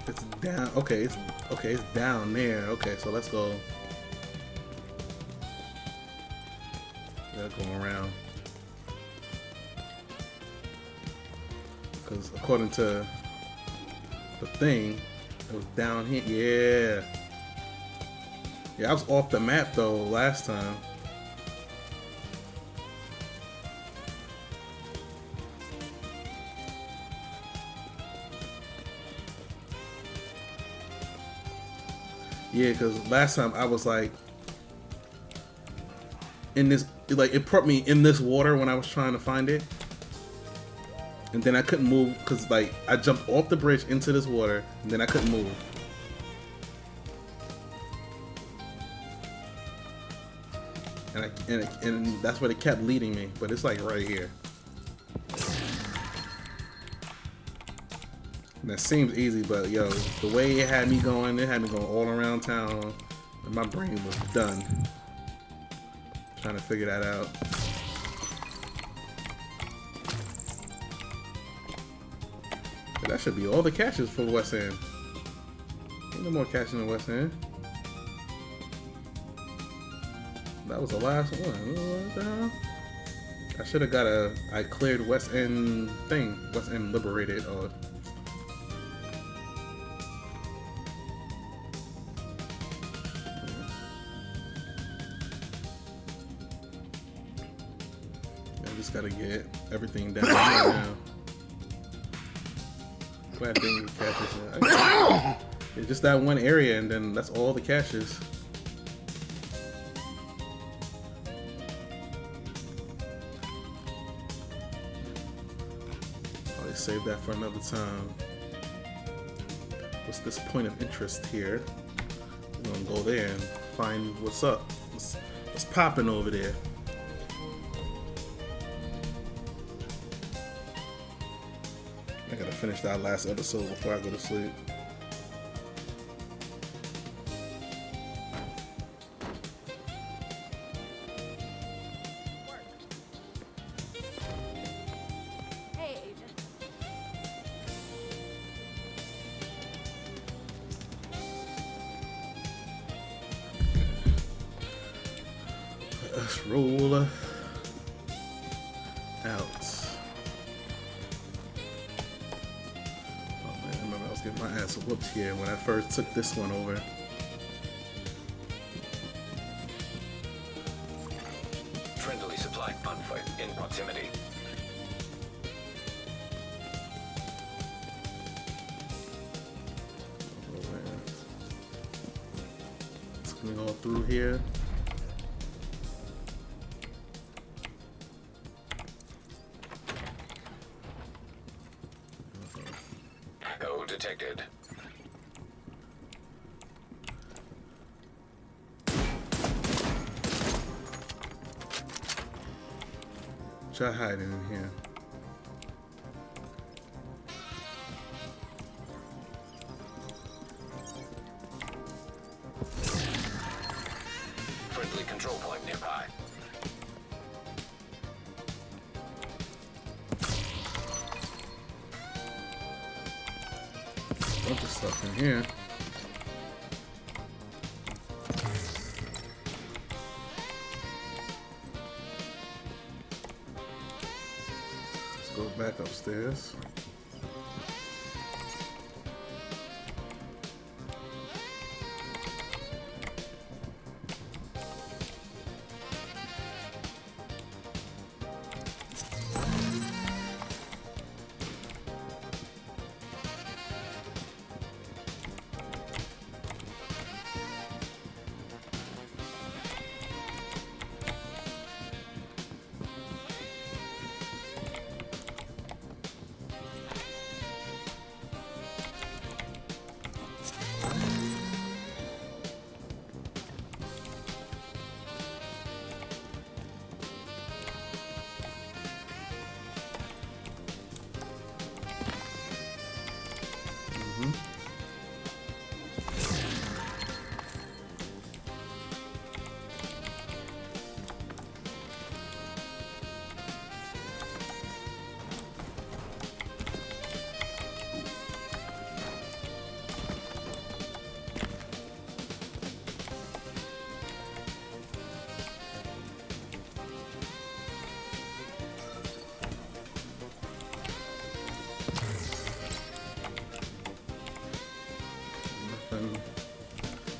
It's down. Okay, it's down there. Okay, so let's go. Gotta go around. Because according to the thing, it was down here. Yeah. Yeah, I was off the map though last time. Yeah, because last time I was like in this, like it put me in this water when I was trying to find it, and then I couldn't move because like I jumped off the bridge into this water, and then I couldn't move. And that's where they kept leading me, but it's like right here. And that seems easy, but yo, the way it had me going all around town, and my brain was done trying to figure that out. But that should be all the caches for West End. Ain't no more caches in the West End. That was the last one. What the hell? I should have got I cleared West End thing. West End liberated or. Gotta get everything down here now. Glad I didn't get caches. It's just that one area, and then that's all the caches. I'll save that for another time. What's this point of interest here? We're gonna go there and find what's up. What's popping over there? I gotta finish that last episode before I go to sleep. Hey, Agent. Let's roll out. Get my ass whooped here when I first took this one over. Friendly supply convoy in proximity. It's coming all through here. Detected. Try hiding in here. Friendly control point nearby. Bunch of stuff in here. Let's go back upstairs.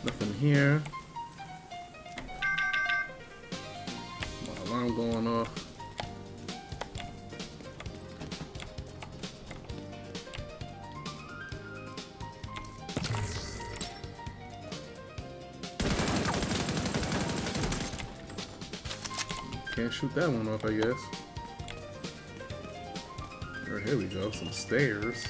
Nothing here. My alarm going off. Can't shoot that one off, I guess. Or here we go, some stairs.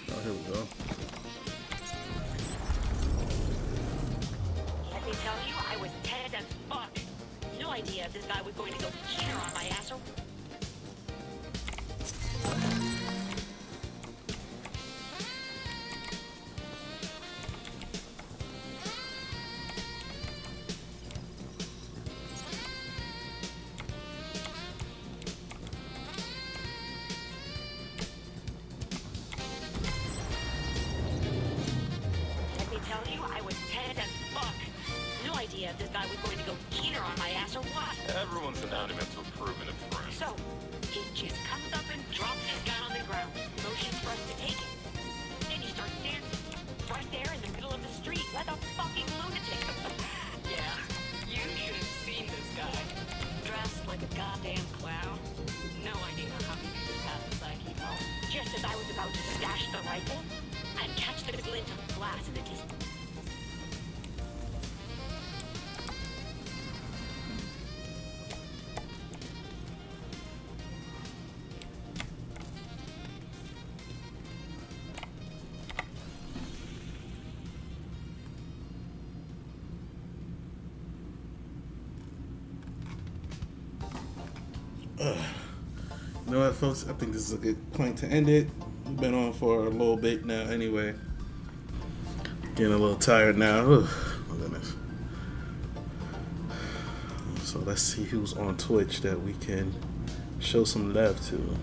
Oh, here we go. Let me tell you, I was tense as fuck. No idea if this guy was going to go cheater on my ass or... Let me tell you, I was tense as fuck. No idea if this guy was going to go cheater on my ass or what. Everyone's adamant to approve and affirm. So, he just comes up and drops his gun on the ground, motions for us to take it. Then he starts dancing, right there in the middle of the street, like a fucking lunatic. Yeah, you should have seen this guy. Dressed like a goddamn clown. No idea how he could pass the psyche though. Just as I was about to stash the rifle, I catch the glint of glass in the distance. You know what, folks? I think this is a good point to end it. We've been on for a little bit now anyway. Getting a little tired now. Ooh, my goodness. So let's see who's on Twitch that we can show some love to.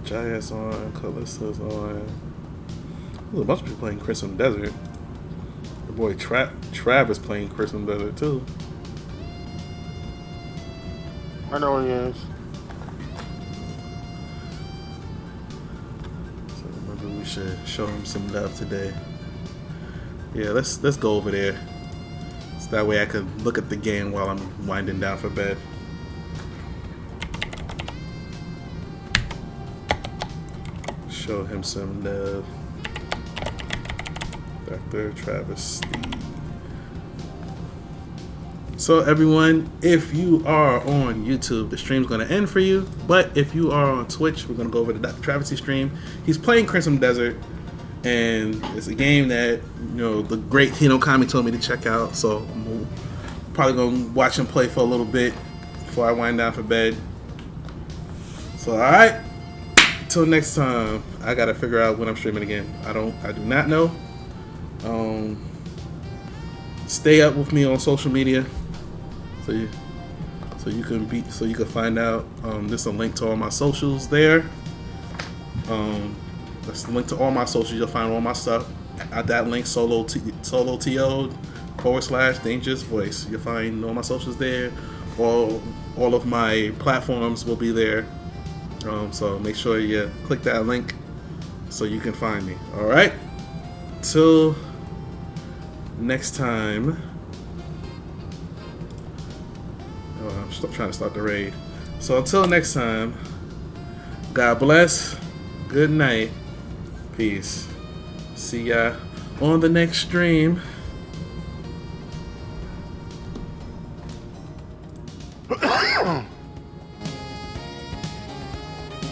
Jaya's on, Callista's on. Ooh, a bunch of people playing Crimson Desert. Your boy Trav is playing Crimson Desert too. I know he is. So maybe we should show him some love today. Yeah, let's go over there. So that way I can look at the game while I'm winding down for bed. Show him some love. Dr. Travis Steve. So everyone, if you are on YouTube, the stream's going to end for you. But if you are on Twitch, we're going to go over to Dr. Travis' stream. He's playing Crimson Desert, and it's a game that, you know, the great Hinokami told me to check out. So I'm probably going to watch him play for a little bit before I wind down for bed. So all right, till next time, I got to figure out when I'm streaming again. I do not know. Stay up with me on social media. So you can find out. There's a link to all my socials there. That's the link to all my socials. You'll find all my stuff at that link, solo.to/Dangerous Voice. You'll find all my socials there. All of my platforms will be there. So make sure you click that link so you can find me. All right. Till next time. I'm still trying to start the raid. So until next time, God bless. Good night. Peace. See ya on the next stream. All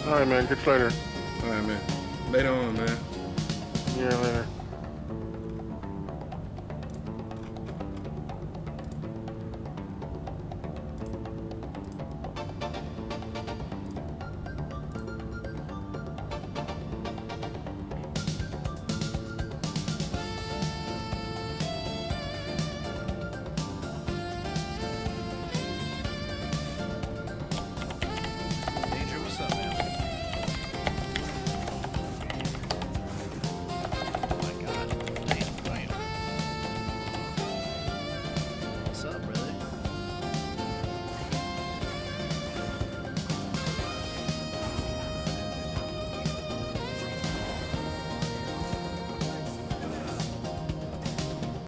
right, man. Catch you later. All right, man. Later on, man. Yeah, later.